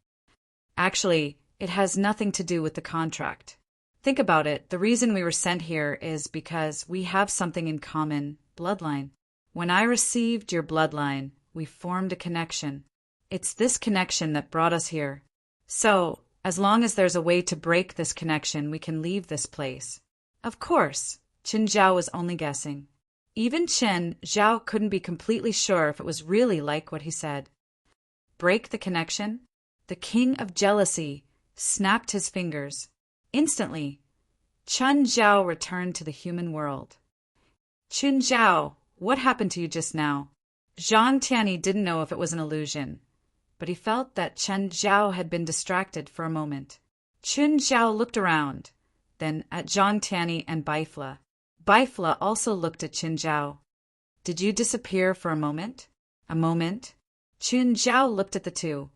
Actually, it has nothing to do with the contract. Think about it. The reason we were sent here is because we have something in common, bloodline. When I received your bloodline, we formed a connection. It's this connection that brought us here. So, as long as there's a way to break this connection, we can leave this place. Of course, Chen Zhao was only guessing. Even Chen Zhao couldn't be completely sure if it was really like what he said. Break the connection? The king of jealousy snapped his fingers. Instantly, Chen Zhao returned to the human world. Chen Zhao, what happened to you just now? Zhang Tianyi didn't know if it was an illusion, but he felt that Chen Zhao had been distracted for a moment. Chen Zhao looked around, then at Zhang Tianyi and Baifla. Baifla also looked at Chen Zhao. Did you disappear for a moment? A moment? Chen Zhao looked at the two.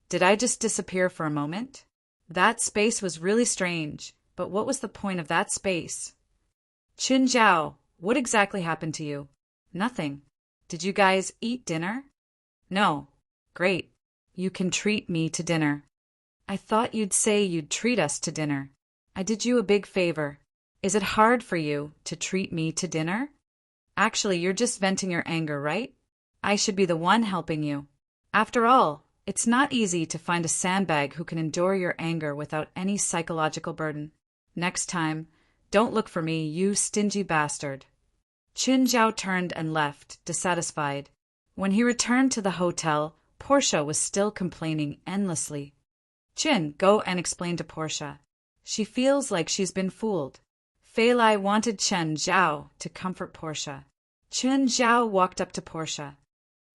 Did I just disappear for a moment? That space was really strange, but what was the point of that space? Chen Zhao, what exactly happened to you? Nothing. Did you guys eat dinner? No. Great. You can treat me to dinner. I thought you'd say you'd treat us to dinner. I did you a big favor. Is it hard for you to treat me to dinner? Actually, you're just venting your anger, right? I should be the one helping you. After all, it's not easy to find a sandbag who can endure your anger without any psychological burden. Next time, don't look for me, you stingy bastard. Chen Zhao turned and left, dissatisfied. When he returned to the hotel, Portia was still complaining endlessly. Chen, go and explain to Portia. She feels like she's been fooled. Fei Lai wanted Chen Zhao to comfort Portia. Chen Zhao walked up to Portia.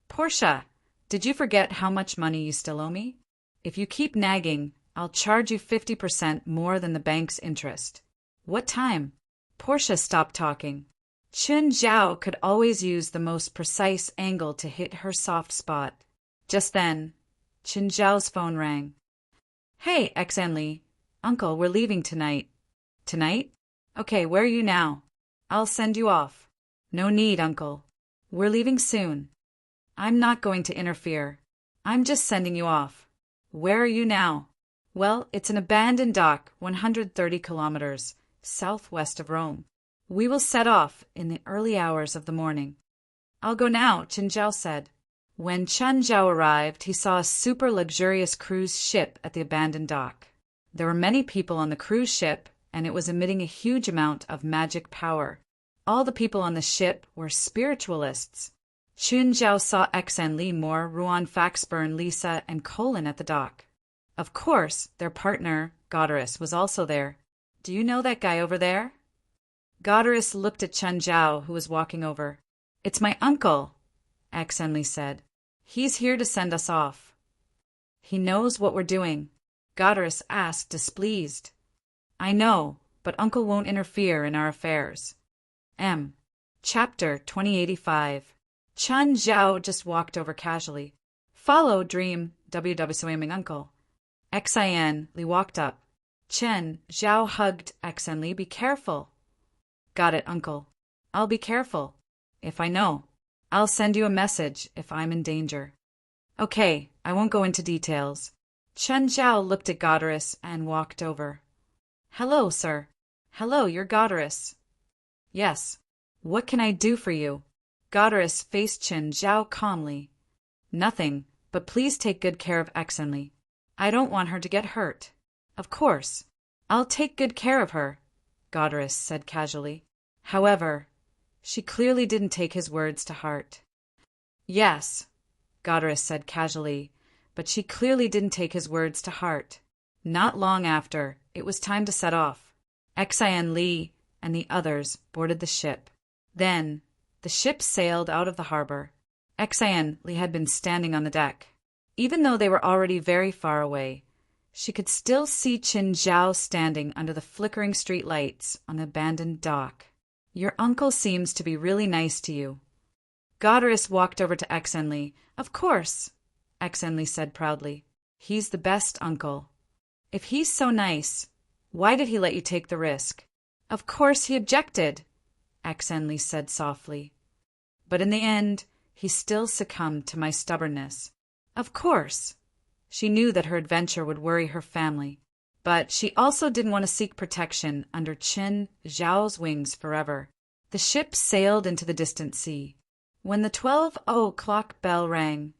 Portia, did you forget how much money you still owe me? If you keep nagging, I'll charge you 50% more than the bank's interest. What time? Portia stopped talking. Chen Zhao could always use the most precise angle to hit her soft spot. Just then, Chen Zhao's phone rang. Hey, Xanli. Uncle, we're leaving tonight. Tonight? Okay, where are you now? I'll send you off. No need, Uncle. We're leaving soon. I'm not going to interfere. I'm just sending you off. Where are you now? Well, it's an abandoned dock 130 kilometers southwest of Rome. We will set off in the early hours of the morning. I'll go now, Chen Zhao said. When Chen Zhao arrived, he saw a super luxurious cruise ship at the abandoned dock. There were many people on the cruise ship, and it was emitting a huge amount of magic power. All the people on the ship were spiritualists. Chen Zhao saw Xanli, Moore, Ruan Faxburn, Lisa, and Colin at the dock. Of course, their partner, Goddess, was also there. Do you know that guy over there? Goddess looked at Chen Zhao, who was walking over. It's my uncle, Xanli said. He's here to send us off. He knows what we're doing, Goddess asked, displeased. I know, but Uncle won't interfere in our affairs. Chapter 2085. Chen Zhao just walked over casually. Follow Dream, WW Swimming Uncle. Xin Li walked up. Chen Zhao hugged Xin Li. Be careful. Got it, Uncle. I'll be careful. If I know. I'll send you a message if I'm in danger. Okay, I won't go into details. Chen Zhao looked at Goddess and walked over. Hello, sir. Hello, you're Goddess. Yes. What can I do for you? Goddess faced Chen Zhao calmly. Nothing, but please take good care of Exenli. I don't want her to get hurt. Of course. I'll take good care of her, Goddess said casually. However, she clearly didn't take his words to heart. Yes, Goddess said casually, but she clearly didn't take his words to heart. Not long after, it was time to set off. Exenli and the others boarded the ship. Then, the ship sailed out of the harbor. Exenli had been standing on the deck. Even though they were already very far away, she could still see Qin Zhao standing under the flickering street lights on the abandoned dock. Your uncle seems to be really nice to you. Goddess walked over to Exenli. Of course, Exenli said proudly. He's the best uncle. If he's so nice, why did he let you take the risk? Of course he objected, Exenli said softly. But in the end, he still succumbed to my stubbornness. Of course. She knew that her adventure would worry her family, but she also didn't want to seek protection under Qin Zhao's wings forever. The ship sailed into the distant sea. When the 12 o'clock bell rang,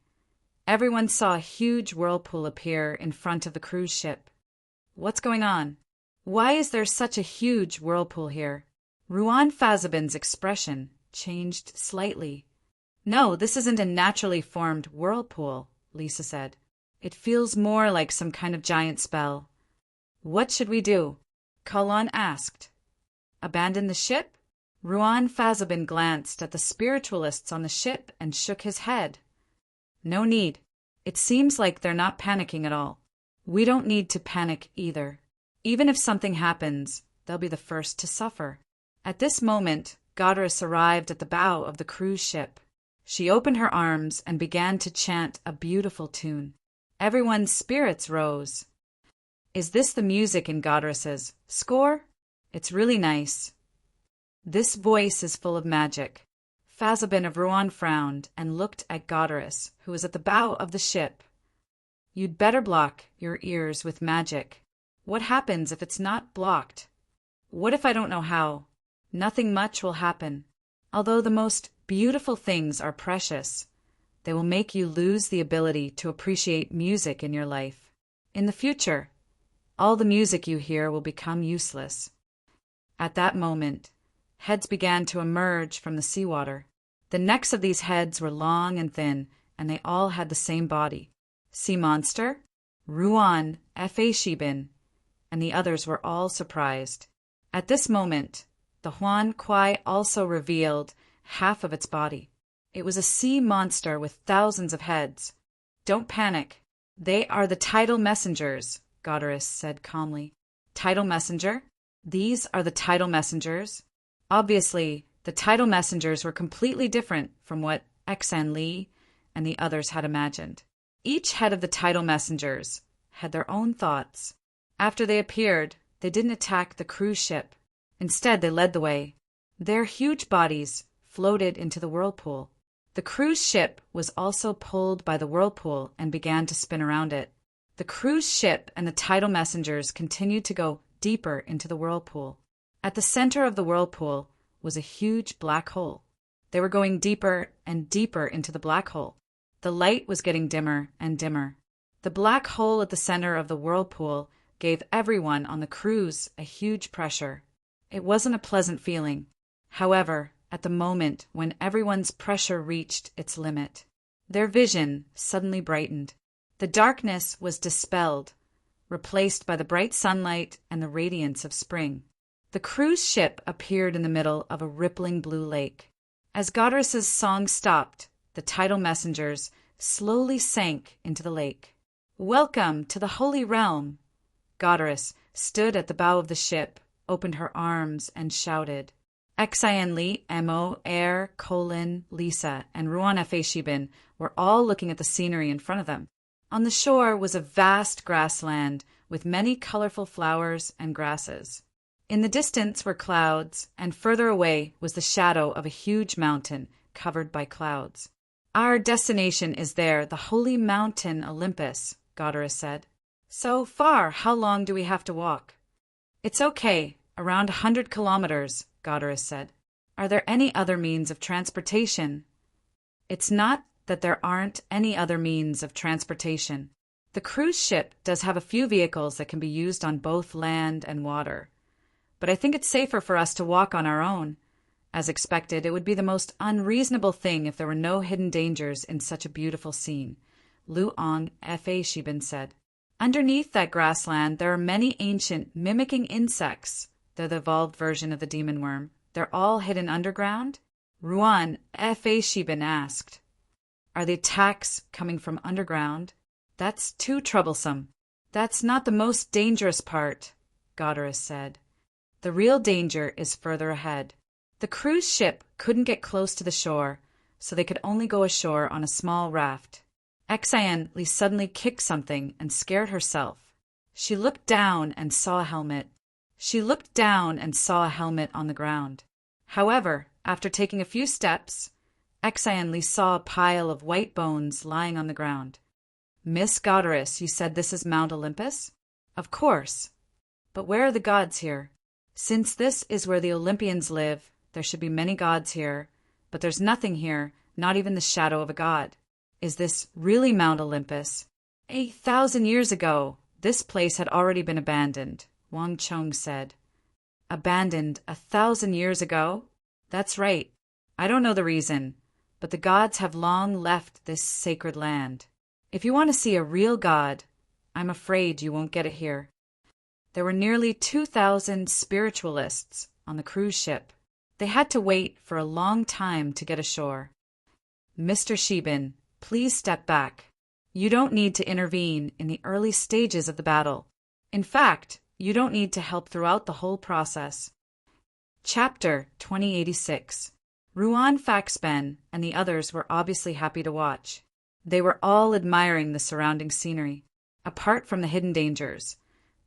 everyone saw a huge whirlpool appear in front of the cruise ship. What's going on? Why is there such a huge whirlpool here? Ruan Fazabin's expression changed slightly. No, this isn't a naturally formed whirlpool, Lisa said. It feels more like some kind of giant spell. What should we do? Kalon asked. Abandon the ship? Ruan Fazabin glanced at the spiritualists on the ship and shook his head. No need. It seems like they're not panicking at all. We don't need to panic either. Even if something happens, they'll be the first to suffer. At this moment, Goddess arrived at the bow of the cruise ship. She opened her arms and began to chant a beautiful tune. Everyone's spirits rose. Is this the music in Goddess's score? It's really nice. This voice is full of magic. Fazabin of Ruan frowned and looked at Goddess, who was at the bow of the ship. You'd better block your ears with magic. What happens if it's not blocked? What if I don't know how? Nothing much will happen. Although the most beautiful things are precious, they will make you lose the ability to appreciate music in your life. In the future, all the music you hear will become useless. At that moment, heads began to emerge from the seawater. The necks of these heads were long and thin, and they all had the same body. Sea Monster, Ruan, Fa Shibin, and the others were all surprised. At this moment, the Huan Kuai also revealed half of its body. It was a sea monster with thousands of heads. Don't panic. They are the tidal messengers, Goddess said calmly. Tidal messenger? These are the tidal messengers? Obviously, the tidal messengers were completely different from what Exenli and the others had imagined. Each head of the tidal messengers had their own thoughts. After they appeared, they didn't attack the cruise ship. Instead, they led the way. Their huge bodies floated into the whirlpool. The cruise ship was also pulled by the whirlpool and began to spin around it. The cruise ship and the tidal messengers continued to go deeper into the whirlpool. At the center of the whirlpool was a huge black hole. They were going deeper and deeper into the black hole. The light was getting dimmer and dimmer. The black hole at the center of the whirlpool gave everyone on the cruise a huge pressure. It wasn't a pleasant feeling. However, at the moment when everyone's pressure reached its limit, their vision suddenly brightened. The darkness was dispelled, replaced by the bright sunlight and the radiance of spring. The cruise ship appeared in the middle of a rippling blue lake. As Goddess's song stopped, the tidal messengers slowly sank into the lake. Welcome to the Holy Realm! Goddess stood at the bow of the ship, opened her arms, and shouted. Exenli, Mo, Air, Colin, Lisa, and Ruan Fa Shibin were all looking at the scenery in front of them. On the shore was a vast grassland with many colorful flowers and grasses. In the distance were clouds, and further away was the shadow of a huge mountain covered by clouds. Our destination is there, the holy mountain Olympus, Goddess said. So far, how long do we have to walk? It's okay, Around 100 kilometers, Goddard said. Are there any other means of transportation? It's not that there aren't any other means of transportation. The cruise ship does have a few vehicles that can be used on both land and water. But I think it's safer for us to walk on our own. As expected, it would be the most unreasonable thing if there were no hidden dangers in such a beautiful scene, Lu Ong Fa Shibin said. Underneath that grassland, there are many ancient mimicking insects. They're the evolved version of the demon worm. They're all hidden underground? Ruan Fa Shibin asked. Are the attacks coming from underground? That's too troublesome. That's not the most dangerous part, Goddard said. The real danger is further ahead. The cruise ship couldn't get close to the shore, so they could only go ashore on a small raft. Xian Li suddenly kicked something and scared herself. She looked down and saw a helmet. On the ground. However, after taking a few steps, Xian Li saw a pile of white bones lying on the ground. Miss Goddard, you said this is Mount Olympus? Of course. But where are the gods here? Since this is where the Olympians live, there should be many gods here, but there's nothing here, not even the shadow of a god. Is this really Mount Olympus? 1,000 years ago, this place had already been abandoned, Wang Chong said. Abandoned 1,000 years ago? That's right. I don't know the reason, but the gods have long left this sacred land. If you want to see a real god, I'm afraid you won't get it here. There were nearly 2,000 spiritualists on the cruise ship. They had to wait for a long time to get ashore. Mr. Shibin, please step back. You don't need to intervene in the early stages of the battle. In fact, you don't need to help throughout the whole process. Chapter 2086. Ruan Faxben and the others were obviously happy to watch. They were all admiring the surrounding scenery. Apart from the hidden dangers,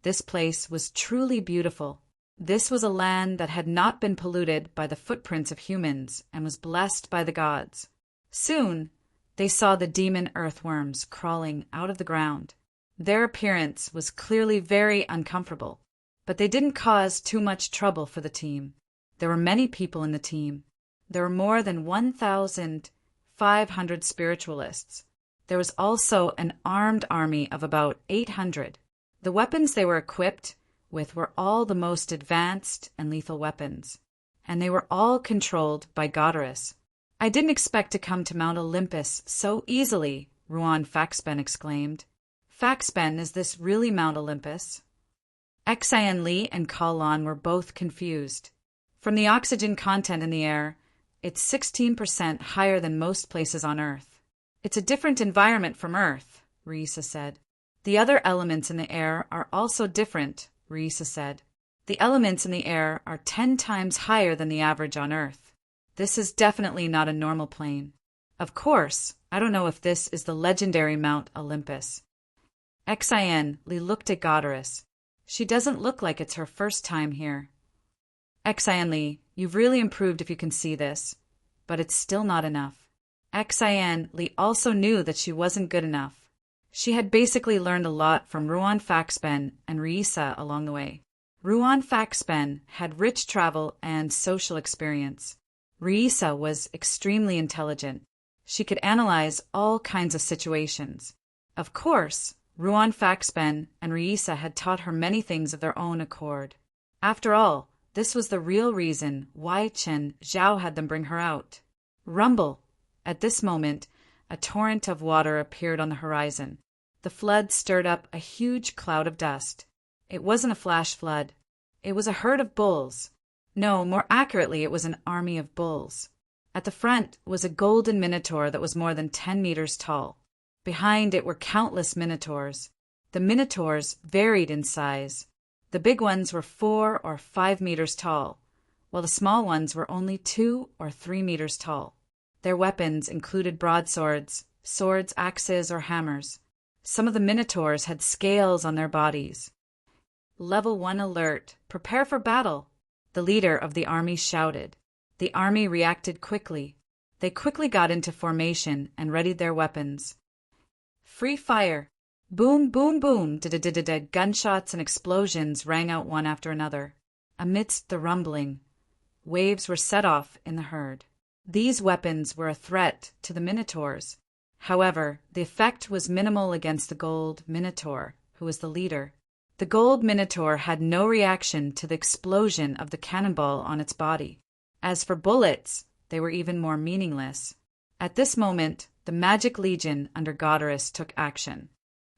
this place was truly beautiful. This was a land that had not been polluted by the footprints of humans and was blessed by the gods. Soon, they saw the demon earthworms crawling out of the ground. Their appearance was clearly very uncomfortable, but they didn't cause too much trouble for the team. There were many people in the team. There were more than 1,500 spiritualists. There was also an armed army of about 800. The weapons they were equipped with were all the most advanced and lethal weapons, and they were all controlled by Goddard. I didn't expect to come to Mount Olympus so easily, Ruan Faxben exclaimed. Faxben, is this really Mount Olympus? Xian Li and Kalon were both confused. From the oxygen content in the air, it's 16% higher than most places on Earth. It's a different environment from Earth, Risa said. The other elements in the air are also different, Risa said. The elements in the air are 10 times higher than the average on Earth. This is definitely not a normal plane. Of course, I don't know if this is the legendary Mount Olympus. Xian Li looked at Goddard. She doesn't look like it's her first time here. Xian Li, you've really improved if you can see this, but it's still not enough. Xian Li also knew that she wasn't good enough. She had basically learned a lot from Ruan Faxben and Risa along the way. Ruan Faxben had rich travel and social experience. Risa was extremely intelligent. She could analyze all kinds of situations. Of course, Ruan Faxben and Risa had taught her many things of their own accord. After all, this was the real reason why Chen Zhao had them bring her out. Rumble! At this moment, a torrent of water appeared on the horizon. The flood stirred up a huge cloud of dust. It wasn't a flash flood. It was a herd of bulls. No, more accurately, it was an army of bulls. At the front was a golden minotaur that was more than 10 meters tall. Behind it were countless minotaurs. The minotaurs varied in size. The big ones were 4 or 5 meters tall, while the small ones were only 2 or 3 meters tall. Their weapons included broadswords, swords, axes, or hammers. Some of the minotaurs had scales on their bodies. Level 1 alert. Prepare for battle, the leader of the army shouted. The army reacted quickly. They quickly got into formation and readied their weapons. Free fire. Boom, boom, boom. Gunshots and explosions rang out one after another. Amidst the rumbling, waves were set off in the herd. These weapons were a threat to the Minotaurs. However, the effect was minimal against the Gold Minotaur, who was the leader. The Gold Minotaur had no reaction to the explosion of the cannonball on its body. As for bullets, they were even more meaningless. At this moment, the Magic Legion under Godorus took action.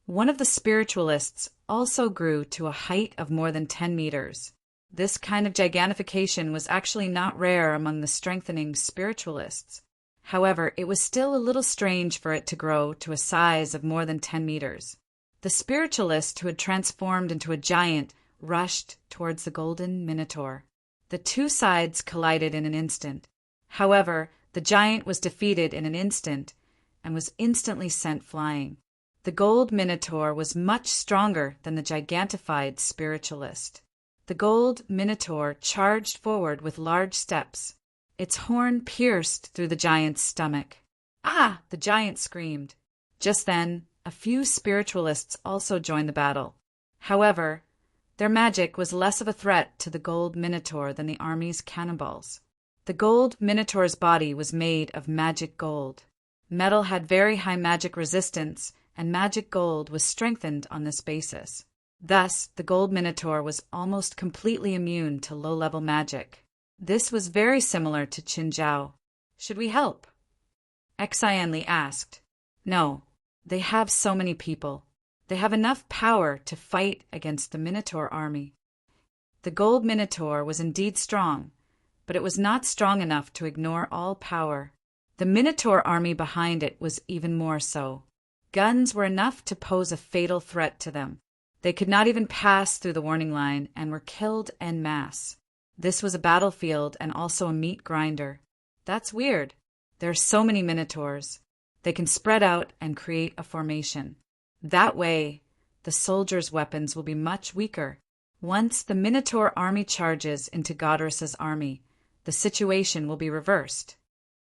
One of the spiritualists also grew to a height of more than 10 meters. This kind of gigantification was actually not rare among the strengthening spiritualists. However, it was still a little strange for it to grow to a size of more than 10 meters. The spiritualist who had transformed into a giant rushed towards the Golden Minotaur. The two sides collided in an instant. However, the giant was defeated in an instant and was instantly sent flying. The Gold Minotaur was much stronger than the gigantified spiritualist. The Gold Minotaur charged forward with large steps. Its horn pierced through the giant's stomach. "Ah!" the giant screamed. Just then, a few spiritualists also joined the battle. However, their magic was less of a threat to the Gold Minotaur than the army's cannonballs. The Gold Minotaur's body was made of magic gold. Metal had very high magic resistance, and magic gold was strengthened on this basis. Thus, the Gold Minotaur was almost completely immune to low-level magic. This was very similar to Qinzhao. "Should we help?" Xianli asked. "No, they have so many people. They have enough power to fight against the Minotaur army." The Gold Minotaur was indeed strong, but it was not strong enough to ignore all power. The Minotaur army behind it was even more so. Guns were enough to pose a fatal threat to them. They could not even pass through the warning line and were killed en masse. This was a battlefield and also a meat grinder. That's weird. There are so many Minotaurs. They can spread out and create a formation. That way, the soldiers' weapons will be much weaker. Once the Minotaur army charges into Godorus's army, the situation will be reversed.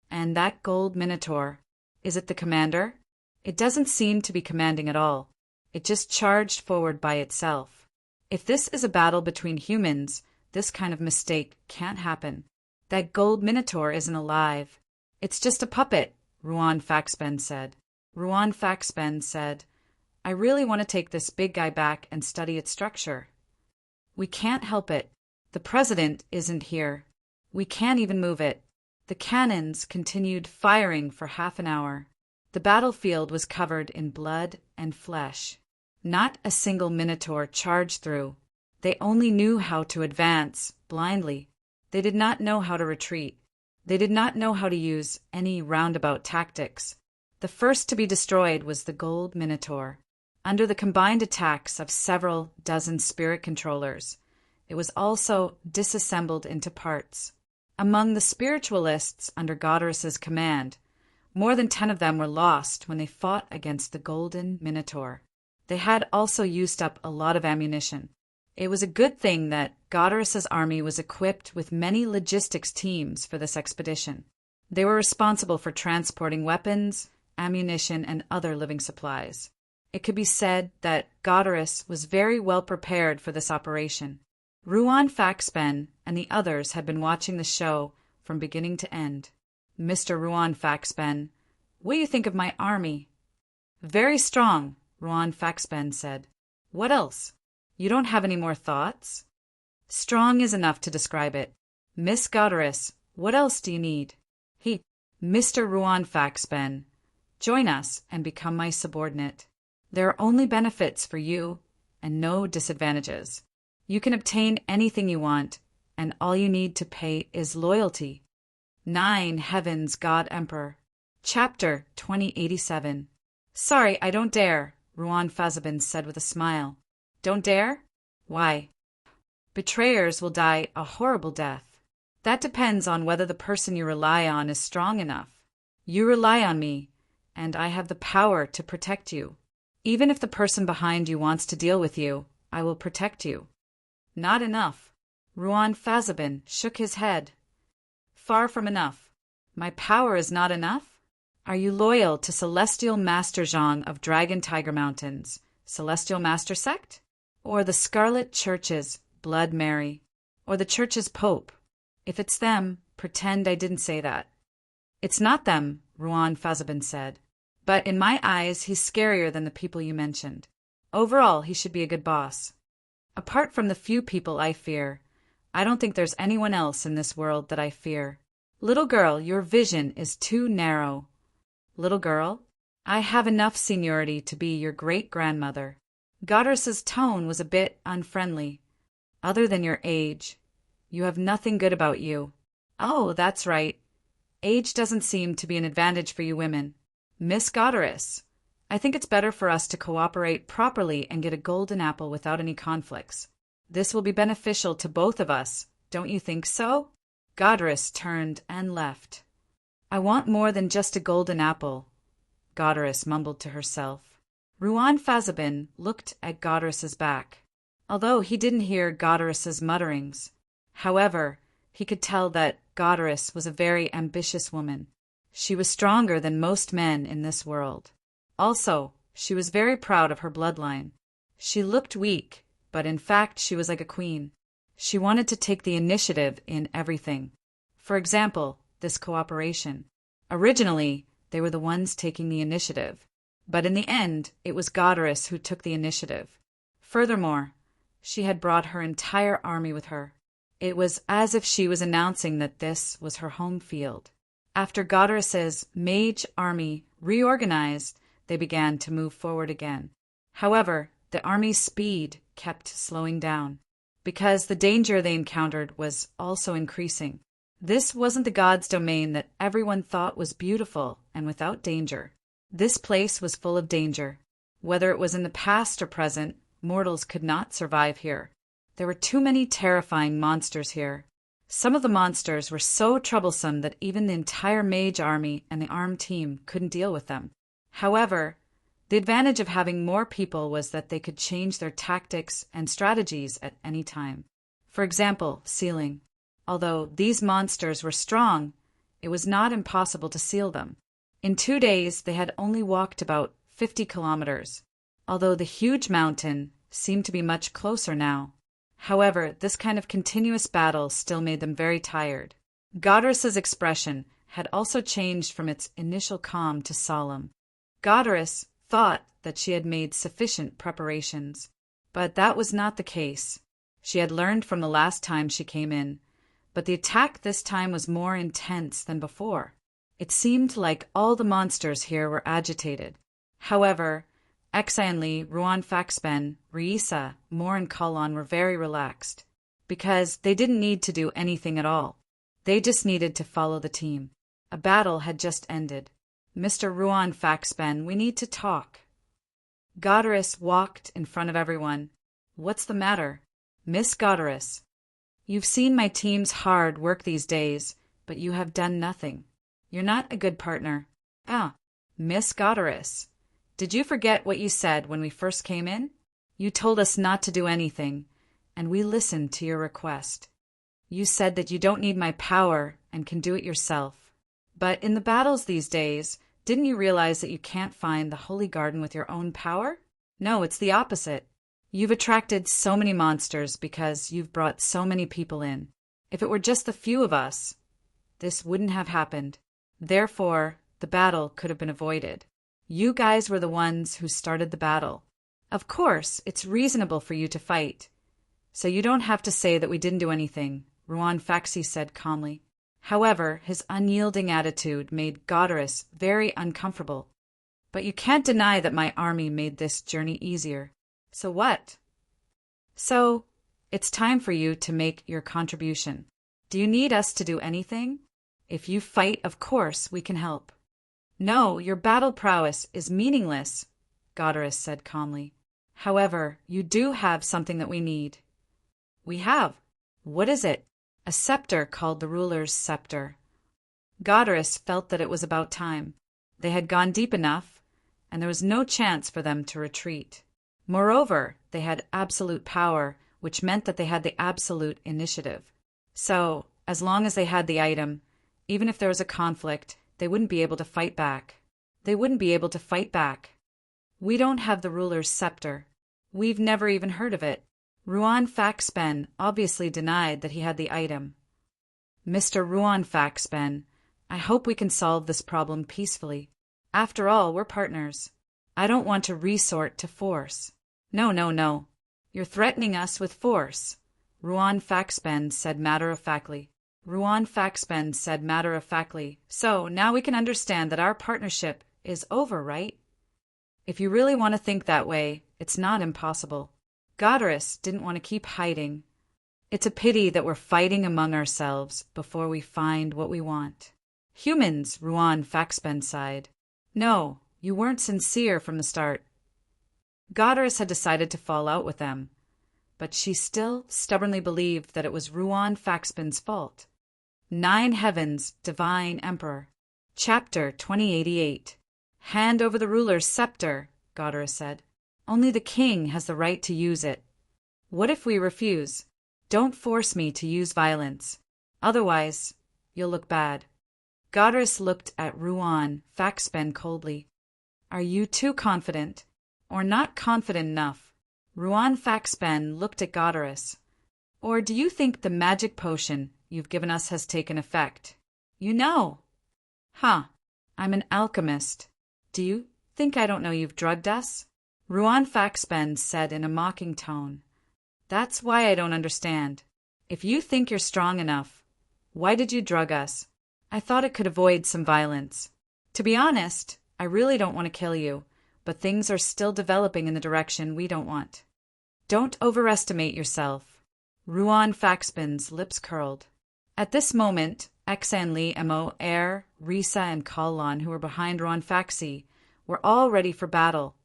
And that Gold Minotaur, is it the commander? It doesn't seem to be commanding at all. It just charged forward by itself. If this is a battle between humans, this kind of mistake can't happen. That Gold Minotaur isn't alive. It's just a puppet, Ruan Faxben said. Ruan Faxben said, "I really want to take this big guy back and study its structure." "We can't help it. The president isn't here. We can't even move it." The cannons continued firing for half an hour. The battlefield was covered in blood and flesh. Not a single Minotaur charged through. They only knew how to advance, blindly. They did not know how to retreat. They did not know how to use any roundabout tactics. The first to be destroyed was the Gold Minotaur. Under the combined attacks of several dozen spirit controllers, it was also disassembled into parts. Among the spiritualists under Godorus's command, more than 10 of them were lost when they fought against the Golden Minotaur. They had also used up a lot of ammunition. It was a good thing that Godorus's army was equipped with many logistics teams for this expedition. They were responsible for transporting weapons, ammunition, and other living supplies. It could be said that Godorus was very well prepared for this operation. Ruan Faxben and the others had been watching the show from beginning to end. "Mr. Ruan Faxben, what do you think of my army?" "Very strong," Ruan Faxben said. "What else? You don't have any more thoughts?" "Strong is enough to describe it." "Miss Godorus, what else do you need?" Mr. Ruan Faxben, join us and become my subordinate. There are only benefits for you and no disadvantages. You can obtain anything you want, and all you need to pay is loyalty. 9 Heavens, God Emperor. Chapter 2087. "Sorry, I don't dare," Ruan Faxben said with a smile. "Don't dare? Why?" "Betrayers will die a horrible death. That depends on whether the person you rely on is strong enough. You rely on me, and I have the power to protect you. Even if the person behind you wants to deal with you, I will protect you." "Not enough." Ruan Faxben shook his head. "Far from enough. My power is not enough? Are you loyal to Celestial Master Zhang of Dragon Tiger Mountains, Celestial Master Sect? Or the Scarlet Church's Blood Mary? Or the church's pope? If it's them, pretend I didn't say that. It's not them, Ruan Fazabin said. But in my eyes, he's scarier than the people you mentioned. Overall, he should be a good boss. Apart from the few people I fear, I don't think there's anyone else in this world that I fear. Little girl, your vision is too narrow. Little girl? I have enough seniority to be your great-grandmother. Goddard's tone was a bit unfriendly. Other than your age, you have nothing good about you. Oh, that's right. Age doesn't seem to be an advantage for you women. Miss Goddard, I think it's better for us to cooperate properly and get a golden apple without any conflicts. This will be beneficial to both of us, don't you think so? Goddard turned and left. I want more than just a golden apple, Goddard mumbled to herself. Ruan Fazabin looked at Goddard's back. Although he didn't hear Goddard's mutterings, however, he could tell that Goddard was a very ambitious woman. She was stronger than most men in this world. Also, she was very proud of her bloodline. She looked weak, but in fact she was like a queen. She wanted to take the initiative in everything. For example, this cooperation. Originally, they were the ones taking the initiative, but in the end, it was Goddard who took the initiative. Furthermore, she had brought her entire army with her. It was as if she was announcing that this was her home field. After Goddard's mage army reorganized, they began to move forward again. However, the army's speed kept slowing down, because the danger they encountered was also increasing. This wasn't the god's domain that everyone thought was beautiful and without danger. This place was full of danger. Whether it was in the past or present, mortals could not survive here. There were too many terrifying monsters here. Some of the monsters were so troublesome that even the entire mage army and the armed team couldn't deal with them. However, the advantage of having more people was that they could change their tactics and strategies at any time. For example, sealing. Although these monsters were strong, it was not impossible to seal them. In 2 days, they had only walked about 50 kilometers, although the huge mountain seemed to be much closer now. However, this kind of continuous battle still made them very tired. Goddard's expression had also changed from its initial calm to solemn. Goddard thought that she had made sufficient preparations, but that was not the case. She had learned from the last time she came in, but the attack this time was more intense than before. It seemed like all the monsters here were agitated. However, Exanli, Ruan Faxben, Riisa, Moore and Kalon were very relaxed, because they didn't need to do anything at all. They just needed to follow the team. A battle had just ended. Mr. Ruan Faxben, we need to talk. Goddard walked in front of everyone. What's the matter? Miss Goddard, you've seen my team's hard work these days, but you have done nothing. You're not a good partner. Miss Goddard, did you forget what you said when we first came in? You told us not to do anything, and we listened to your request. You said that you don't need my power and can do it yourself. But in the battles these days, didn't you realize that you can't find the Holy Garden with your own power? No, it's the opposite. You've attracted so many monsters because you've brought so many people in. If it were just the few of us, this wouldn't have happened. Therefore, the battle could have been avoided. You guys were the ones who started the battle. Of course, it's reasonable for you to fight. So you don't have to say that we didn't do anything, Ruan Faxi said calmly. However, his unyielding attitude made Goddard very uncomfortable. But you can't deny that my army made this journey easier. So what? So, it's time for you to make your contribution. Do you need us to do anything? If you fight, of course, we can help. No, your battle prowess is meaningless, Goddard said calmly. However, you do have something that we need. We have. What is it? A scepter called the ruler's scepter. Goddard felt that it was about time. They had gone deep enough, and there was no chance for them to retreat. Moreover, they had absolute power, which meant that they had the absolute initiative. So, as long as they had the item, even if there was a conflict, they wouldn't be able to fight back. They wouldn't be able to fight back. We don't have the ruler's scepter. We've never even heard of it. Ruan Faxben obviously denied that he had the item. Mr. Ruan Faxben, I hope we can solve this problem peacefully. After all, we're partners. I don't want to resort to force. No, no, no. You're threatening us with force, Ruan Faxben said matter-of-factly. So, now we can understand that our partnership is over, right? If you really want to think that way, it's not impossible. Godarus didn't want to keep hiding. It's a pity that we're fighting among ourselves before we find what we want. Humans, Ruan Faxben sighed. No, you weren't sincere from the start. Godarus had decided to fall out with them, but she still stubbornly believed that it was Ruan Faxben's fault. 9 Heavens, Divine Emperor. Chapter 2088. Hand over the ruler's scepter, Godarus said. Only the king has the right to use it. What if we refuse? Don't force me to use violence. Otherwise, you'll look bad. Godarus looked at Ruan Faxben coldly. Are you too confident? Or not confident enough? Ruan Faxben looked at Godarus. Or do you think the magic potion you've given us has taken effect? You know. Huh. I'm an alchemist. Do you think I don't know you've drugged us? Ruan Faxben said in a mocking tone. That's why I don't understand. If you think you're strong enough, why did you drug us? I thought it could avoid some violence. To be honest, I really don't want to kill you, but things are still developing in the direction we don't want. Don't overestimate yourself. Ruan Faxben's lips curled. At this moment, Exanli, Mo, Air, Risa, and Kallan, who were behind Ruan Faxi, were all ready for battle.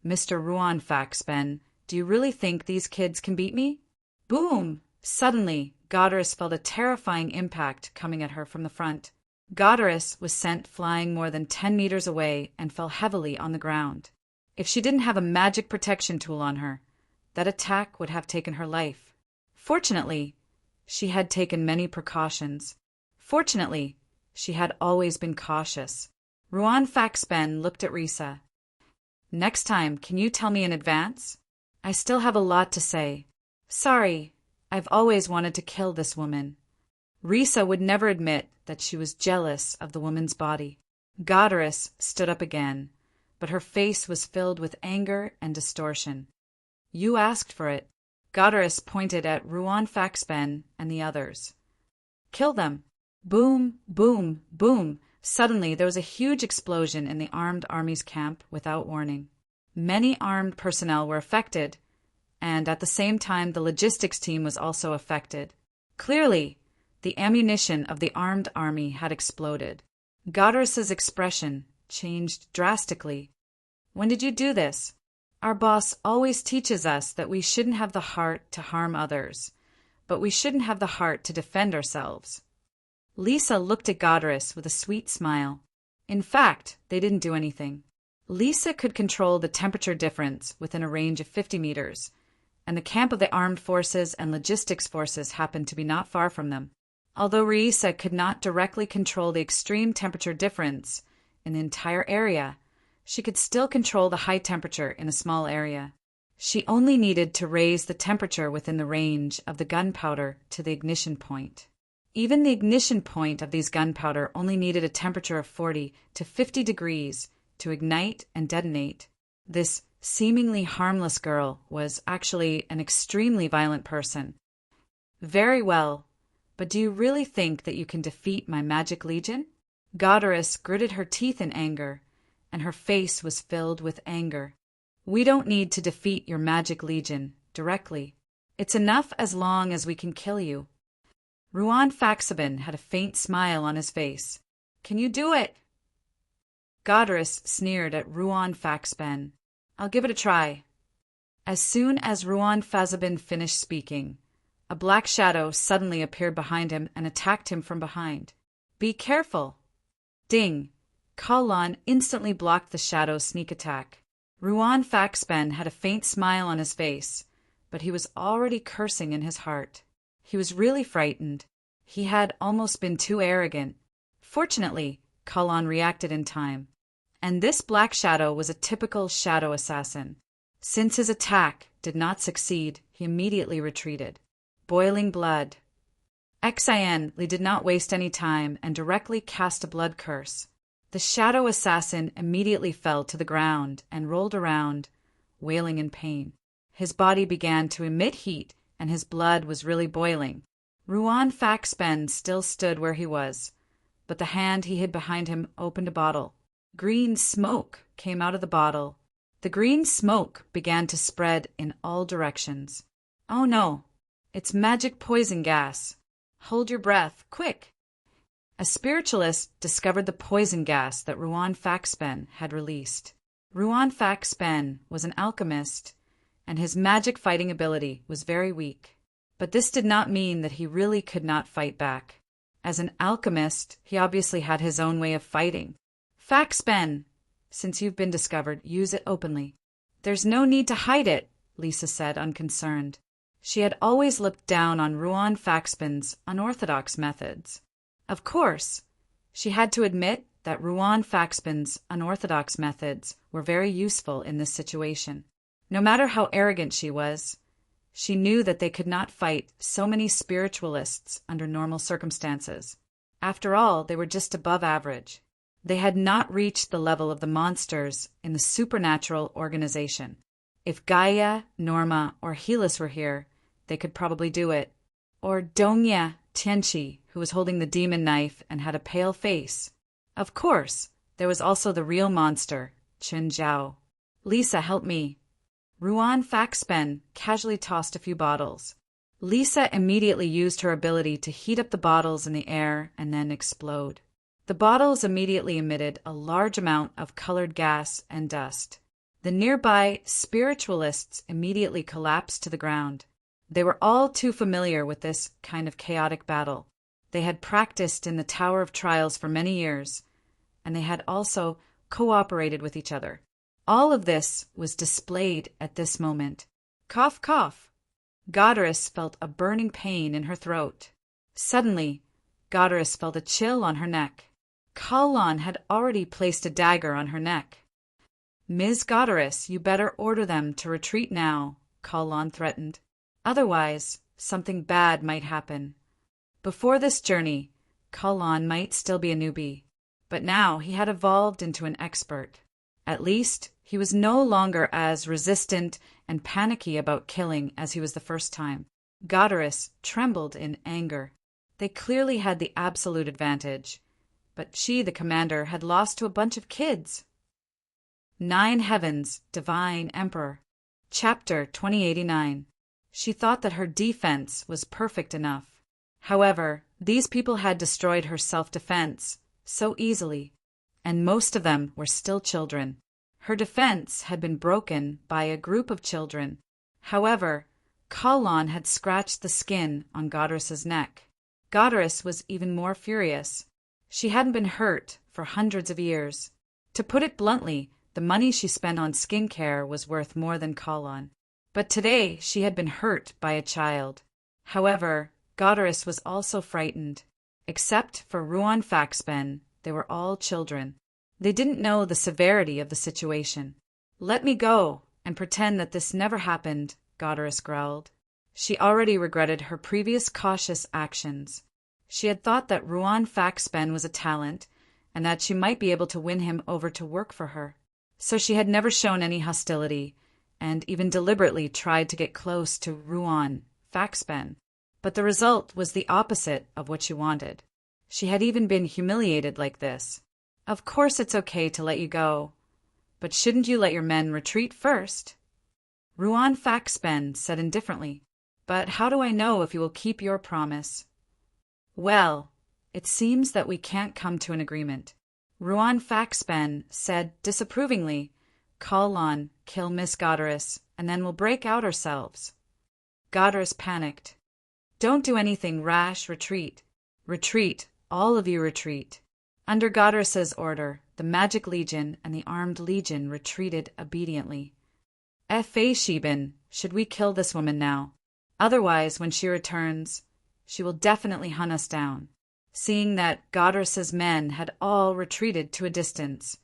Mr. Ruan Faxben, do you really think these kids can beat me? Boom! Suddenly, Godarus felt a terrifying impact coming at her from the front. Godarus was sent flying more than 10 meters away and fell heavily on the ground. If she didn't have a magic protection tool on her, that attack would have taken her life. Fortunately, she had taken many precautions. Fortunately, she had always been cautious. Ruan Faxben looked at Risa. Next time, can you tell me in advance? I still have a lot to say. Sorry, I've always wanted to kill this woman. Risa would never admit that she was jealous of the woman's body. Godarus stood up again, but her face was filled with anger and distortion. You asked for it. Godarus pointed at Ruan Faxben and the others. Kill them. Boom, boom, boom. Suddenly there was a huge explosion in the armed army's camp without warning. Many armed personnel were affected, and at the same time the logistics team was also affected. Clearly, the ammunition of the armed army had exploded. Godarus's expression changed drastically. When did you do this? Our boss always teaches us that we shouldn't have the heart to harm others, but we shouldn't have the heart to defend ourselves. Lisa looked at Godarus with a sweet smile. In fact, they didn't do anything. Lisa could control the temperature difference within a range of 50 meters, and the camp of the armed forces and logistics forces happened to be not far from them. Although Risa could not directly control the extreme temperature difference in the entire area, she could still control the high temperature in a small area. She only needed to raise the temperature within the range of the gunpowder to the ignition point. Even the ignition point of these gunpowder only needed a temperature of 40 to 50 degrees to ignite and detonate. This seemingly harmless girl was actually an extremely violent person. Very well, but do you really think that you can defeat my magic legion? Godarus gritted her teeth in anger, and her face was filled with anger. We don't need to defeat your magic legion directly. It's enough as long as we can kill you. Ruan Faxben had a faint smile on his face. Can you do it? Godarus sneered at Ruan Faxben. I'll give it a try. As soon as Ruan Faxben finished speaking, a black shadow suddenly appeared behind him and attacked him from behind. Be careful! Ding! Kallan instantly blocked the shadow's sneak attack. Ruan Faxben had a faint smile on his face, but he was already cursing in his heart. He was really frightened. He had almost been too arrogant. Fortunately, Kallan reacted in time. And this black shadow was a typical shadow assassin. Since his attack did not succeed, he immediately retreated. Boiling blood. Li did not waste any time and directly cast a blood curse. The shadow assassin immediately fell to the ground and rolled around, wailing in pain. His body began to emit heat, and his blood was really boiling. Ruan Faxben still stood where he was, but the hand he hid behind him opened a bottle. Green smoke came out of the bottle. The green smoke began to spread in all directions. Oh no, it's magic poison gas. Hold your breath, quick! A spiritualist discovered the poison gas that Ruan Faxben had released. Ruan Faxben was an alchemist, and his magic fighting ability was very weak. But this did not mean that he really could not fight back. As an alchemist, he obviously had his own way of fighting. Faxben, since you've been discovered, use it openly. There's no need to hide it, Lisa said, unconcerned. She had always looked down on Ruan Faxben's unorthodox methods. Of course, she had to admit that Ruan Faxben's unorthodox methods were very useful in this situation. No matter how arrogant she was, she knew that they could not fight so many spiritualists under normal circumstances. After all, they were just above average. They had not reached the level of the monsters in the supernatural organization. If Gaia, Norma, or Helis were here, they could probably do it. Or Dongya Tianqi, who was holding the demon knife and had a pale face. Of course, there was also the real monster, Chen Zhao. Lisa, help me. Ruan Faxben casually tossed a few bottles. Lisa immediately used her ability to heat up the bottles in the air and then explode. The bottles immediately emitted a large amount of colored gas and dust. The nearby spiritualists immediately collapsed to the ground. They were all too familiar with this kind of chaotic battle. They had practiced in the Tower of Trials for many years, and they had also cooperated with each other. All of this was displayed at this moment. Cough, cough. Goddess felt a burning pain in her throat. Suddenly, Goddess felt a chill on her neck. Kalon had already placed a dagger on her neck. Ms. Goddess, you better order them to retreat now, Kalon threatened. Otherwise, something bad might happen. Before this journey, Kalon might still be a newbie, but now he had evolved into an expert. At least, he was no longer as resistant and panicky about killing as he was the first time. Goddess trembled in anger. They clearly had the absolute advantage, but she, the commander, had lost to a bunch of kids. 9 Heavens, Divine Emperor. Chapter 2089. She thought that her defense was perfect enough. However, these people had destroyed her self-defense so easily, and most of them were still children. Her defense had been broken by a group of children. However, Kalon had scratched the skin on Goddess's neck. Goddess was even more furious. She hadn't been hurt for hundreds of years. To put it bluntly, the money she spent on skincare was worth more than Kalon. But today she had been hurt by a child. However, Goddess was also frightened. Except for Ruan Faxben, they were all children. They didn't know the severity of the situation. Let me go and pretend that this never happened, Goddess growled. She already regretted her previous cautious actions. She had thought that Ruan Faxben was a talent and that she might be able to win him over to work for her. So she had never shown any hostility and even deliberately tried to get close to Ruan Faxben. But the result was the opposite of what she wanted. She had even been humiliated like this. Of course it's okay to let you go, but shouldn't you let your men retreat first? Ruan Faxben said indifferently, but how do I know if you will keep your promise? Well, it seems that we can't come to an agreement. Ruan Faxben said disapprovingly, Kalon, kill Miss Goddess, and then we'll break out ourselves. Goddess panicked. Don't do anything rash, retreat. Retreat, all of you retreat. Under Goddess's order, the Magic Legion and the Armed Legion retreated obediently. F.A. Sheben, should we kill this woman now? Otherwise, when she returns, she will definitely hunt us down. Seeing that Goddess's men had all retreated to a distance,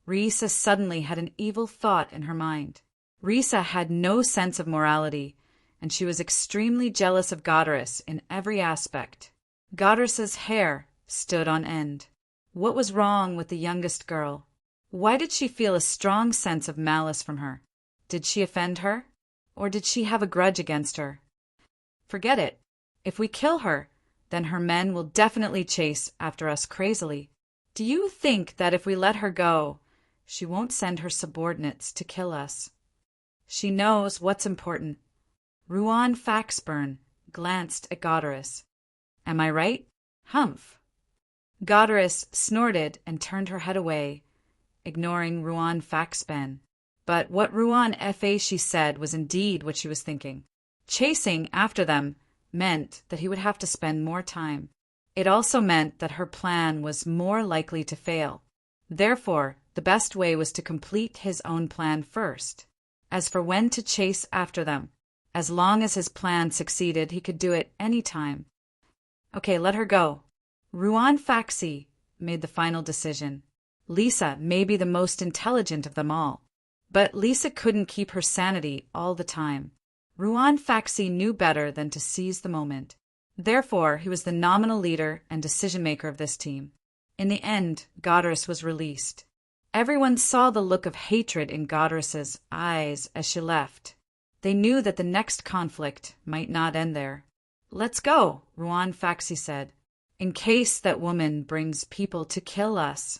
Risa suddenly had an evil thought in her mind. Risa had no sense of morality, and she was extremely jealous of Goddess in every aspect. Goddess's hair stood on end. What was wrong with the youngest girl? Why did she feel a strong sense of malice from her? Did she offend her? Or did she have a grudge against her? Forget it. If we kill her, then her men will definitely chase after us crazily. Do you think that if we let her go, she won't send her subordinates to kill us? She knows what's important. Ruan Faxburn glanced at Goddess. Am I right? Humph. Goddess snorted and turned her head away, ignoring Ruan Faxben. But what Ruan Fa she said was indeed what she was thinking. Chasing after them meant that he would have to spend more time. It also meant that her plan was more likely to fail. Therefore, the best way was to complete his own plan first. As for when to chase after them, as long as his plan succeeded, he could do it any time. Okay, let her go. Ruan Faxi made the final decision. Lisa may be the most intelligent of them all, but Lisa couldn't keep her sanity all the time. Ruan Faxi knew better than to seize the moment. Therefore, he was the nominal leader and decision-maker of this team. In the end, Goddess was released. Everyone saw the look of hatred in Goddess's eyes as she left. They knew that the next conflict might not end there. Let's go, Ruan Faxi said, in case that woman brings people to kill us.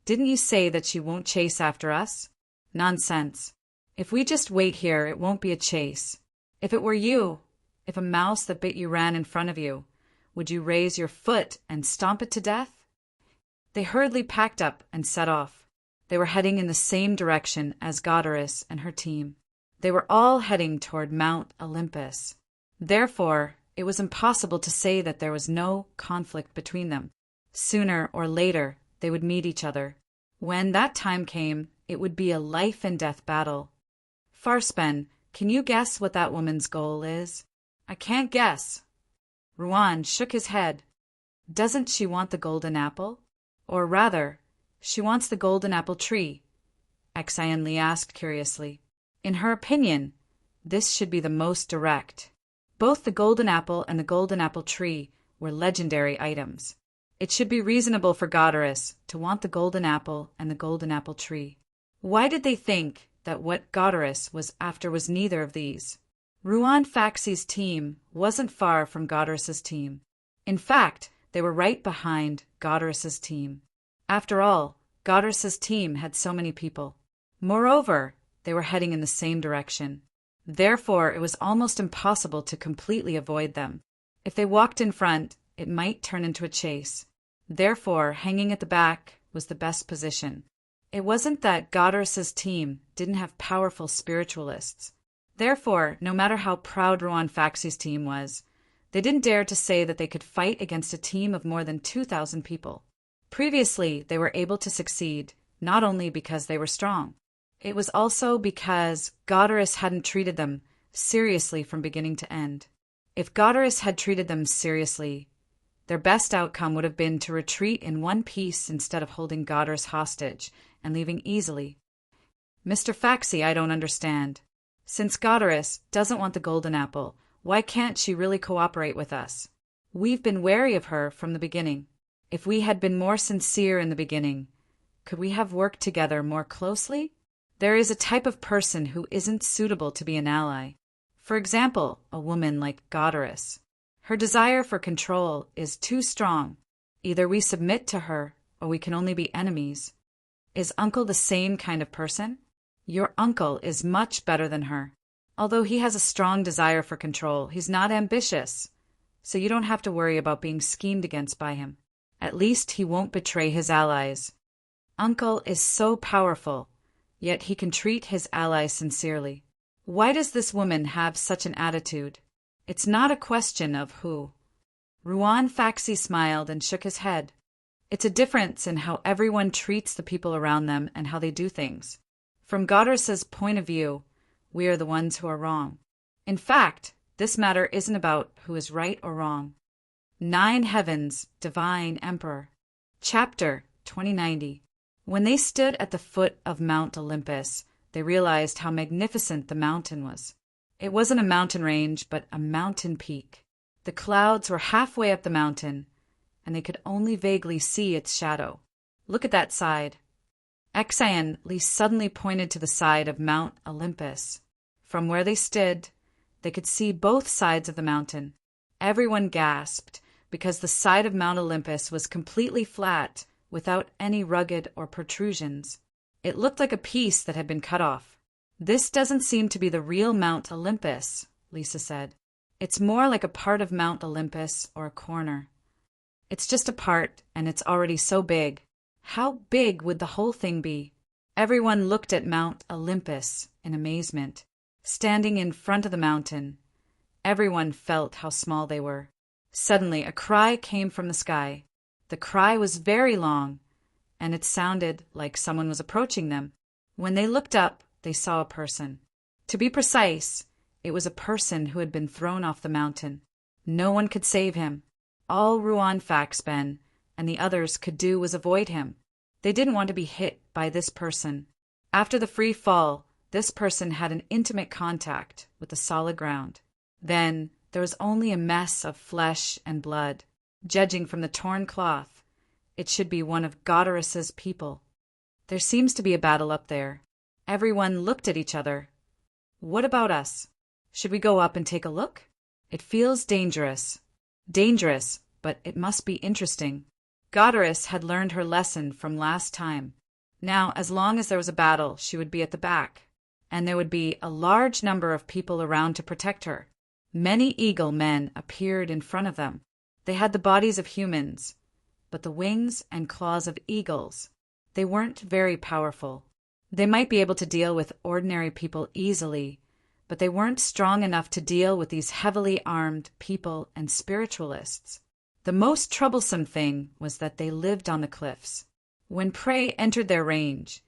Didn't you say that she won't chase after us? Nonsense. If we just wait here, it won't be a chase. If it were you, if a mouse that bit you ran in front of you, would you raise your foot and stomp it to death? They hurriedly packed up and set off. They were heading in the same direction as Goddess and her team. They were all heading toward Mount Olympus. Therefore, it was impossible to say that there was no conflict between them. Sooner or later, they would meet each other. When that time came, it would be a life-and-death battle. Farspen, can you guess what that woman's goal is? I can't guess. Ruan shook his head. Doesn't she want the golden apple? Or rather, she wants the golden apple tree, Xianli asked curiously. In her opinion, this should be the most direct. Both the golden apple and the golden apple tree were legendary items. It should be reasonable for Goddess to want the golden apple and the golden apple tree. Why did they think that what Goddess was after was neither of these? Ruan Faxi's team wasn't far from Goddess's team. In fact, they were right behind Goddess's team. After all, Goddess's team had so many people. Moreover, they were heading in the same direction. Therefore, it was almost impossible to completely avoid them. If they walked in front, it might turn into a chase. Therefore, hanging at the back was the best position. It wasn't that Goddess's team didn't have powerful spiritualists. Therefore, no matter how proud Ruan Faxi's team was, they didn't dare to say that they could fight against a team of more than 2,000 people. Previously, they were able to succeed, not only because they were strong. It was also because Goddess hadn't treated them seriously from beginning to end. If Goddess had treated them seriously, their best outcome would have been to retreat in one piece instead of holding Goddess hostage and leaving easily. Mr. Faxi, I don't understand. Since Goddess doesn't want the golden apple, why can't she really cooperate with us? We've been wary of her from the beginning. If we had been more sincere in the beginning, could we have worked together more closely? There is a type of person who isn't suitable to be an ally. For example, a woman like Goddess. Her desire for control is too strong. Either we submit to her, or we can only be enemies. Is Uncle the same kind of person? Your uncle is much better than her. Although he has a strong desire for control, he's not ambitious, so you don't have to worry about being schemed against by him. At least he won't betray his allies. Uncle is so powerful, yet he can treat his allies sincerely. Why does this woman have such an attitude? It's not a question of who. Ruan Faxi smiled and shook his head. It's a difference in how everyone treats the people around them and how they do things. From Goddess's point of view, we are the ones who are wrong. In fact, this matter isn't about who is right or wrong. 9 Heavens, Divine Emperor. Chapter 2090. When they stood at the foot of Mount Olympus, they realized how magnificent the mountain was. It wasn't a mountain range, but a mountain peak. The clouds were halfway up the mountain, and they could only vaguely see its shadow. Look at that side. Xian Li suddenly pointed to the side of Mount Olympus. From where they stood, they could see both sides of the mountain. Everyone gasped, because the side of Mount Olympus was completely flat, without any rugged or protrusions. It looked like a piece that had been cut off. "This doesn't seem to be the real Mount Olympus," Lisa said. "It's more like a part of Mount Olympus or a corner. It's just a part, and it's already so big. How big would the whole thing be?" Everyone looked at Mount Olympus in amazement. Standing in front of the mountain, everyone felt how small they were. Suddenly, a cry came from the sky. The cry was very long, and it sounded like someone was approaching them. When they looked up, they saw a person. To be precise, it was a person who had been thrown off the mountain. No one could save him. All Ruan Faxben and the others could do was avoid him. They didn't want to be hit by this person. After the free fall, this person had an intimate contact with the solid ground. Then there was only a mess of flesh and blood. Judging from the torn cloth, it should be one of Godarus's people. "There seems to be a battle up there." Everyone looked at each other. "What about us? Should we go up and take a look? It feels dangerous." Dangerous, but it must be interesting. Godarus had learned her lesson from last time. Now, as long as there was a battle, she would be at the back, and there would be a large number of people around to protect her. Many eagle men appeared in front of them. They had the bodies of humans, but the wings and claws of eagles. They weren't very powerful. They might be able to deal with ordinary people easily, but they weren't strong enough to deal with these heavily armed people and spiritualists. The most troublesome thing was that they lived on the cliffs. When prey entered their range,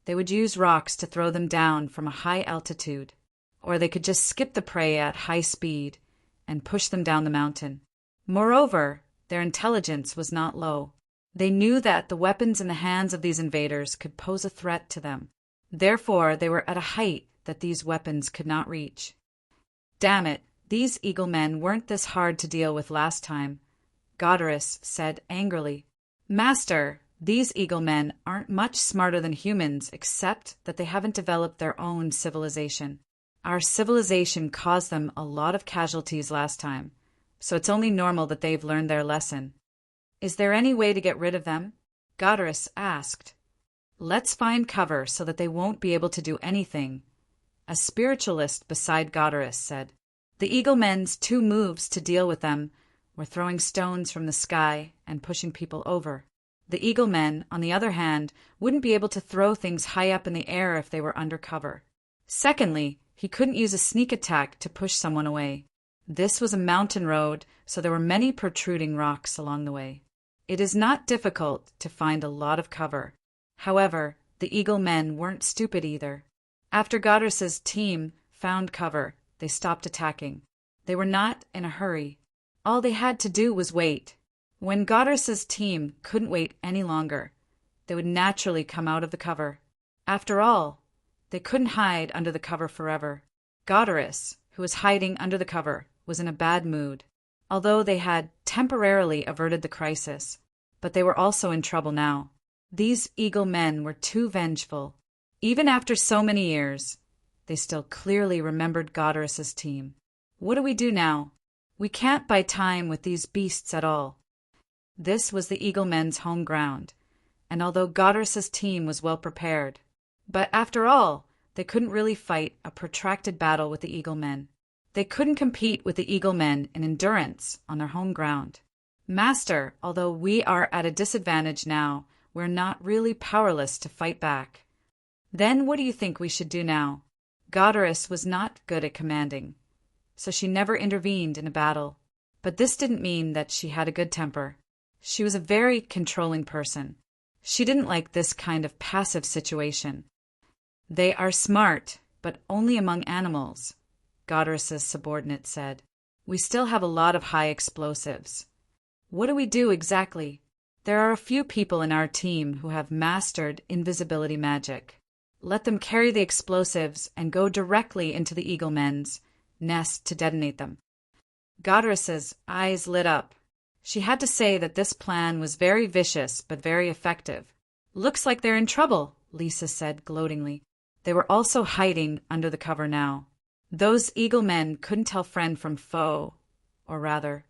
they would use rocks to throw them down from a high altitude, or they could just skip the prey at high speed and push them down the mountain. Moreover, their intelligence was not low. They knew that the weapons in the hands of these invaders could pose a threat to them. Therefore, they were at a height that these weapons could not reach. "Damn it, these eagle men weren't this hard to deal with last time," Godarus said angrily. "Master, these eagle men aren't much smarter than humans except that they haven't developed their own civilization. Our civilization caused them a lot of casualties last time, so it's only normal that they've learned their lesson." "Is there any way to get rid of them?" Godarus asked. "Let's find cover so that they won't be able to do anything," a spiritualist beside Godarus said. The eagle men's two moves to deal with them were throwing stones from the sky and pushing people over. The eagle men, on the other hand, wouldn't be able to throw things high up in the air if they were under cover. Secondly, he couldn't use a sneak attack to push someone away. This was a mountain road, so there were many protruding rocks along the way. It is not difficult to find a lot of cover. However, the eagle men weren't stupid either. After Godarus's team found cover, they stopped attacking. They were not in a hurry. All they had to do was wait. When Godarus's team couldn't wait any longer, they would naturally come out of the cover. After all, they couldn't hide under the cover forever. Godarus, who was hiding under the cover, was in a bad mood. Although they had temporarily averted the crisis, but they were also in trouble now. These eagle men were too vengeful. Even after so many years, they still clearly remembered Godarus's team. "What do we do now? We can't buy time with these beasts at all." This was the eagle men's home ground, and although Godarus's team was well prepared, but after all, they couldn't really fight a protracted battle with the eagle men. They couldn't compete with the eagle men in endurance on their home ground. "Master, although we are at a disadvantage now, we're not really powerless to fight back." "Then what do you think we should do now?" Godarus was not good at commanding, so she never intervened in a battle. But this didn't mean that she had a good temper. She was a very controlling person. She didn't like this kind of passive situation. "They are smart, but only among animals," Godarus's subordinate said. "We still have a lot of high explosives." "What do we do exactly?" "There are a few people in our team who have mastered invisibility magic. Let them carry the explosives and go directly into the eagle men's nest to detonate them. Godress's eyes lit up. She had to say that this plan was very vicious but very effective. "Looks like they're in trouble," Lisa said gloatingly. They were also hiding under the cover now. Those eagle men couldn't tell friend from foe, or rather,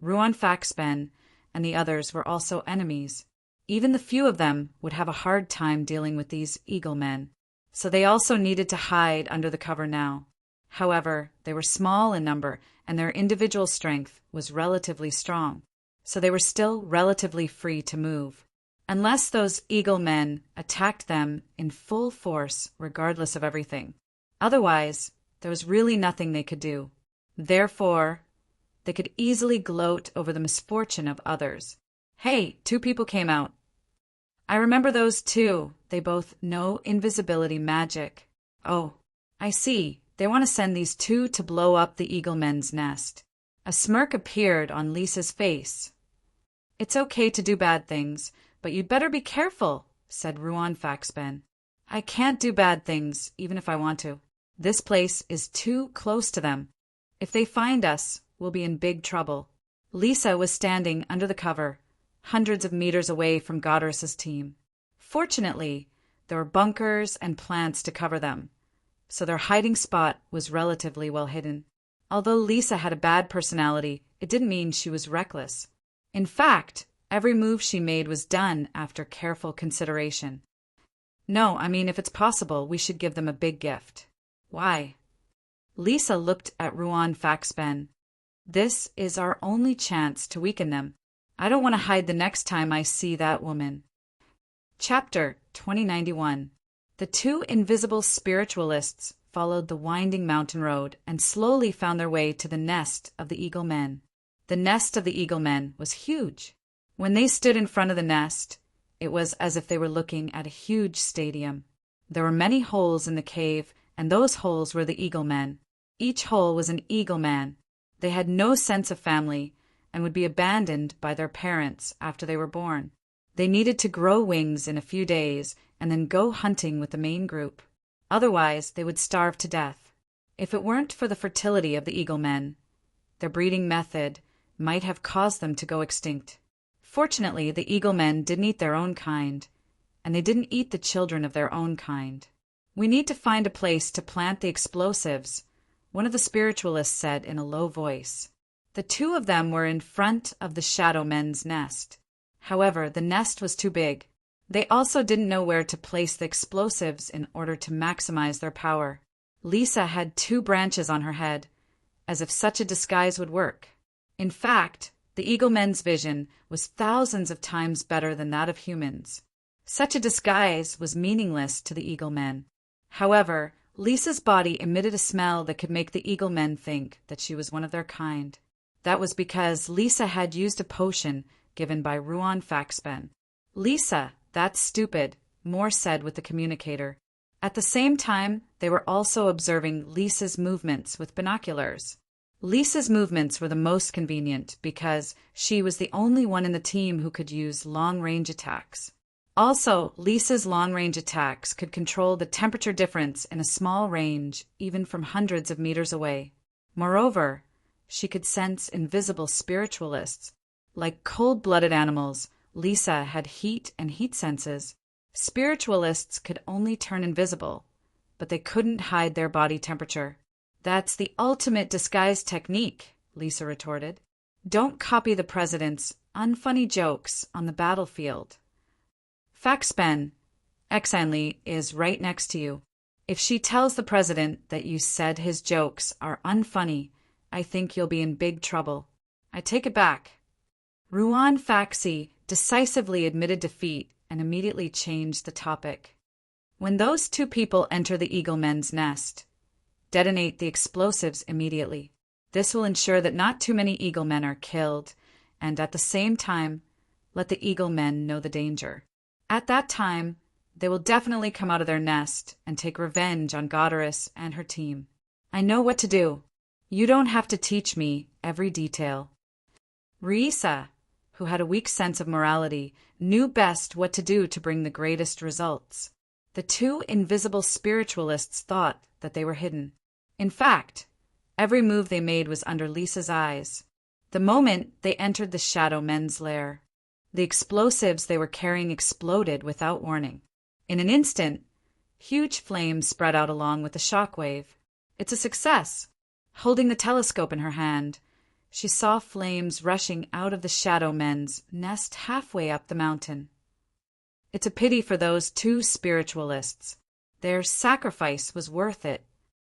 Ruan Faxben and the others were also enemies. Even the few of them would have a hard time dealing with these eagle men, so they also needed to hide under the cover now. However, they were small in number and their individual strength was relatively strong, so they were still relatively free to move. Unless those eagle men attacked them in full force regardless of everything. Otherwise, there was really nothing they could do. Therefore, they could easily gloat over the misfortune of others. "Hey, 2 people came out. I remember those 2. They both know invisibility magic. Oh, I see. They want to send these 2 to blow up the eagle men's nest." A smirk appeared on Lisa's face. "It's okay to do bad things, but you'd better be careful," said Ruan Faxben. "I can't do bad things, even if I want to. This place is too close to them. If they find us, we'll be in big trouble." Lisa was standing under the cover, hundreds of meters away from Godress's team. Fortunately, there were bunkers and plants to cover them, so their hiding spot was relatively well hidden. Although Lisa had a bad personality, it didn't mean she was reckless. In fact, every move she made was done after careful consideration. "No, I mean, if it's possible, we should give them a big gift." "Why?" Lisa looked at Ruan Faxben. "This is our only chance to weaken them. I don't want to hide the next time I see that woman." Chapter 2091. The 2 invisible spiritualists followed the winding mountain road and slowly found their way to the nest of the eagle men. The nest of the eagle men was huge. When they stood in front of the nest, it was as if they were looking at a huge stadium. There were many holes in the cave, and those holes were the eagle men. Each hole was an eagle man. They had no sense of family and would be abandoned by their parents after they were born. They needed to grow wings in a few days and then go hunting with the main group. Otherwise, they would starve to death. If it weren't for the fertility of the eagle men, their breeding method might have caused them to go extinct. Fortunately, the eagle men didn't eat their own kind, and they didn't eat the children of their own kind. "We need to find a place to plant the explosives," one of the spiritualists said in a low voice. The 2 of them were in front of the shadow men's nest. However, the nest was too big. They also didn't know where to place the explosives in order to maximize their power. Lisa had 2 branches on her head, as if such a disguise would work. In fact, the eagle men's vision was thousands of times better than that of humans. Such a disguise was meaningless to the eagle men. However, Lisa's body emitted a smell that could make the eagle men think that she was one of their kind. That was because Lisa had used a potion given by Ruan Faxben. "Lisa, that's stupid," Moore said with the communicator. At the same time, they were also observing Lisa's movements with binoculars. Lisa's movements were the most convenient because she was the only one in the team who could use long-range attacks. Also, Lisa's long-range attacks could control the temperature difference in a small range, even from hundreds of meters away. Moreover, she could sense invisible spiritualists. Like cold-blooded animals, Lisa had heat and heat senses. Spiritualists could only turn invisible, but they couldn't hide their body temperature. "That's the ultimate disguise technique," Lisa retorted. "Don't copy the president's unfunny jokes on the battlefield. Faxben, Exanli, is right next to you. If she tells the president that you said his jokes are unfunny, I think you'll be in big trouble." "I take it back." Ruan Faxi decisively admitted defeat and immediately changed the topic. "When those 2 people enter the eagle men's nest, detonate the explosives immediately. This will ensure that not too many eagle men are killed, and at the same time, let the eagle men know the danger. At that time, they will definitely come out of their nest and take revenge on Godress and her team. I know what to do. You don't have to teach me every detail." Risa, who had a weak sense of morality, knew best what to do to bring the greatest results. The 2 invisible spiritualists thought that they were hidden. In fact, Every move they made was under Lisa's eyes. The moment they entered the Shadow Men's lair, the explosives they were carrying exploded without warning. In an instant, huge flames spread out along with the shockwave. It's a success. Holding the telescope in her hand, she saw flames rushing out of the Shadow Men's nest halfway up the mountain. It's a pity for those two spiritualists. Their sacrifice was worth it.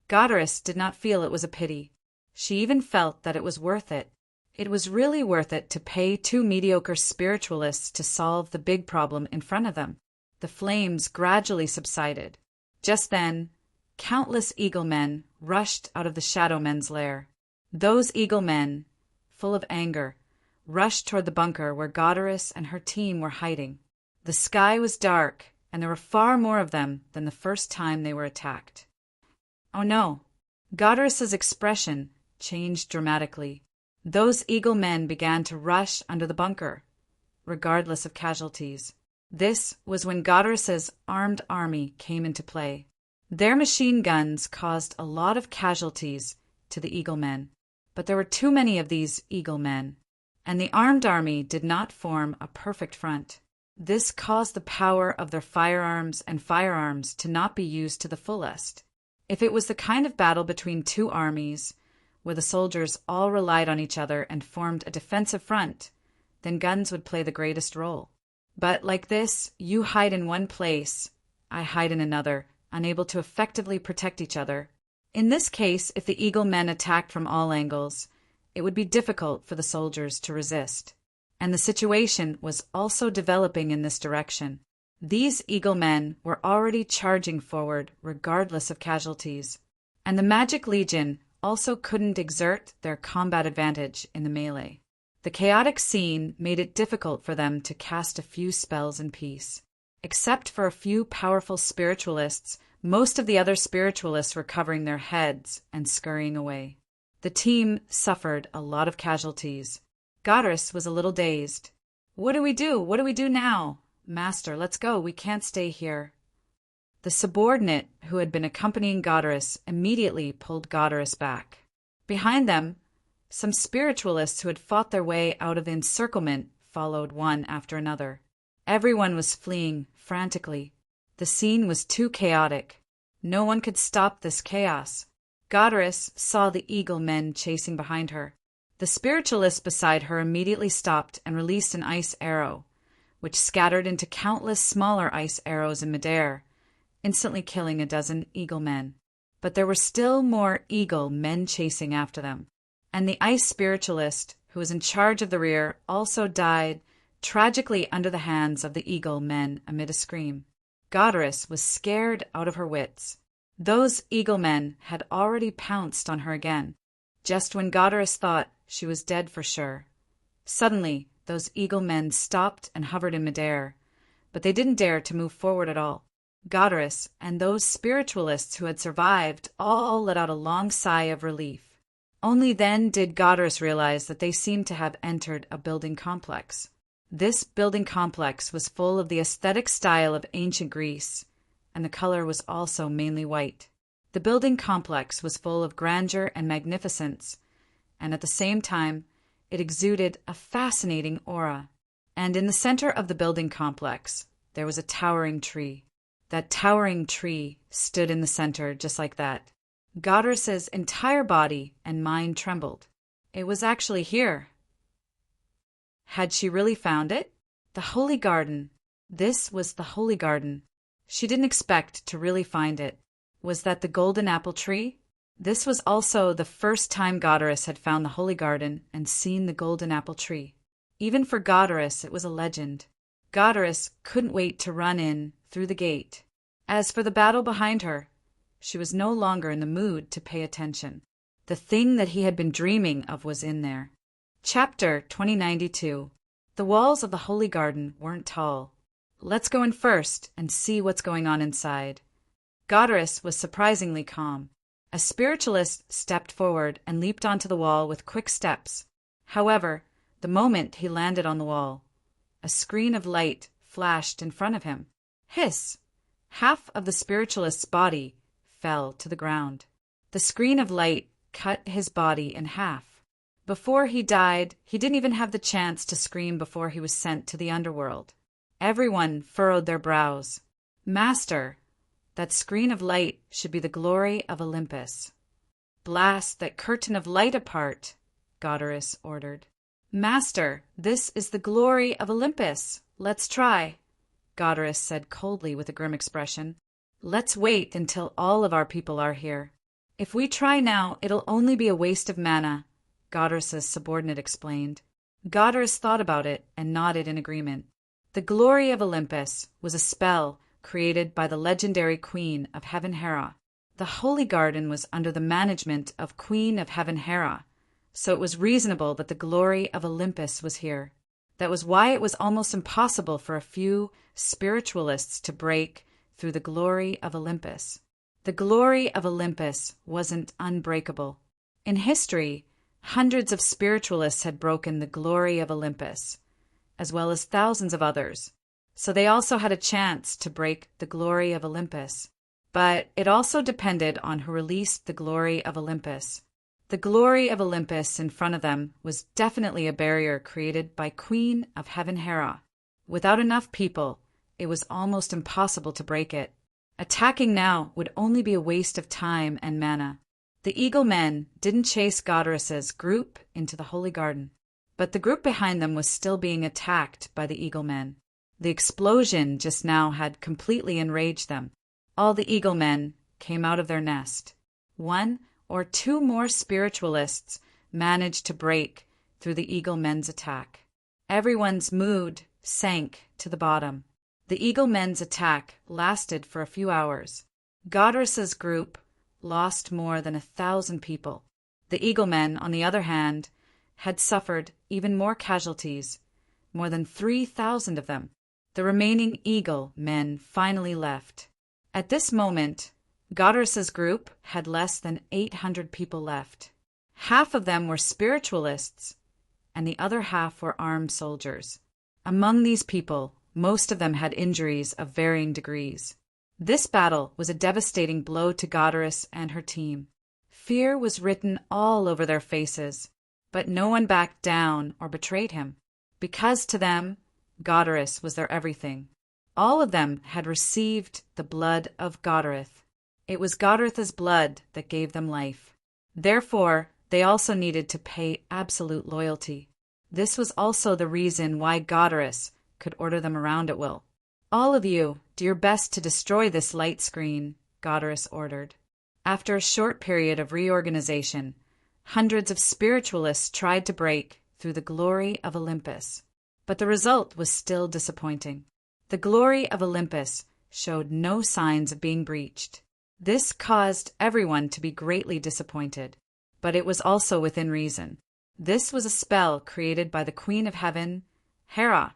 Goddess did not feel it was a pity. She even felt that it was worth it. It was really worth it to pay two mediocre spiritualists to solve the big problem in front of them. The flames gradually subsided. Just then, countless eagle men rushed out of the Shadow Men's lair. Those eagle men, full of anger, rushed toward the bunker where Goddess and her team were hiding. The sky was dark, and there were far more of them than the first time they were attacked. Oh no! Goddess's expression changed dramatically. Those eagle men began to rush under the bunker, regardless of casualties. This was when Goddess's armed army came into play. Their machine guns caused a lot of casualties to the eagle men, but there were too many of these eagle men, and the armed army did not form a perfect front. This caused the power of their firearms to not be used to the fullest. If it was the kind of battle between two armies, where the soldiers all relied on each other and formed a defensive front, then guns would play the greatest role. But like this, you hide in one place, I hide in another, unable to effectively protect each other. In this case, if the eagle men attacked from all angles, it would be difficult for the soldiers to resist. And the situation was also developing in this direction. These eagle men were already charging forward regardless of casualties, and the Magic Legion also couldn't exert their combat advantage in the melee. The chaotic scene made it difficult for them to cast a few spells in peace. Except for a few powerful spiritualists, most of the other spiritualists were covering their heads and scurrying away. The team suffered a lot of casualties. Goddess was a little dazed. What do we do? What do we do now? Master, let's go. We can't stay here. The subordinate who had been accompanying Goddess immediately pulled Goddess back. Behind them, some spiritualists who had fought their way out of the encirclement followed one after another. Everyone was fleeing frantically. The scene was too chaotic. No one could stop this chaos. Goddess saw the eagle men chasing behind her. The spiritualist beside her immediately stopped and released an ice arrow, which scattered into countless smaller ice arrows in midair, instantly killing a dozen eagle men. But there were still more eagle men chasing after them. And the ice spiritualist, who was in charge of the rear, also died tragically under the hands of the eagle men amid a scream. Goddess was scared out of her wits. Those eagle men had already pounced on her again, just when Goddess thought she was dead for sure. Suddenly, those eagle men stopped and hovered in midair, but they didn't dare to move forward at all. Goddess and those spiritualists who had survived all let out a long sigh of relief. Only then did Goddess realize that they seemed to have entered a building complex. This building complex was full of the aesthetic style of ancient Greece, and the color was also mainly white. The building complex was full of grandeur and magnificence, and at the same time, it exuded a fascinating aura. And in the center of the building complex, there was a towering tree. That towering tree stood in the center just like that. Goddess's entire body and mind trembled. It was actually here. Had she really found it? The Holy Garden. This was the Holy Garden. She didn't expect to really find it. Was that the golden apple tree? This was also the first time Goddess had found the Holy Garden and seen the golden apple tree. Even for Goddess, it was a legend. Goddess couldn't wait to run in through the gate. As for the battle behind her, she was no longer in the mood to pay attention. The thing that he had been dreaming of was in there. Chapter 2092. The walls of the Holy Garden weren't tall. Let's go in first and see what's going on inside. Goddess was surprisingly calm. A spiritualist stepped forward and leaped onto the wall with quick steps. However, the moment he landed on the wall, a screen of light flashed in front of him. Hiss! Half of the spiritualist's body fell to the ground. The screen of light cut his body in half. Before he died, he didn't even have the chance to scream before he was sent to the underworld. Everyone furrowed their brows. Master, that screen of light should be the glory of Olympus. Blast that curtain of light apart, Goddess ordered. Master, this is the glory of Olympus. Let's try, Goddess said coldly with a grim expression. Let's wait until all of our people are here. If we try now, it'll only be a waste of mana, Goddess's subordinate explained. Goddess thought about it and nodded in agreement. The glory of Olympus was a spell created by the legendary Queen of Heaven Hera. The Holy Garden was under the management of Queen of Heaven Hera, so it was reasonable that the glory of Olympus was here. That was why it was almost impossible for a few spiritualists to break through the glory of Olympus. The glory of Olympus wasn't unbreakable. In history, hundreds of spiritualists had broken the glory of Olympus, as well as thousands of others, so they also had a chance to break the glory of Olympus. But it also depended on who released the glory of Olympus. The glory of Olympus in front of them was definitely a barrier created by Queen of Heaven Hera. Without enough people, it was almost impossible to break it. Attacking now would only be a waste of time and mana. The Eagle Men didn't chase Goddess's group into the Holy Garden, but the group behind them was still being attacked by the Eagle Men. The explosion just now had completely enraged them. All the Eagle Men came out of their nest. One or two more spiritualists managed to break through the Eagle Men's attack. Everyone's mood sank to the bottom. The Eagle Men's attack lasted for a few hours. Goddess's group lost more than 1,000 people. The Eagle Men, on the other hand, had suffered even more casualties, more than 3,000 of them. The remaining Eagle Men finally left. At this moment, Goddess's group had less than 800 people left. Half of them were spiritualists, and the other half were armed soldiers. Among these people, most of them had injuries of varying degrees. This battle was a devastating blow to Goddess and her team. Fear was written all over their faces, but no one backed down or betrayed him, because to them, Goddess was their everything. All of them had received the blood of Goddess. It was Goddess's blood that gave them life. Therefore, they also needed to pay absolute loyalty. This was also the reason why Goddess could order them around at will. All of you, do your best to destroy this light screen, Goddess ordered. After a short period of reorganization, hundreds of spiritualists tried to break through the glory of Olympus, but the result was still disappointing. The glory of Olympus showed no signs of being breached. This caused everyone to be greatly disappointed, but it was also within reason. This was a spell created by the Queen of Heaven, Hera,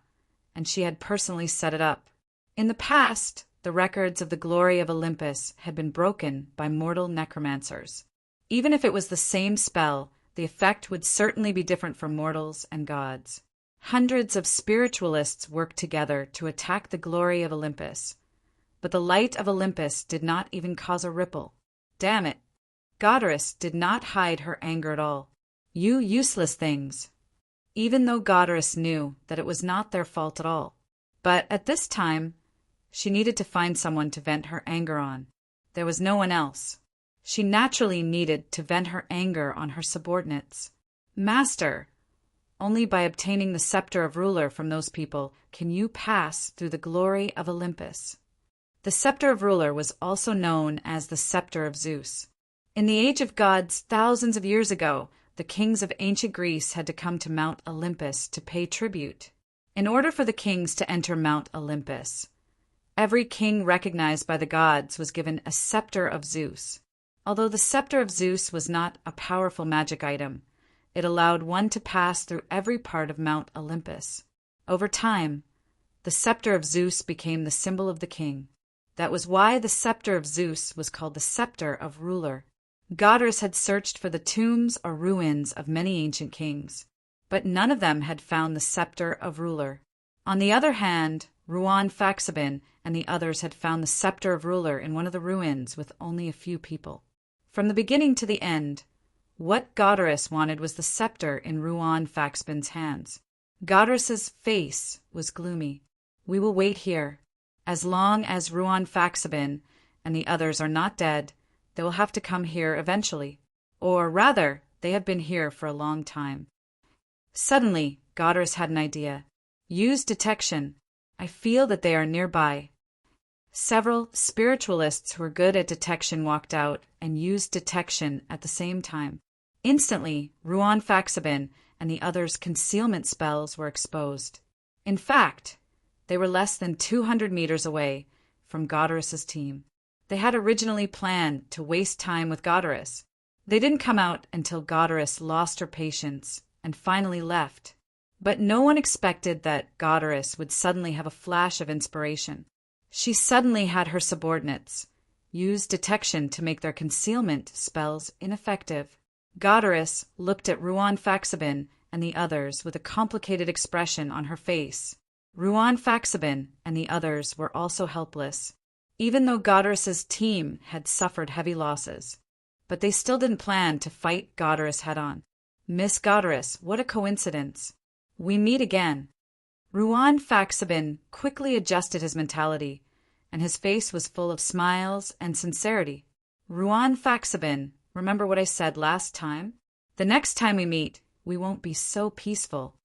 and she had personally set it up. In the past, the records of the glory of Olympus had been broken by mortal necromancers. Even if it was the same spell, the effect would certainly be different for mortals and gods. Hundreds of spiritualists worked together to attack the glory of Olympus, but the light of Olympus did not even cause a ripple. Damn it! Goddess did not hide her anger at all. You useless things! Even though Goddess knew that it was not their fault at all. But at this time, she needed to find someone to vent her anger on. There was no one else. She naturally needed to vent her anger on her subordinates. Master, only by obtaining the scepter of ruler from those people can you pass through the glory of Olympus. The scepter of ruler was also known as the scepter of Zeus. In the age of gods thousands of years ago, the kings of ancient Greece had to come to Mount Olympus to pay tribute. In order for the kings to enter Mount Olympus, every king recognized by the gods was given a scepter of Zeus. Although the scepter of Zeus was not a powerful magic item, it allowed one to pass through every part of Mount Olympus. Over time, the scepter of Zeus became the symbol of the king. That was why the scepter of Zeus was called the scepter of ruler. Goddess had searched for the tombs or ruins of many ancient kings, but none of them had found the scepter of ruler. On the other hand, Ruan Faxabin and the others had found the scepter of ruler in one of the ruins with only a few people. From the beginning to the end, What Godrus wanted was the scepter in Ruan Faxbin's hands. Godrus's face was gloomy. We will wait here. As long as Ruan Faxbin and the others are not dead, they will have to come here eventually. Or rather, they have been here for a long time. Suddenly, Godrus had an idea. Use detection. I feel that they are nearby. Several spiritualists who were good at detection walked out and used detection at the same time. Instantly, Ruan Faxbin and the others' concealment spells were exposed. In fact, they were less than 200 meters away from Godrus's team. They had originally planned to waste time with Godrus. They didn't come out until Godrus lost her patience and finally left. But no one expected that Godrus would suddenly have a flash of inspiration. She suddenly had her subordinates use detection to make their concealment spells ineffective. Godrus looked at Ruan Faxbin and the others with a complicated expression on her face. Ruan Faxbin and the others were also helpless, even though Godrus's team had suffered heavy losses. But they still didn't plan to fight Godrus head-on. Miss Godrus, what a coincidence. We meet again. Ruan Faxbin quickly adjusted his mentality, and his face was full of smiles and sincerity. Ruan Faxbin, remember what I said last time? The next time we meet, we won't be so peaceful.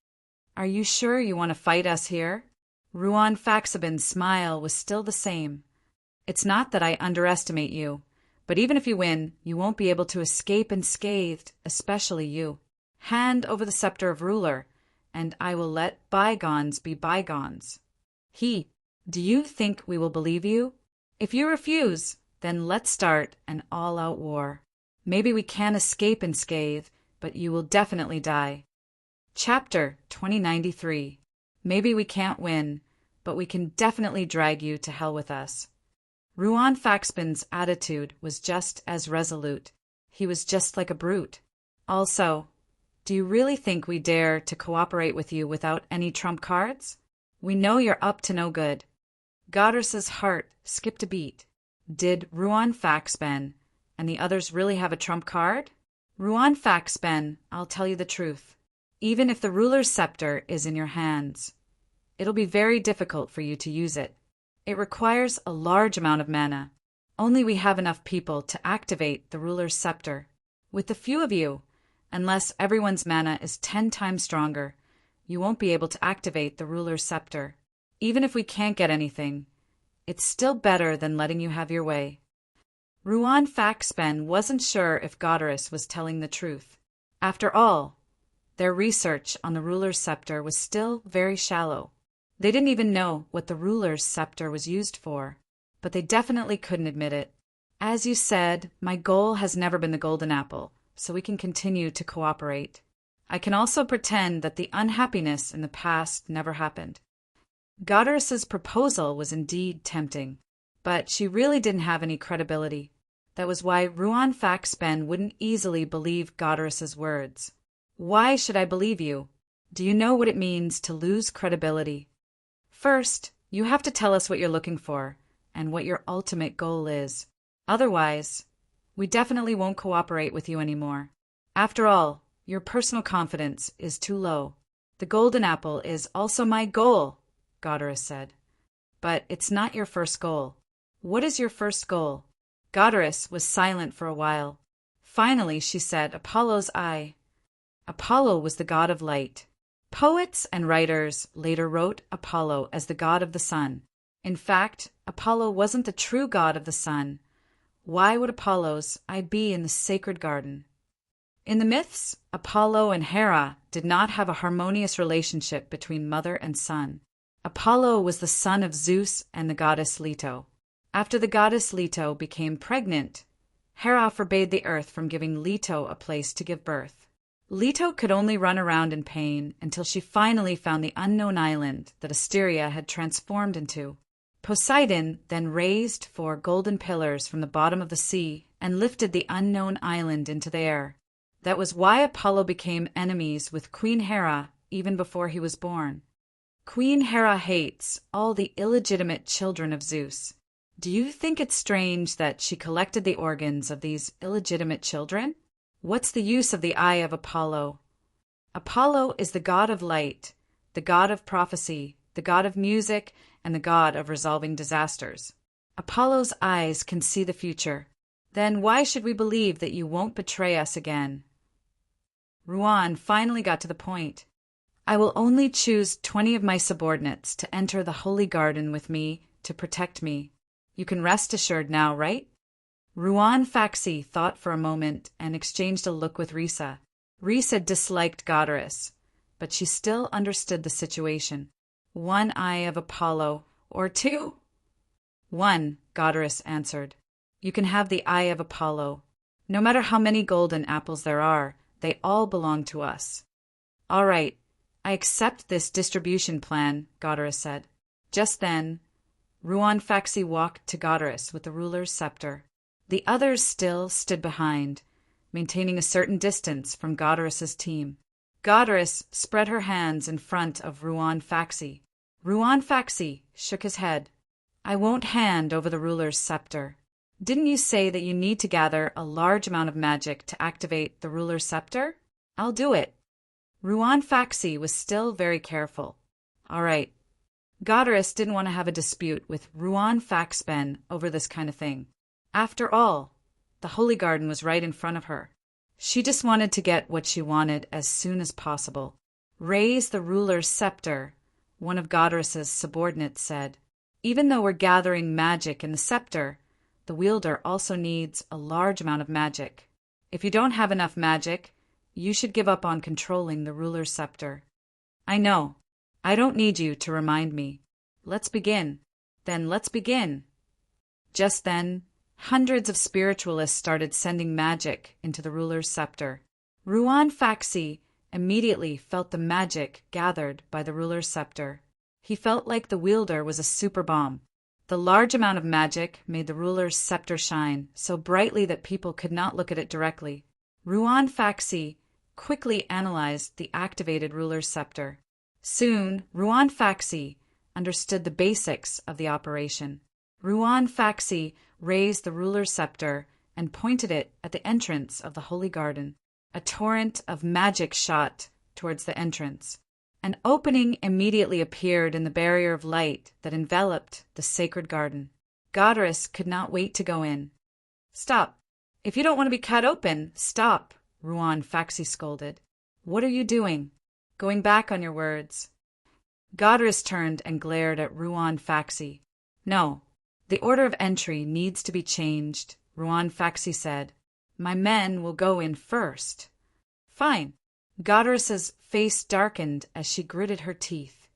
Are you sure you want to fight us here? Ruan Faxbin's smile was still the same. It's not that I underestimate you, but even if you win, you won't be able to escape unscathed, especially you. Hand over the scepter of ruler, and I will let bygones be bygones. Do you think we will believe you? If you refuse, then let's start an all-out war. Maybe we can escape unscathed, but you will definitely die. Chapter 2093. Maybe we can't win, but we can definitely drag you to hell with us. Ruan Faxbin's attitude was just as resolute. He was just like a brute. Also, do you really think we dare to cooperate with you without any trump cards? We know you're up to no good. Godrus's heart skipped a beat. Did Ruan Faxbin and the others really have a trump card? Ruan Faxbin, I'll tell you the truth. Even if the ruler's scepter is in your hands, it'll be very difficult for you to use it. It requires a large amount of mana. Only we have enough people to activate the ruler's scepter. With the few of you, unless everyone's mana is 10 times stronger, you won't be able to activate the ruler's scepter. Even if we can't get anything, it's still better than letting you have your way. Ruan Faxbin wasn't sure if Godrus was telling the truth. After all, their research on the ruler's scepter was still very shallow. They didn't even know what the ruler's scepter was used for, but they definitely couldn't admit it. As you said, my goal has never been the golden apple, so we can continue to cooperate. I can also pretend that the unhappiness in the past never happened. Godrus's proposal was indeed tempting, but she really didn't have any credibility. That was why Ruan Faxbin wouldn't easily believe Godrus's words. Why should I believe you? Do you know what it means to lose credibility? First, you have to tell us what you're looking for and what your ultimate goal is. Otherwise, we definitely won't cooperate with you anymore. After all, your personal confidence is too low. The golden apple is also my goal, Godrus said. But it's not your first goal. What is your first goal? Godrus was silent for a while. Finally, she said, Apollo's eye. Apollo was the god of light. Poets and writers later wrote Apollo as the god of the sun. In fact, Apollo wasn't the true god of the sun. Why would Apollo's eye be in the sacred garden? In the myths, Apollo and Hera did not have a harmonious relationship between mother and son. Apollo was the son of Zeus and the goddess Leto. After the goddess Leto became pregnant, Hera forbade the earth from giving Leto a place to give birth. Leto could only run around in pain until she finally found the unknown island that Asteria had transformed into. Poseidon then raised 4 golden pillars from the bottom of the sea and lifted the unknown island into the air. That was why Apollo became enemies with Queen Hera even before he was born. Queen Hera hates all the illegitimate children of Zeus. Do you think it's strange that she collected the organs of these illegitimate children? What's the use of the eye of Apollo? Apollo is the god of light, the god of prophecy, the god of music, and the god of resolving disasters. Apollo's eyes can see the future. Then why should we believe that you won't betray us again? Ruan finally got to the point. I will only choose 20 of my subordinates to enter the holy garden with me to protect me. You can rest assured now, right? Ruan Faxi thought for a moment and exchanged a look with Risa. Risa disliked Godarus, but she still understood the situation. One eye of Apollo, or two? One, Godarus answered. You can have the eye of Apollo. No matter how many golden apples there are, they all belong to us. All right, I accept this distribution plan, Godarus said. Just then, Ruan Faxi walked to Godarus with the ruler's scepter. The others still stood behind, maintaining a certain distance from Godarus's team. Godarus spread her hands in front of Ruan Faxi. Ruan Faxi shook his head. I won't hand over the ruler's scepter. Didn't you say that you need to gather a large amount of magic to activate the ruler's scepter? I'll do it. Ruan Faxi was still very careful. All right. Godarus didn't want to have a dispute with Ruan Faxben over this kind of thing. After all, the Holy Garden was right in front of her. She just wanted to get what she wanted as soon as possible. Raise the ruler's scepter, one of Godarus's subordinates said. Even though we're gathering magic in the scepter, the wielder also needs a large amount of magic. If you don't have enough magic, you should give up on controlling the ruler's scepter. I know. I don't need you to remind me. Let's begin. Then let's begin. Just then, hundreds of spiritualists started sending magic into the ruler's scepter. Ruan Faxi immediately felt the magic gathered by the ruler's scepter. He felt like the wielder was a super bomb. The large amount of magic made the ruler's scepter shine so brightly that people could not look at it directly. Ruan Faxi quickly analyzed the activated ruler's scepter. Soon, Ruan Faxi understood the basics of the operation. Ruan Faxi raised the ruler's scepter and pointed it at the entrance of the Holy Garden. A torrent of magic shot towards the entrance. An opening immediately appeared in the barrier of light that enveloped the sacred garden. Godarus could not wait to go in. Stop. If you don't want to be cut open, stop, Ruan Faxi scolded. What are you doing? Going back on your words. Godarus turned and glared at Ruan Faxi. No, the order of entry needs to be changed, Ruan Faxi said. My men will go in first. Fine. Godarus's face darkened as she gritted her teeth.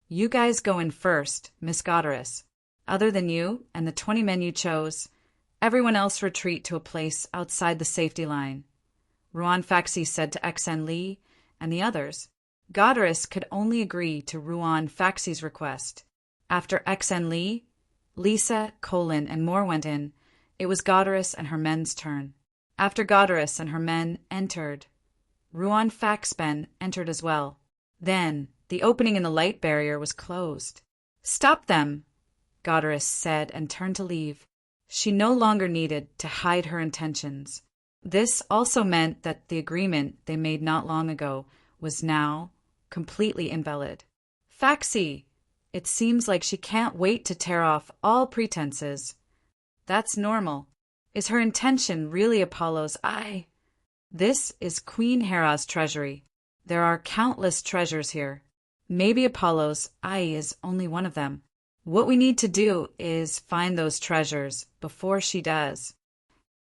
You guys go in first, Miss Godarus. Other than you and the 20 men you chose, everyone else retreat to a place outside the safety line, Ruan Faxi said to Xen Li and the others. Godarus could only agree to Ruan Faxi's request. After Xen Li, Lisa, Colin, and more went in, it was Godarus and her men's turn. After Godarus and her men entered, Ruan Faxben entered as well. Then, the opening in the light barrier was closed. Stop them, Godarus said and turned to leave. She no longer needed to hide her intentions. This also meant that the agreement they made not long ago was now completely invalid. Faxi, it seems like she can't wait to tear off all pretenses. That's normal. Is her intention really Apollo's eye? This is Queen Hera's treasury. There are countless treasures here. Maybe Apollo's eye is only one of them. What we need to do is find those treasures before she does.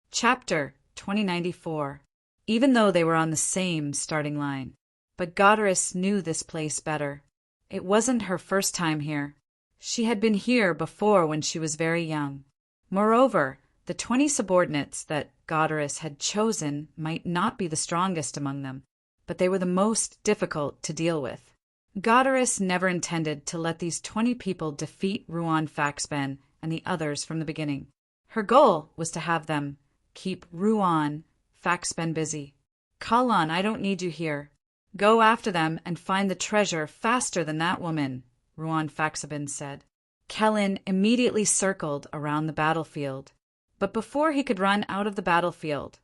Chapter 2094. Even though they were on the same starting line. But Godarus knew this place better. It wasn't her first time here. She had been here before when she was very young. Moreover, the 20 subordinates that Godarus had chosen might not be the strongest among them, but they were the most difficult to deal with. Godarus never intended to let these 20 people defeat Ruan Faxben and the others from the beginning. Her goal was to have them keep Ruan Faxben busy. Kalan, I don't need you here. Go after them and find the treasure faster than that woman, Ruan Faxben said. Kellen immediately circled around the battlefield. But before he could run out of the battlefield,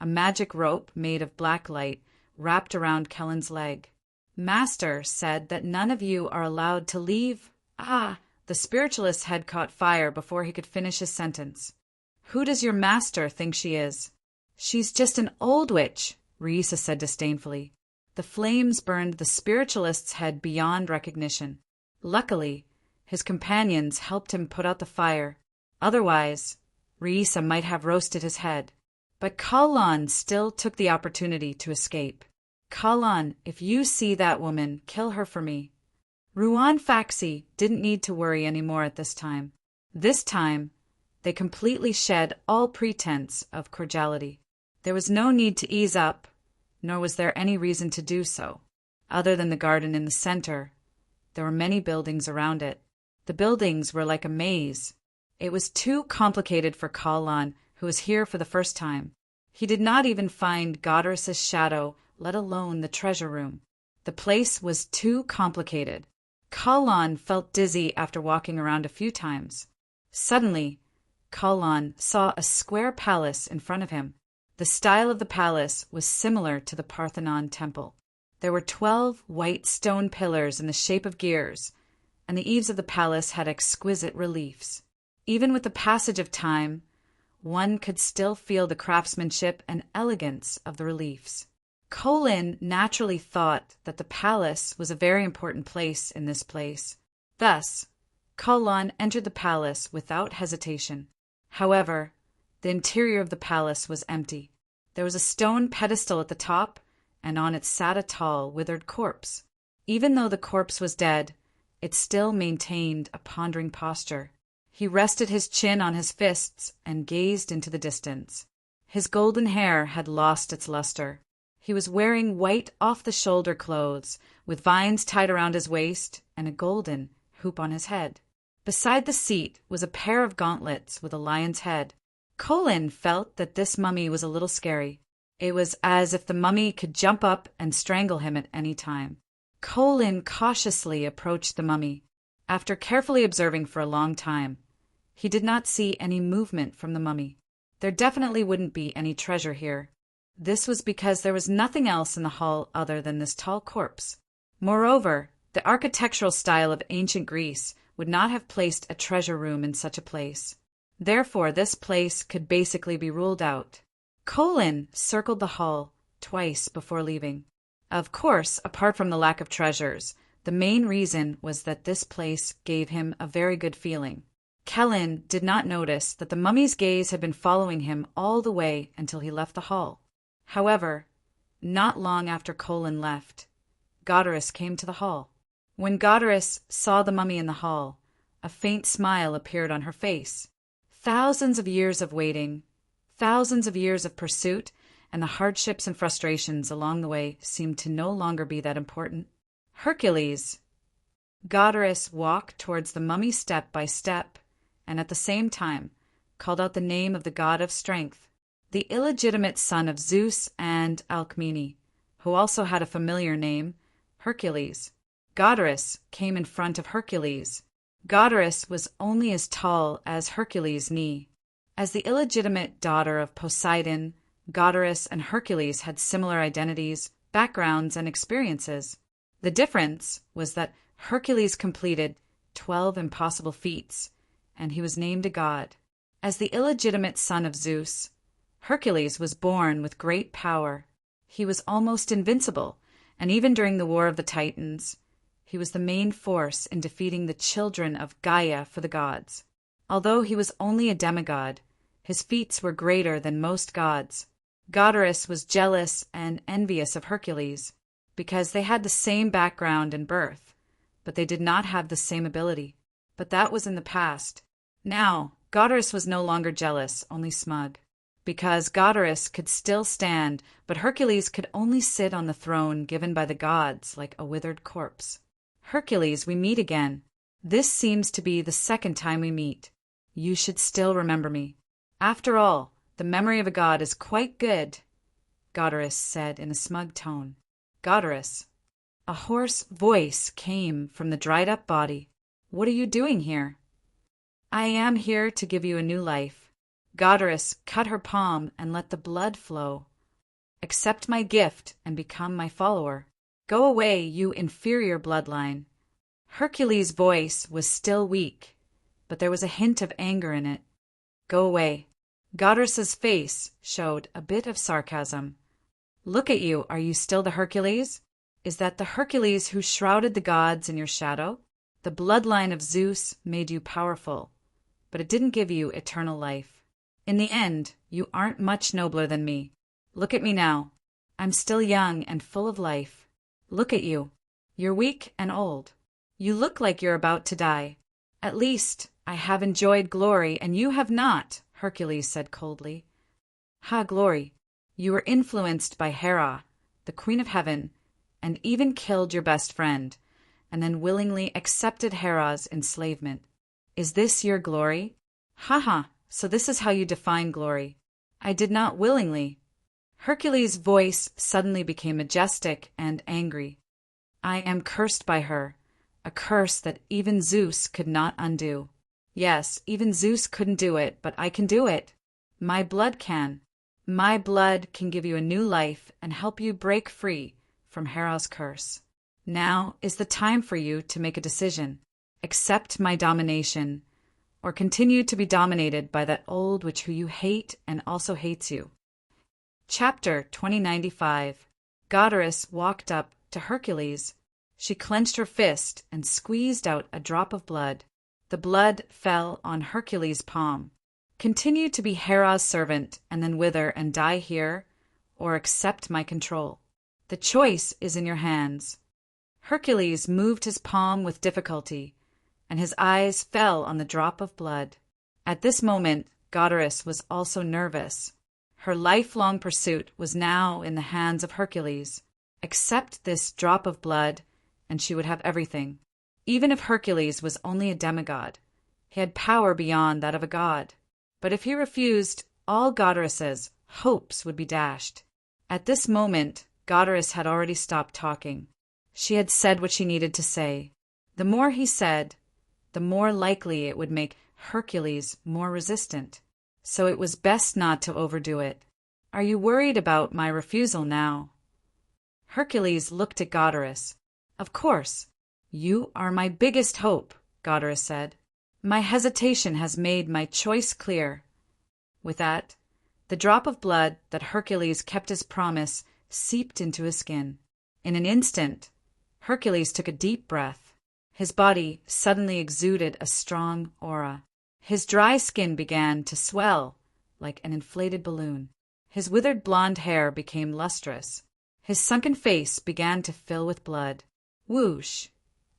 A magic rope made of black light wrapped around Kellen's leg. Master said that none of you are allowed to leave. Ah! The spiritualist's head caught fire before he could finish his sentence. Who does your master think she is? She's just an old witch, Raisa said disdainfully. The flames burned the spiritualist's head beyond recognition. Luckily, his companions helped him put out the fire. Otherwise, Raisa might have roasted his head. But Kallan still took the opportunity to escape. Kallan, if you see that woman, kill her for me. Ruan Faxi didn't need to worry any more at this time. This time, they completely shed all pretense of cordiality. There was no need to ease up, nor was there any reason to do so. Other than the garden in the center, there were many buildings around it. The buildings were like a maze. It was too complicated for Kallan, who was here for the first time. He did not even find Goddard's shadow, let alone the treasure room. The place was too complicated. Kallan felt dizzy after walking around a few times. Suddenly, Kallan saw a square palace in front of him. The style of the palace was similar to the Parthenon temple. There were 12 white stone pillars in the shape of gears, and the eaves of the palace had exquisite reliefs. Even with the passage of time, one could still feel the craftsmanship and elegance of the reliefs. Colin naturally thought that the palace was a very important place in this place. Thus, Kallan entered the palace without hesitation. However, the interior of the palace was empty. There was a stone pedestal at the top, and on it sat a tall, withered corpse. Even though the corpse was dead, it still maintained a pondering posture. He rested his chin on his fists and gazed into the distance. His golden hair had lost its luster. He was wearing white off-the-shoulder clothes, with vines tied around his waist and a golden hoop on his head. Beside the seat was a pair of gauntlets with a lion's head. Colin felt that this mummy was a little scary. It was as if the mummy could jump up and strangle him at any time. Colin cautiously approached the mummy. After carefully observing for a long time, he did not see any movement from the mummy. There definitely wouldn't be any treasure here. This was because there was nothing else in the hall other than this tall corpse. Moreover, the architectural style of ancient Greece would not have placed a treasure room in such a place. Therefore, this place could basically be ruled out. Colin circled the hall twice before leaving. Of course, apart from the lack of treasures, the main reason was that this place gave him a very good feeling. Kellen did not notice that the mummy's gaze had been following him all the way until he left the hall. However, not long after Colin left, Goddard came to the hall. When Goddard saw the mummy in the hall, a faint smile appeared on her face. Thousands of years of waiting, thousands of years of pursuit, and the hardships and frustrations along the way seemed to no longer be that important. Hercules. Goddard walked towards the mummy step by step, and at the same time called out the name of the god of strength, the illegitimate son of Zeus and Alcmene, who also had a familiar name, Hercules. Goddard came in front of Hercules. Goddard was only as tall as Hercules' knee. As the illegitimate daughter of Poseidon, Goddard and Hercules had similar identities, backgrounds, and experiences. The difference was that Hercules completed 12 impossible feats, and he was named a god. As the illegitimate son of Zeus, Hercules was born with great power. He was almost invincible, and even during the War of the Titans, he was the main force in defeating the children of Gaia for the gods. Although he was only a demigod, his feats were greater than most gods. Goddard was jealous and envious of Hercules, because they had the same background and birth, but they did not have the same ability. But that was in the past. Now, Goddard was no longer jealous, only smug. Because Goddard could still stand, but Hercules could only sit on the throne given by the gods like a withered corpse. Hercules, we meet again. This seems to be the second time we meet. You should still remember me. After all, the memory of a god is quite good, Goddard said in a smug tone. Goddard. A hoarse voice came from the dried-up body. What are you doing here? I am here to give you a new life. Goddard cut her palm and let the blood flow. Accept my gift and become my follower. Go away, you inferior bloodline. Hercules' voice was still weak, but there was a hint of anger in it. Go away. Goddard's face showed a bit of sarcasm. Look at you, are you still the Hercules? Is that the Hercules who shrouded the gods in your shadow? The bloodline of Zeus made you powerful, but it didn't give you eternal life. In the end, you aren't much nobler than me. Look at me now. I'm still young and full of life. Look at you. You're weak and old. You look like you're about to die. At least I have enjoyed glory and you have not, Hercules said coldly. Ha, glory. You were influenced by Hera, the queen of heaven, and even killed your best friend, and then willingly accepted Hera's enslavement. Is this your glory? Ha ha, so this is how you define glory. I did not willingly. Hercules' voice suddenly became majestic and angry. I am cursed by her, a curse that even Zeus could not undo. Yes, even Zeus couldn't do it, but I can do it. My blood can. My blood can give you a new life and help you break free from Hera's curse. Now is the time for you to make a decision. Accept my domination, or continue to be dominated by that old witch who you hate and also hates you. Chapter 2095. Goddess walked up to Hercules. She clenched her fist and squeezed out a drop of blood. The blood fell on Hercules' palm. Continue to be Hera's servant and then wither and die here, or accept my control. The choice is in your hands. Hercules moved his palm with difficulty, and his eyes fell on the drop of blood. At this moment, Goddess was also nervous. Her lifelong pursuit was now in the hands of Hercules. Accept this drop of blood, and she would have everything. Even if Hercules was only a demigod, he had power beyond that of a god. But if he refused, all Goddess's hopes would be dashed. At this moment, Goddess had already stopped talking. She had said what she needed to say. The more he said, the more likely it would make Hercules more resistant. So it was best not to overdo it. Are you worried about my refusal now? Hercules looked at Goddess. Of course. You are my biggest hope, Goddess said. My hesitation has made my choice clear. With that, the drop of blood that Hercules kept his promise seeped into his skin. In an instant, Hercules took a deep breath. His body suddenly exuded a strong aura. His dry skin began to swell like an inflated balloon. His withered blonde hair became lustrous. His sunken face began to fill with blood. Whoosh!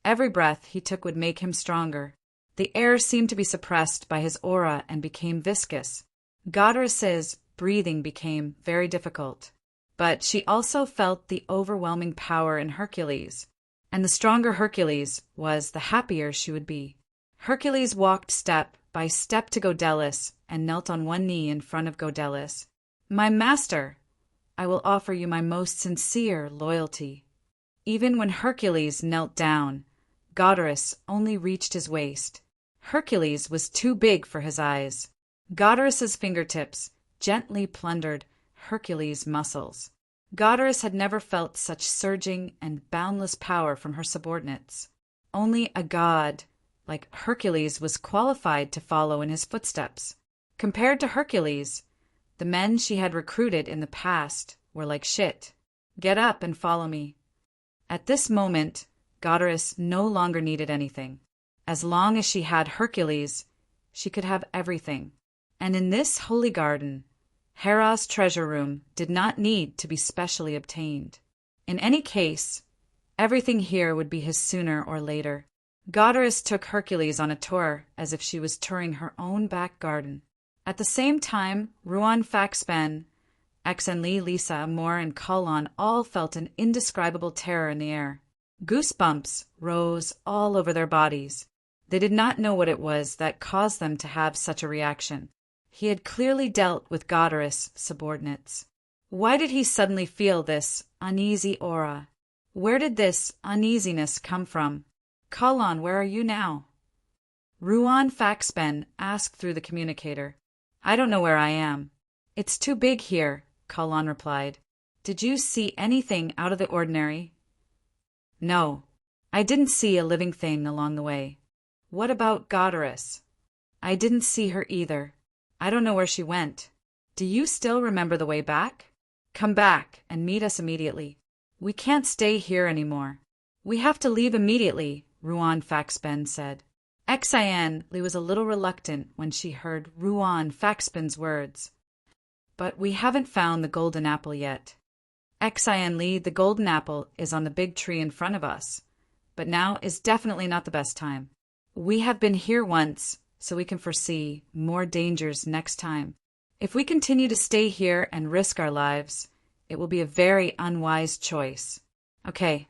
Every breath he took would make him stronger. The air seemed to be suppressed by his aura and became viscous. Goddess's breathing became very difficult. But she also felt the overwhelming power in Hercules. And the stronger Hercules was, the happier she would be. Hercules walked step by step to Godelus and knelt on one knee in front of Godelus. My master, I will offer you my most sincere loyalty. Even when Hercules knelt down, Goddess only reached his waist. Hercules was too big for his eyes. Goddess's fingertips gently plundered Hercules' muscles. Goddess had never felt such surging and boundless power from her subordinates. Only a god like Hercules was qualified to follow in his footsteps. Compared to Hercules, the men she had recruited in the past were like shit. Get up and follow me. At this moment, Goddess no longer needed anything. As long as she had Hercules, she could have everything. And in this holy garden, Hera's treasure room did not need to be specially obtained. In any case, everything here would be his sooner or later. Goddess took Hercules on a tour as if she was touring her own back garden. At the same time, Ruan Faxben, Exenli, Lisa, Moore, and Kalon all felt an indescribable terror in the air. Goosebumps rose all over their bodies. They did not know what it was that caused them to have such a reaction. He had clearly dealt with Goddess subordinates. Why did he suddenly feel this uneasy aura? Where did this uneasiness come from? Kalon, where are you now? Ruan Faxben asked through the communicator. I don't know where I am. It's too big here, Kalon replied. Did you see anything out of the ordinary? No, I didn't see a living thing along the way. What about Goddess? I didn't see her either. I don't know where she went. Do you still remember the way back? Come back and meet us immediately. We can't stay here anymore. We have to leave immediately, Ruan Faxben said. Xian Li was a little reluctant when she heard Ruan Faxben's words. But we haven't found the golden apple yet. Xian Li, the golden apple is on the big tree in front of us. But now is definitely not the best time. We have been here once, so we can foresee more dangers next time. If we continue to stay here and risk our lives, it will be a very unwise choice. Okay.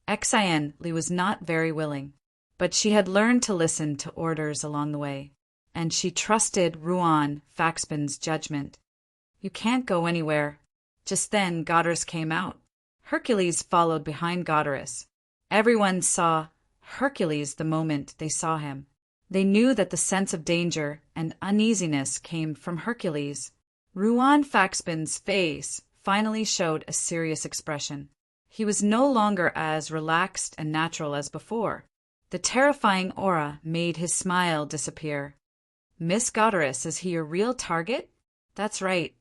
Xian Li was not very willing, but she had learned to listen to orders along the way, and she trusted Ruan Faxben's judgment. You can't go anywhere. Just then Goddess came out. Hercules followed behind Goddess. Everyone saw Hercules the moment they saw him. They knew that the sense of danger and uneasiness came from Hercules. Ruan Faxben's face finally showed a serious expression. He was no longer as relaxed and natural as before. The terrifying aura made his smile disappear. Miss Goddess, is he your real target? That's right.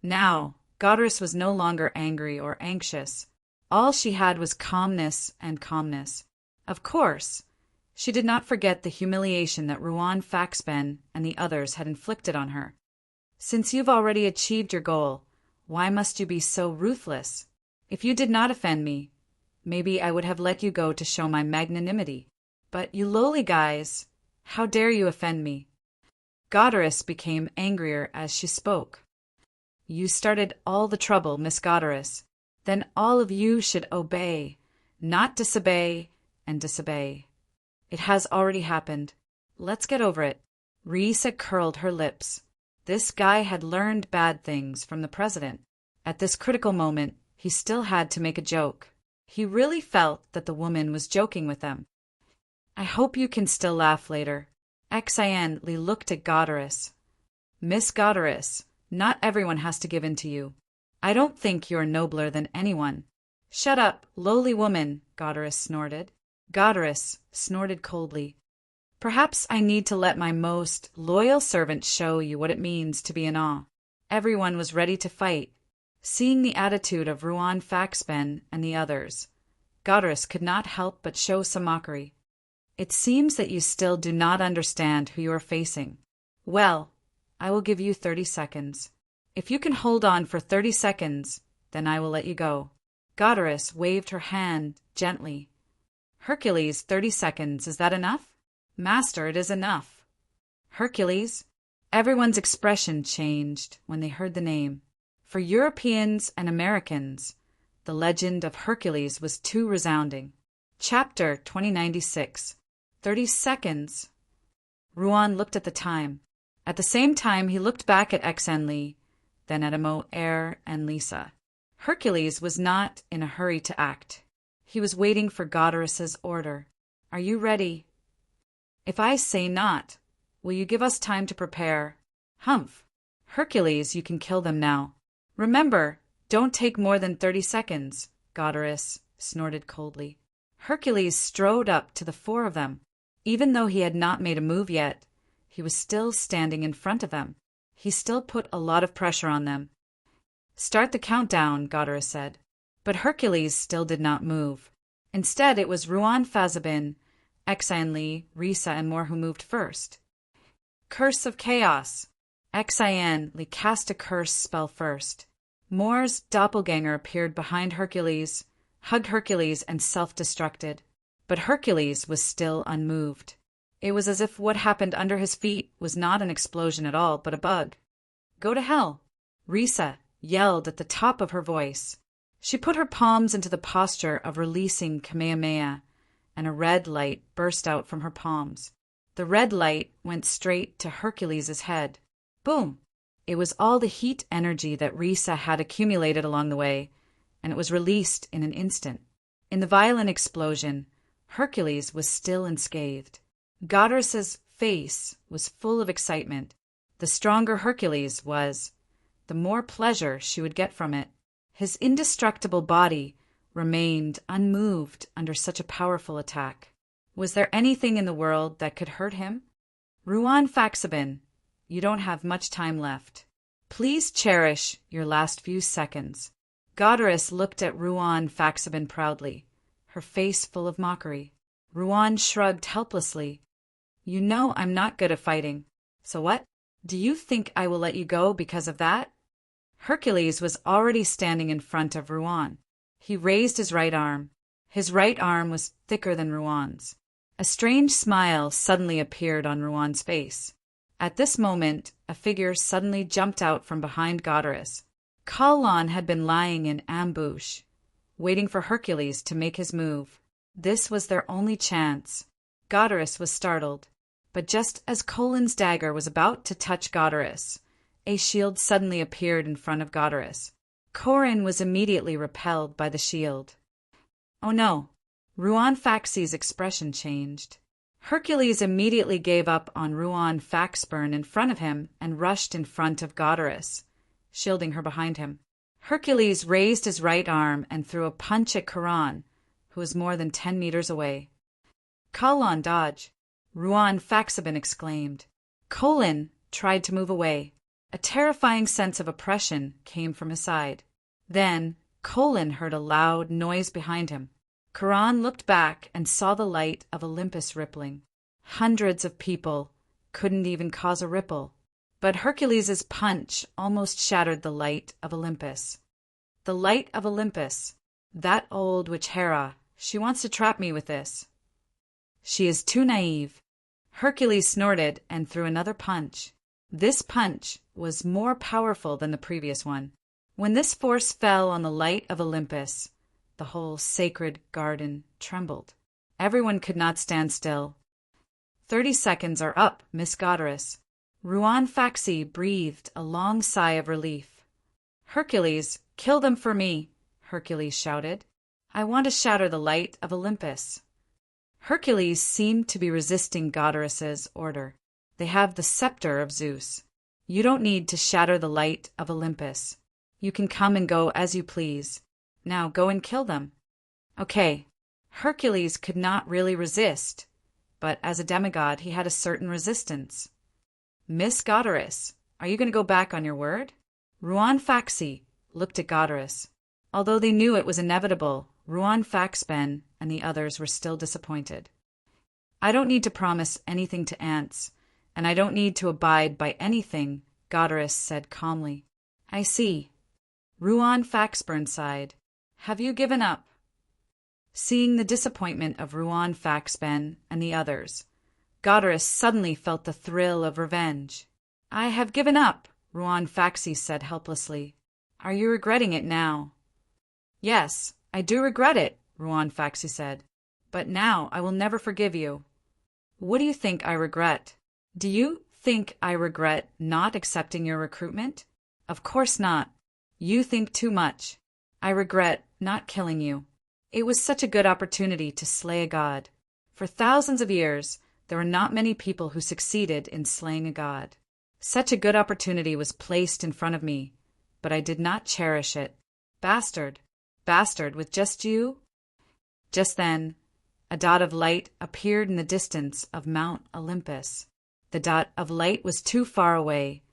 Now, Goddess was no longer angry or anxious. All she had was calmness and calmness. Of course, she did not forget the humiliation that Ruan Faxben and the others had inflicted on her. Since you've already achieved your goal, why must you be so ruthless? If you did not offend me, maybe I would have let you go to show my magnanimity. But you lowly guys, how dare you offend me? Goddess became angrier as she spoke. You started all the trouble, Miss Goddess. Then all of you should obey, not disobey and disobey. It has already happened. Let's get over it. Risa curled her lips. This guy had learned bad things from the president. At this critical moment, he still had to make a joke. He really felt that the woman was joking with them. I hope you can still laugh later. Xian Li looked at Goddess. Miss Goddess, not everyone has to give in to you. I don't think you're nobler than anyone. Shut up, lowly woman, Goddess snorted. Goddess snorted coldly. Perhaps I need to let my most loyal servant show you what it means to be in awe. Everyone was ready to fight. Seeing the attitude of Ruan Faxben and the others, Goddess could not help but show some mockery. It seems that you still do not understand who you are facing. Well, I will give you 30 seconds. If you can hold on for 30 seconds, then I will let you go. Goddess waved her hand gently. Hercules, 30 seconds, is that enough? Master, it is enough. Hercules. Everyone's expression changed when they heard the name. For Europeans and Americans, the legend of Hercules was too resounding. Chapter 2096. 30 seconds. Ruan looked at the time. At the same time, he looked back at Xian Li, then at Amo Er and Lisa. Hercules was not in a hurry to act. He was waiting for Goddess's order. Are you ready? If I say not, will you give us time to prepare? Humph. Hercules, you can kill them now. Remember, don't take more than 30 seconds, Goddess snorted coldly. Hercules strode up to the four of them. Even though he had not made a move yet, he was still standing in front of them. He still put a lot of pressure on them. Start the countdown, Goddess said. But Hercules still did not move. Instead, it was Ruan Faxben, Xian Li, Risa, and more who moved first. Curse of Chaos. Xian Li cast a curse spell first. Moore's doppelganger appeared behind Hercules, hugged Hercules, and self-destructed. But Hercules was still unmoved. It was as if what happened under his feet was not an explosion at all, but a bug. Go to hell! Risa yelled at the top of her voice. She put her palms into the posture of releasing Kamehameha, and a red light burst out from her palms. The red light went straight to Hercules' head. Boom! It was all the heat energy that Risa had accumulated along the way, and it was released in an instant. In the violent explosion, Hercules was still unscathed. Goddess's face was full of excitement. The stronger Hercules was, the more pleasure she would get from it. His indestructible body remained unmoved under such a powerful attack. Was there anything in the world that could hurt him? Ruan Faxabin, you don't have much time left. Please cherish your last few seconds. Godarus looked at Ruan Faxabin proudly, her face full of mockery. Ruan shrugged helplessly. You know I'm not good at fighting. So what? Do you think I will let you go because of that? Hercules was already standing in front of Ruan. He raised his right arm. His right arm was thicker than Ruan's. A strange smile suddenly appeared on Ruan's face. At this moment, a figure suddenly jumped out from behind Godarus. Kalon had been lying in ambush, waiting for Hercules to make his move. This was their only chance. Godarus was startled, but just as Colin's dagger was about to touch Godarus, a shield suddenly appeared in front of Godarus. Corin was immediately repelled by the shield. Oh no! Ruan Faxi's expression changed. Hercules immediately gave up on Ruan Faxburn in front of him and rushed in front of Godarus, shielding her behind him. Hercules raised his right arm and threw a punch at Corin, who was more than 10 meters away. Kalon dodge! Ruan Faxabin exclaimed. Colin tried to move away. A terrifying sense of oppression came from his side. Then Colin heard a loud noise behind him. Corin looked back and saw the light of Olympus rippling. Hundreds of people couldn't even cause a ripple, but Hercules's punch almost shattered the light of Olympus. The light of Olympus, that old witch Hera, she wants to trap me with this. She is too naive. Hercules snorted and threw another punch. This punch was more powerful than the previous one. When this force fell on the light of Olympus, the whole sacred garden trembled. Everyone could not stand still. 30 seconds are up, Miss Godarus. Ruan Faxi breathed a long sigh of relief. Hercules, kill them for me, Hercules shouted. I want to shatter the light of Olympus. Hercules seemed to be resisting Godarus's order. They have the scepter of Zeus. You don't need to shatter the light of Olympus. You can come and go as you please. Now go and kill them. Okay. Hercules could not really resist, but as a demigod he had a certain resistance. Miss Godarus, are you going to go back on your word? Ruan Faxi looked at Godarus. Although they knew it was inevitable, Ruan Faxben and the others were still disappointed. I don't need to promise anything to ants, and I don't need to abide by anything, Godarus said calmly. I see. Ruan Faxburn sighed. Have you given up? Seeing the disappointment of Ruan Faxben and the others, Godarus suddenly felt the thrill of revenge. I have given up, Ruan Faxi said helplessly. Are you regretting it now? Yes, I do regret it, Ruan Faxi said. But now I will never forgive you. What do you think I regret? Do you think I regret not accepting your recruitment? Of course not. You think too much. I regret not killing you. It was such a good opportunity to slay a god. For thousands of years, there were not many people who succeeded in slaying a god. Such a good opportunity was placed in front of me, but I did not cherish it. Bastard! Bastard with just you? Just then, a dot of light appeared in the distance of Mount Olympus. The dot of light was too far away,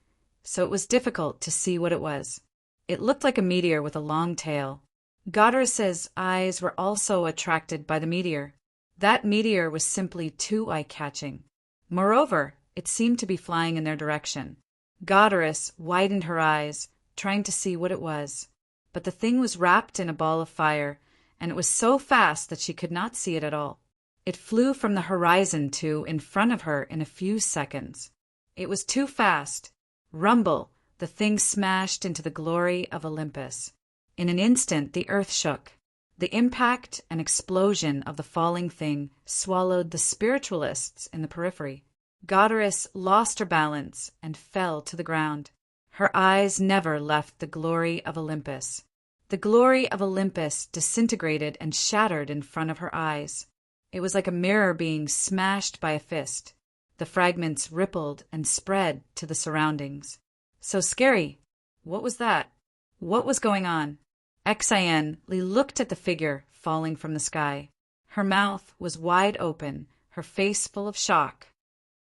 so it was difficult to see what it was. It looked like a meteor with a long tail. Godarus's eyes were also attracted by the meteor. That meteor was simply too eye-catching. Moreover, it seemed to be flying in their direction. Godarus widened her eyes, trying to see what it was. But the thing was wrapped in a ball of fire, and it was so fast that she could not see it at all. It flew from the horizon to in front of her in a few seconds. It was too fast. Rumble! The thing smashed into the glory of Olympus. In an instant the earth shook. The impact and explosion of the falling thing swallowed the spiritualists in the periphery. Godarus lost her balance and fell to the ground. Her eyes never left the glory of Olympus. The glory of Olympus disintegrated and shattered in front of her eyes. It was like a mirror being smashed by a fist. The fragments rippled and spread to the surroundings. So scary. What was that? What was going on? Xian Li looked at the figure falling from the sky. Her mouth was wide open, her face full of shock.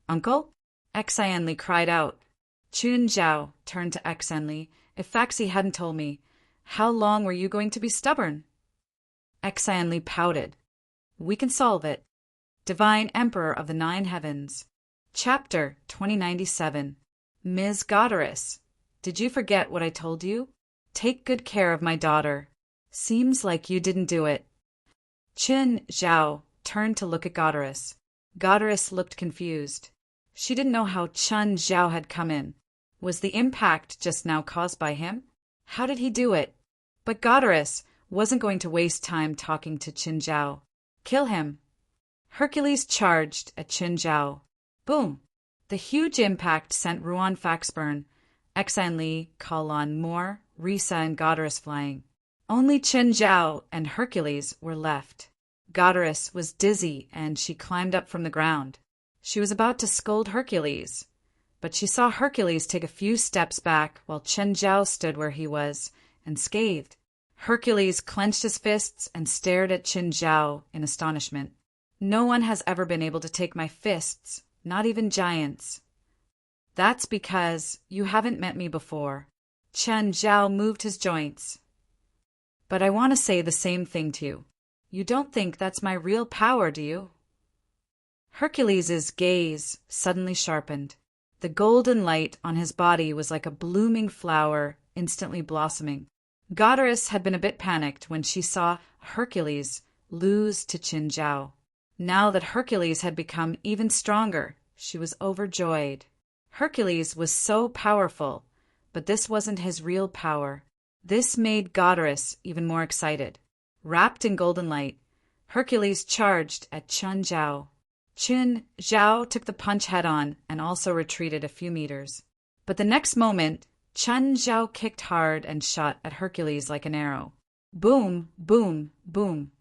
"Uncle?" Xian Li cried out. Chun Zhao turned to Xian Li. "If Faxi hadn't told me, how long were you going to be stubborn?" Xian Li pouted. "We can solve it." Divine Emperor of the Nine Heavens. Chapter 2097. Ms. Goddess, did you forget what I told you? Take good care of my daughter. Seems like you didn't do it. Chun Zhao turned to look at Goddess. Goddess looked confused. She didn't know how Chun Zhao had come in. Was the impact just now caused by him? How did he do it? But Goddess wasn't going to waste time talking to Chun Zhao. Kill him. Hercules charged at Chun Zhao. Boom! The huge impact sent Ruan Faxburn, Xian Li, Kalon Moore, Risa, and Goddess flying. Only Chun Zhao and Hercules were left. Goddess was dizzy and she climbed up from the ground. She was about to scold Hercules, but she saw Hercules take a few steps back while Chun Zhao stood where he was and scathed. Hercules clenched his fists and stared at Chun Zhao in astonishment. No one has ever been able to take my fists, not even giants. That's because you haven't met me before. Chun Zhao moved his joints. But I want to say the same thing to you. You don't think that's my real power, do you? Hercules's gaze suddenly sharpened. The golden light on his body was like a blooming flower instantly blossoming. Goddess had been a bit panicked when she saw Hercules lose to Chun Zhao. Now that Hercules had become even stronger, she was overjoyed. Hercules was so powerful, but this wasn't his real power. This made Goddess even more excited. Wrapped in golden light, Hercules charged at Chun Zhao. Chun Zhao took the punch head-on and also retreated a few meters. But the next moment, Chun Zhao kicked hard and shot at Hercules like an arrow. Boom, boom, boom.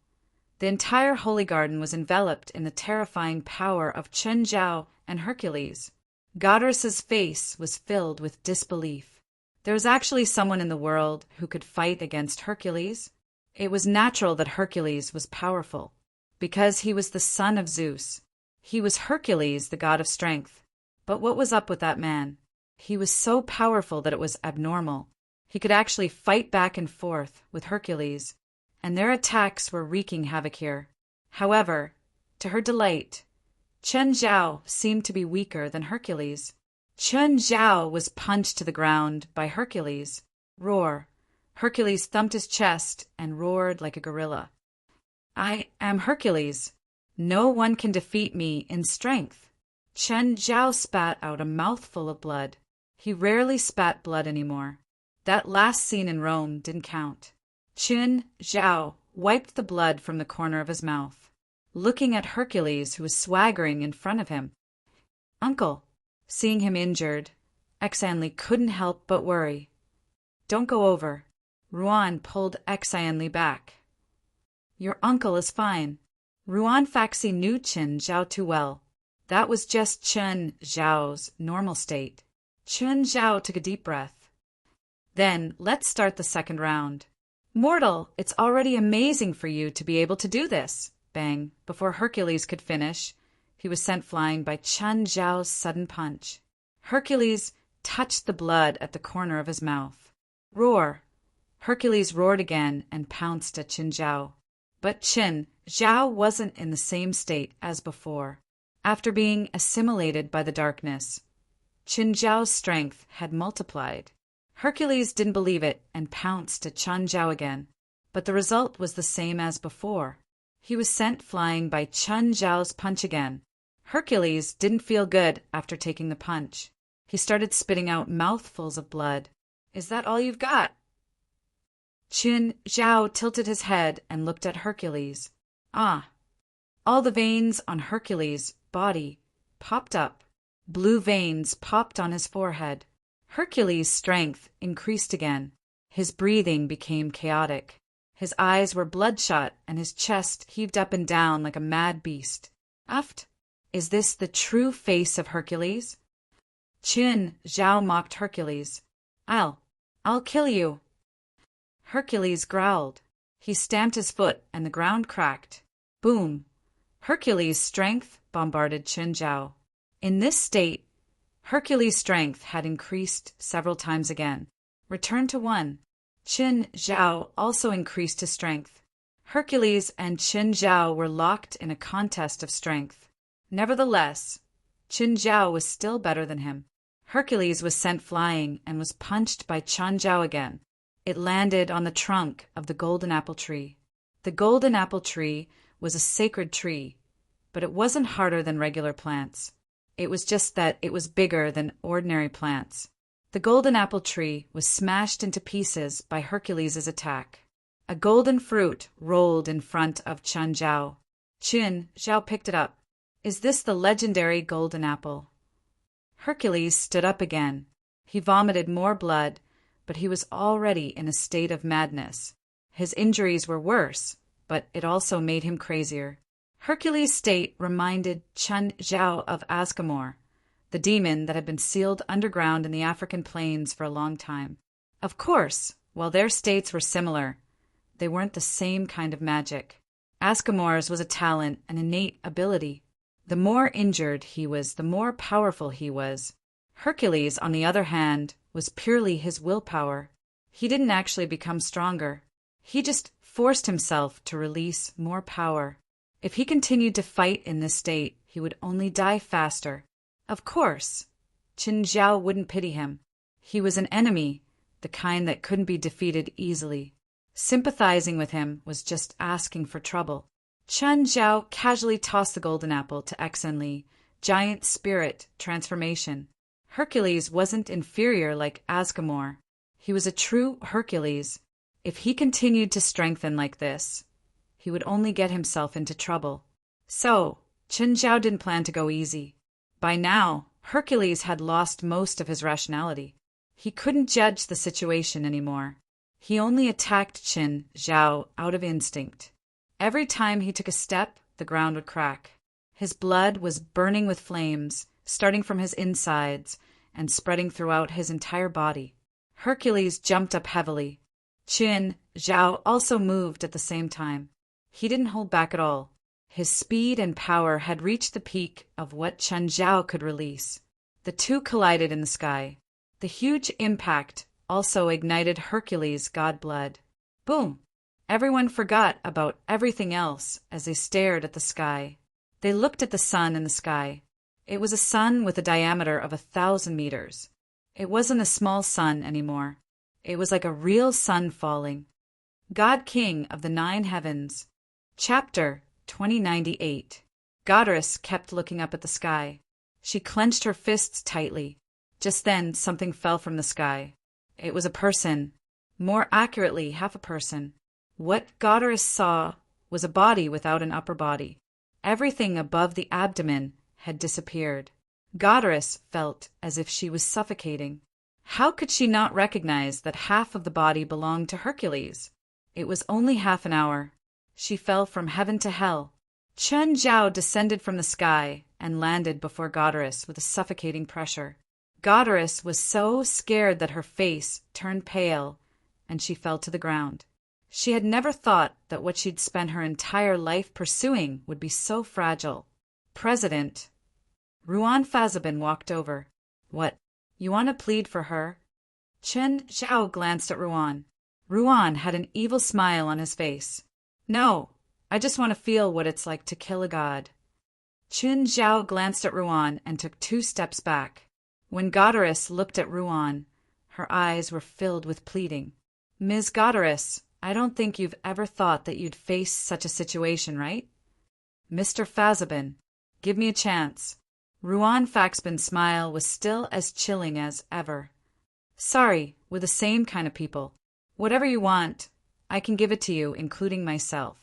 The entire Holy Garden was enveloped in the terrifying power of Chun Zhao and Hercules. Goddess's face was filled with disbelief. There was actually someone in the world who could fight against Hercules. It was natural that Hercules was powerful, because he was the son of Zeus. He was Hercules, the god of strength. But what was up with that man? He was so powerful that it was abnormal. He could actually fight back and forth with Hercules, and their attacks were wreaking havoc here. However, to her delight, Chun Zhao seemed to be weaker than Hercules. Chun Zhao was punched to the ground by Hercules. Roar. Hercules thumped his chest and roared like a gorilla. I am Hercules. No one can defeat me in strength. Chun Zhao spat out a mouthful of blood. He rarely spat blood anymore. That last scene in Rome didn't count. Chun Zhao wiped the blood from the corner of his mouth, looking at Hercules, who was swaggering in front of him. Uncle. Seeing him injured, Xian Li couldn't help but worry. Don't go over. Ruan pulled Xian Li back. Your uncle is fine. Ruan Faxi knew Chun Zhao too well. That was just Chun Zhao's normal state. Chun Zhao took a deep breath. Then let's start the second round. Mortal, it's already amazing for you to be able to do this. Bang. Before Hercules could finish, he was sent flying by Chun Zhao's sudden punch. Hercules touched the blood at the corner of his mouth. Roar. Hercules roared again and pounced at Chun Zhao. But Chun Zhao wasn't in the same state as before. After being assimilated by the darkness, Chun Zhao's strength had multiplied. Hercules didn't believe it and pounced at Chun Zhao again, but the result was the same as before. He was sent flying by Chun Zhao's punch again. Hercules didn't feel good after taking the punch. He started spitting out mouthfuls of blood. Is that all you've got? Chun Zhao tilted his head and looked at Hercules. Ah. All the veins on Hercules' body popped up. Blue veins popped on his forehead. Hercules' strength increased again. His breathing became chaotic. His eyes were bloodshot and his chest heaved up and down like a mad beast. Aft. Is this the true face of Hercules? Chun Zhao mocked Hercules. I'll kill you. Hercules growled. He stamped his foot and the ground cracked. Boom! Hercules' strength bombarded Qin Zhao. In this state, Hercules' strength had increased several times again. Return to 1. Qin Zhao also increased his strength. Hercules and Qin Zhao were locked in a contest of strength. Nevertheless, Qin Zhao was still better than him. Hercules was sent flying and was punched by Qin Zhao again. It landed on the trunk of the golden apple tree. The golden apple tree was a sacred tree, but it wasn't harder than regular plants. It was just that it was bigger than ordinary plants. The golden apple tree was smashed into pieces by Hercules' attack. A golden fruit rolled in front of Qin Zhao. Qin Zhao picked it up. Is this the legendary golden apple? Hercules stood up again. He vomited more blood, but he was already in a state of madness. His injuries were worse, but it also made him crazier. Hercules' state reminded Qin Zhao of Ascamor, the demon that had been sealed underground in the African plains for a long time. Of course, while their states were similar, they weren't the same kind of magic. Ascamor's was a talent, an innate ability. The more injured he was, the more powerful he was. Hercules, on the other hand, was purely his willpower. He didn't actually become stronger. He just forced himself to release more power. If he continued to fight in this state, he would only die faster. Of course, Qin Zhao wouldn't pity him. He was an enemy, the kind that couldn't be defeated easily. Sympathizing with him was just asking for trouble. Qin Zhao casually tossed the golden apple to Exenli, giant spirit transformation. Hercules wasn't inferior like Ascamor. He was a true Hercules. If he continued to strengthen like this, he would only get himself into trouble. So, Qin Zhao didn't plan to go easy. By now, Hercules had lost most of his rationality. He couldn't judge the situation anymore. He only attacked Qin Zhao out of instinct. Every time he took a step, the ground would crack. His blood was burning with flames, starting from his insides and spreading throughout his entire body. Hercules jumped up heavily. Qin Zhao also moved at the same time. He didn't hold back at all. His speed and power had reached the peak of what Qin Zhao could release. The two collided in the sky. The huge impact also ignited Hercules' god blood. Boom! Everyone forgot about everything else as they stared at the sky. They looked at the sun in the sky. It was a sun with a diameter of 1,000 meters. It wasn't a small sun anymore. It was like a real sun falling. God King of the Nine Heavens. Chapter 2098. Goddess kept looking up at the sky. She clenched her fists tightly. Just then, something fell from the sky. It was a person. More accurately, half a person. What Goddess saw was a body without an upper body. Everything above the abdomen had disappeared. Goddess felt as if she was suffocating. How could she not recognize that half of the body belonged to Hercules? It was only half an hour. She fell from heaven to hell. Qin Zhao descended from the sky and landed before Goddess with a suffocating pressure. Goddess was so scared that her face turned pale and she fell to the ground. She had never thought that what she'd spent her entire life pursuing would be so fragile. President Ruan Fazabin walked over. What, you want to plead for her? Qin Zhao glanced at Ruan. Ruan had an evil smile on his face. No, I just want to feel what it's like to kill a god. Qin Zhao glanced at Ruan and took 2 steps back. When Goddess looked at Ruan, her eyes were filled with pleading. Ms. Goddess, I don't think you've ever thought that you'd face such a situation, right? Mr. Fazabin, give me a chance. Ruan Faxbin's smile was still as chilling as ever. Sorry, we're the same kind of people. Whatever you want, I can give it to you, including myself.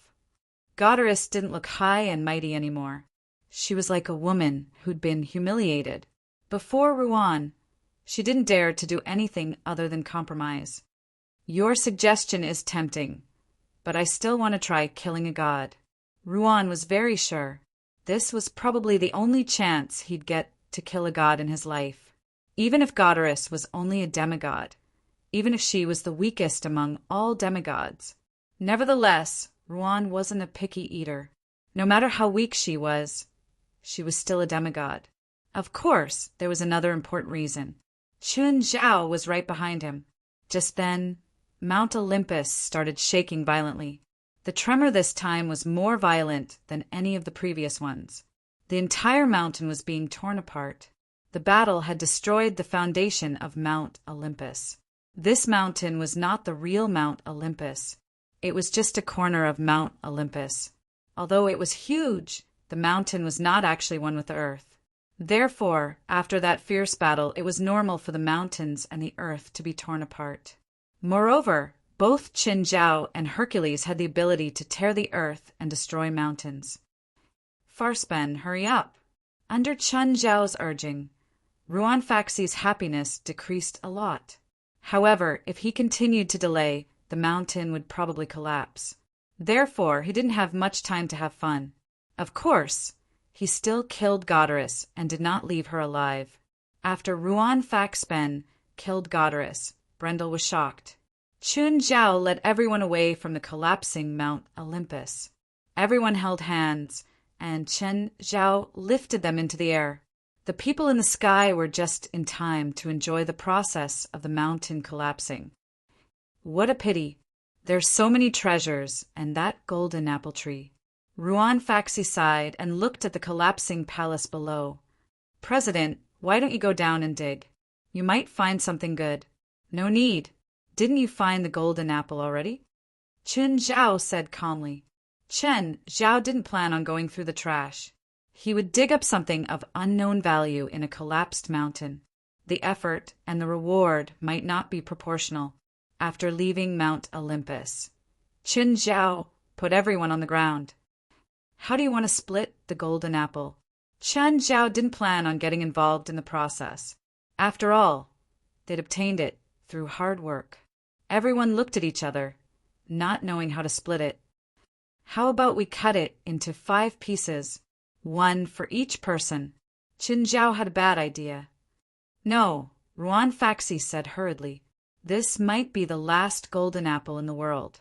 Goddess didn't look high and mighty anymore. She was like a woman who'd been humiliated. Before Ruan, she didn't dare to do anything other than compromise. Your suggestion is tempting, but I still want to try killing a god. Ruan was very sure. This was probably the only chance he'd get to kill a god in his life. Even if Goddess was only a demigod, even if she was the weakest among all demigods. Nevertheless, Ruan wasn't a picky eater. No matter how weak she was still a demigod. Of course, there was another important reason. Chun Zhao was right behind him. Just then, Mount Olympus started shaking violently. The tremor this time was more violent than any of the previous ones. The entire mountain was being torn apart. The battle had destroyed the foundation of Mount Olympus. This mountain was not the real Mount Olympus. It was just a corner of Mount Olympus. Although it was huge, the mountain was not actually one with the earth. Therefore, after that fierce battle, it was normal for the mountains and the earth to be torn apart. Moreover, both Qin Zhao and Hercules had the ability to tear the earth and destroy mountains. Farspen, hurry up. Under Chun Zhao's urging, Ruan Faxi's happiness decreased a lot. However, if he continued to delay, the mountain would probably collapse. Therefore, he didn't have much time to have fun. Of course, he still killed Goddess and did not leave her alive. After Ruan Faxpen killed Goddess, Brendel was shocked. Chun Zhao led everyone away from the collapsing Mount Olympus. Everyone held hands, and Chun Zhao lifted them into the air. The people in the sky were just in time to enjoy the process of the mountain collapsing. What a pity. There's so many treasures, and that golden apple tree. Ruan Faxi sighed and looked at the collapsing palace below. President, why don't you go down and dig? You might find something good. No need. Didn't you find the golden apple already? Chun Zhao said calmly. Chen Zhao didn't plan on going through the trash. He would dig up something of unknown value in a collapsed mountain. The effort and the reward might not be proportional. After leaving Mount Olympus, Chun Zhao put everyone on the ground. How do you want to split the golden apple? Chun Zhao didn't plan on getting involved in the process. After all, they'd obtained it through hard work. Everyone looked at each other, not knowing how to split it. How about we cut it into 5 pieces, 1 for each person? Chun Zhao had a bad idea. No, Ruan Faxi said hurriedly. This might be the last golden apple in the world.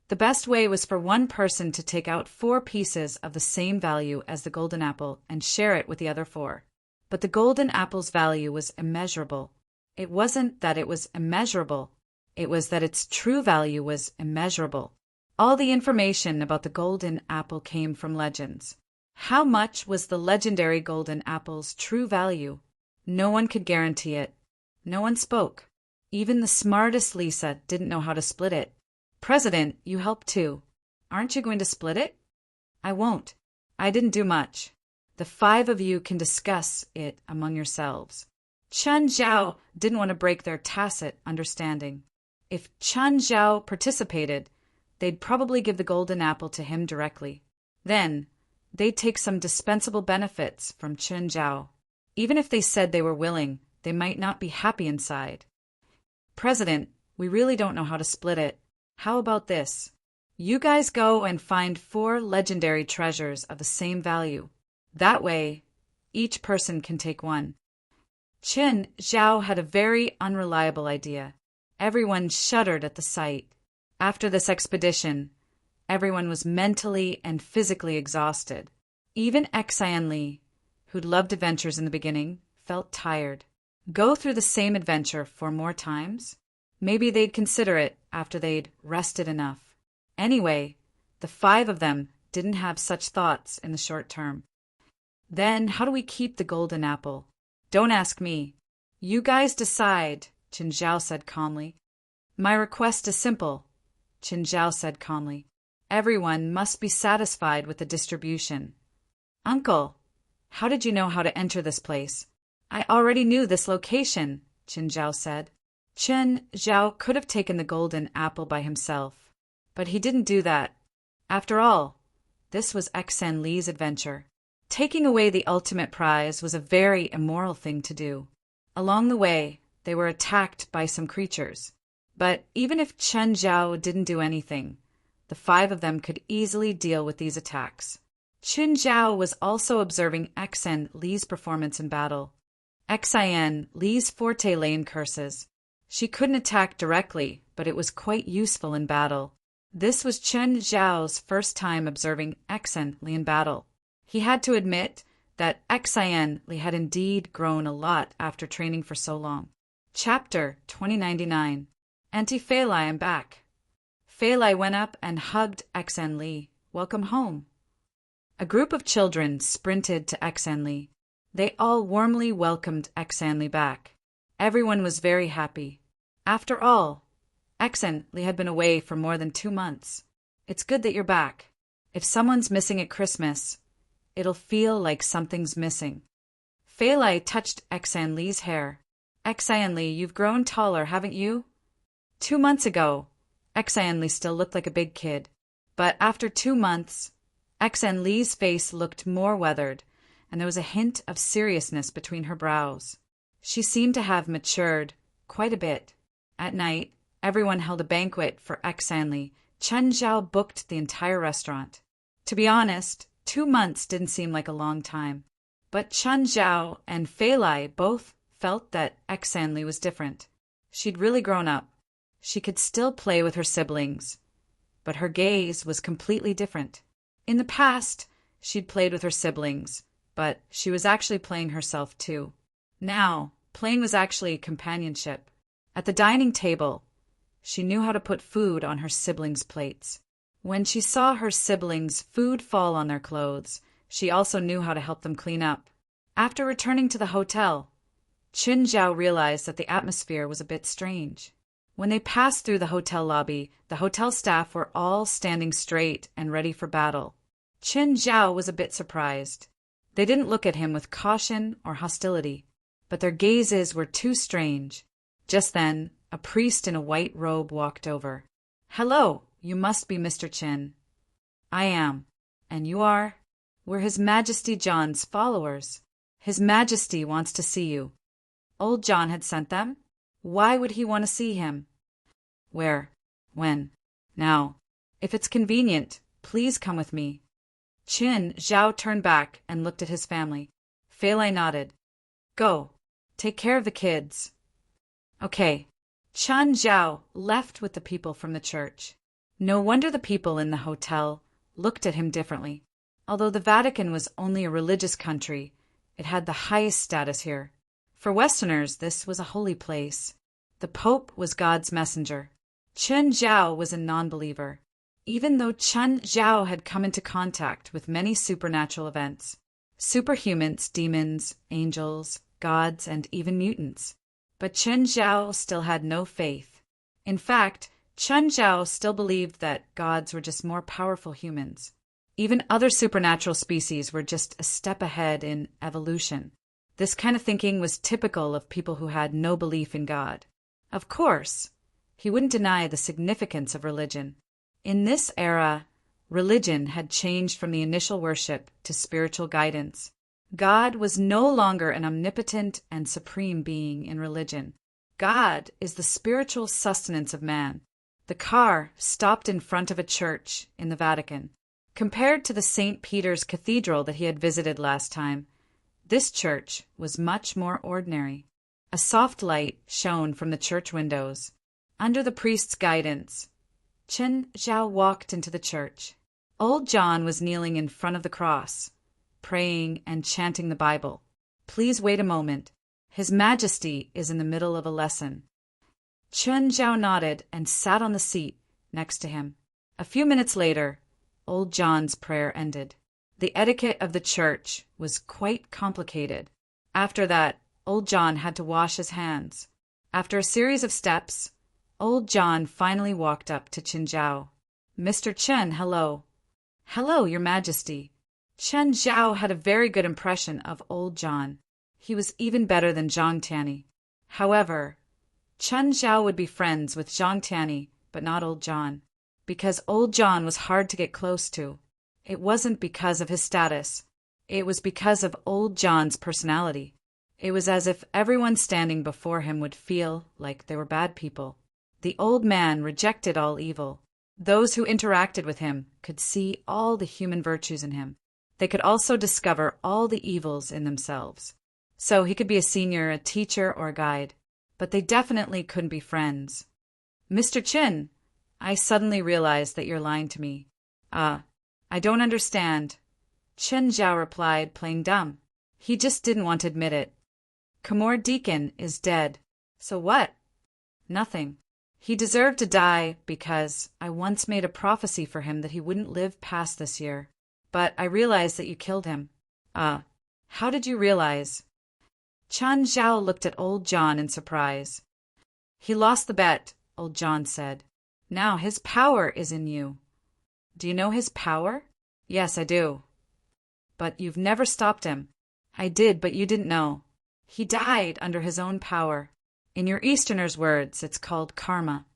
The best way was for one person to take out 4 pieces of the same value as the golden apple and share it with the other 4. But the golden apple's value was immeasurable. It wasn't that it was immeasurable. It was that its true value was immeasurable. All the information about the golden apple came from legends. How much was the legendary golden apple's true value? No one could guarantee it. No one spoke. Even the smartest Lisa didn't know how to split it. President, you help too. Aren't you going to split it? I won't. I didn't do much. The 5 of you can discuss it among yourselves. Chun Zhao didn't want to break their tacit understanding. If Chun Zhao participated, they'd probably give the golden apple to him directly. Then, they'd take some dispensable benefits from Chun Zhao. Even if they said they were willing, they might not be happy inside. President, we really don't know how to split it. How about this? You guys go and find 4 legendary treasures of the same value. That way, each person can take 1. Chun Zhao had a very unreliable idea. Everyone shuddered at the sight. After this expedition, everyone was mentally and physically exhausted. Even Xian Li, who'd loved adventures in the beginning, felt tired. Go through the same adventure 4 more times? Maybe they'd consider it after they'd rested enough. Anyway, the 5 of them didn't have such thoughts in the short term. Then how do we keep the golden apple? Don't ask me. You guys decide, Chun Zhao said calmly. My request is simple, Chun Zhao said calmly. Everyone must be satisfied with the distribution. Uncle, how did you know how to enter this place? I already knew this location, Chun Zhao said. Chun Zhao could have taken the golden apple by himself, but he didn't do that. After all, this was Xian Li's adventure. Taking away the ultimate prize was a very immoral thing to do. Along the way, they were attacked by some creatures. But even if Chun Zhao didn't do anything, the 5 of them could easily deal with these attacks. Chun Zhao was also observing Xian Li's performance in battle. Xian Li's forte lay in curses. She couldn't attack directly, but it was quite useful in battle. This was Chen Zhao's first time observing Xan Li in battle. He had to admit that Xan Li had indeed grown a lot after training for so long. Chapter 2099. Auntie Fei Lai, I'm back. Fei Lai went up and hugged Xan Li. Welcome home. A group of children sprinted to Xan Li. They all warmly welcomed Xan Li back. Everyone was very happy. After all, Xan Li had been away for more than 2 months. It's good that you're back. If someone's missing at Christmas, it'll feel like something's missing. Fei Lai touched Xan Li's hair. Xan Li, you've grown taller, haven't you? 2 months ago, Xan Li still looked like a big kid. But after 2 months, Xan Li's face looked more weathered, and there was a hint of seriousness between her brows. She seemed to have matured quite a bit. At night, everyone held a banquet for Xan Li. Chen Zhao booked the entire restaurant. To be honest, 2 months didn't seem like a long time. But Chen Zhao and Fei Lai both felt that Xan Li was different. She'd really grown up. She could still play with her siblings, but her gaze was completely different. In the past, she'd played with her siblings, but she was actually playing herself too. Now, playing was actually companionship. At the dining table, she knew how to put food on her siblings' plates. When she saw her siblings' food fall on their clothes, she also knew how to help them clean up. After returning to the hotel, Chen Zhao realized that the atmosphere was a bit strange. When they passed through the hotel lobby, the hotel staff were all standing straight and ready for battle. Chen Zhao was a bit surprised. They didn't look at him with caution or hostility, but their gazes were too strange. Just then, a priest in a white robe walked over. "Hello, you must be Mr. Chen." "I am. And you are?" "We're His Majesty John's followers. His Majesty wants to see you." Old John had sent them? Why would he want to see him? "Where? When? Now. If it's convenient, please come with me." Chen Zhao turned back and looked at his family. Fei Lai nodded. "Go. Take care of the kids." "Okay." Chen Zhao left with the people from the church. No wonder the people in the hotel looked at him differently. Although the Vatican was only a religious country, it had the highest status here. For Westerners, this was a holy place. The Pope was God's messenger. Chen Zhao was a non-believer, even though Chen Zhao had come into contact with many supernatural events. Superhumans, demons, angels, gods, and even mutants. But Chen Zhao still had no faith. In fact, Chen Zhao still believed that gods were just more powerful humans. Even other supernatural species were just a step ahead in evolution. This kind of thinking was typical of people who had no belief in God. Of course, he wouldn't deny the significance of religion. In this era, religion had changed from the initial worship to spiritual guidance. God was no longer an omnipotent and supreme being in religion. God is the spiritual sustenance of man. The car stopped in front of a church in the Vatican. Compared to the St. Peter's Cathedral that he had visited last time, this church was much more ordinary. A soft light shone from the church windows. Under the priest's guidance, Chen Zhao walked into the church. Old John was kneeling in front of the cross, praying and chanting the Bible. "Please wait a moment. His Majesty is in the middle of a lesson." Chen Zhao nodded and sat on the seat next to him. A few minutes later, Old John's prayer ended. The etiquette of the church was quite complicated. After that, Old John had to wash his hands. After a series of steps, Old John finally walked up to Chen Zhao. "Mr. Chen, hello." "Hello, Your Majesty." Chen Zhao had a very good impression of Old John. He was even better than Zhang Tianyi. However, Chen Zhao would be friends with Zhang Tianyi, but not Old John, because Old John was hard to get close to. It wasn't because of his status. It was because of Old John's personality. It was as if everyone standing before him would feel like they were bad people. The old man rejected all evil. Those who interacted with him could see all the human virtues in him. They could also discover all the evils in themselves. So he could be a senior, a teacher, or a guide. but they definitely couldn't be friends. Mr. Chin, I suddenly realized that you're lying to me. I don't understand. Chen Zhao replied, playing dumb. He just didn't want to admit it. Khmor Deacon is dead. So what? Nothing. He deserved to die because I once made a prophecy for him that he wouldn't live past this year. But I realized that you killed him. How did you realize? Chen Zhao looked at old John in surprise. He lost the bet, old John said. Now his power is in you. Do you know his power? Yes, I do. But you've never stopped him. I did, but you didn't know. He died under his own power. In your Easterners' words, it's called karma.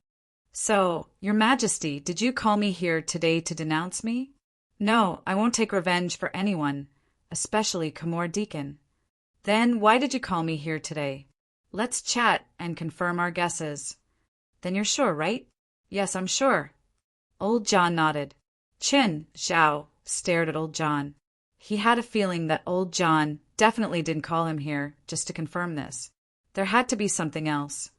So, Your Majesty, did you call me here today to denounce me? No, I won't take revenge for anyone, especially Khmor Deacon. Then why did you call me here today? Let's chat and confirm our guesses. Then you're sure, right? Yes, I'm sure. Old John nodded. Chen Zhao stared at old John. He had a feeling that old John definitely didn't call him here just to confirm this. There had to be something else.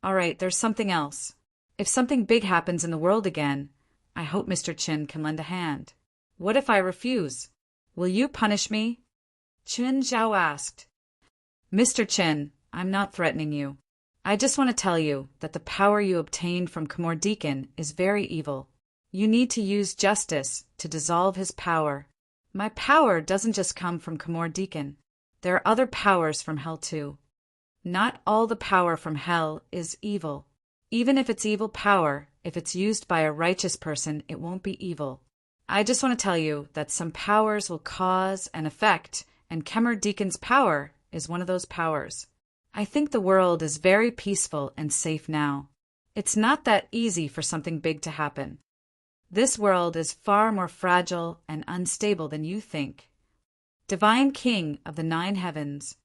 All right, there's something else. If something big happens in the world again, I hope Mr. Chin can lend a hand. What if I refuse? Will you punish me? Chen Zhao asked. Mr. Chin, I'm not threatening you. I just want to tell you that the power you obtained from Khmor Deacon is very evil. You need to use justice to dissolve his power. My power doesn't just come from Khmor Deacon. There are other powers from hell too. Not all the power from hell is evil. Even if it's evil power, if it's used by a righteous person, it won't be evil. I just want to tell you that some powers will cause an effect, and Khmor Deacon's power is one of those powers. I think the world is very peaceful and safe now. It's not that easy for something big to happen. This world is far more fragile and unstable than you think. Divine King of the 9 heavens,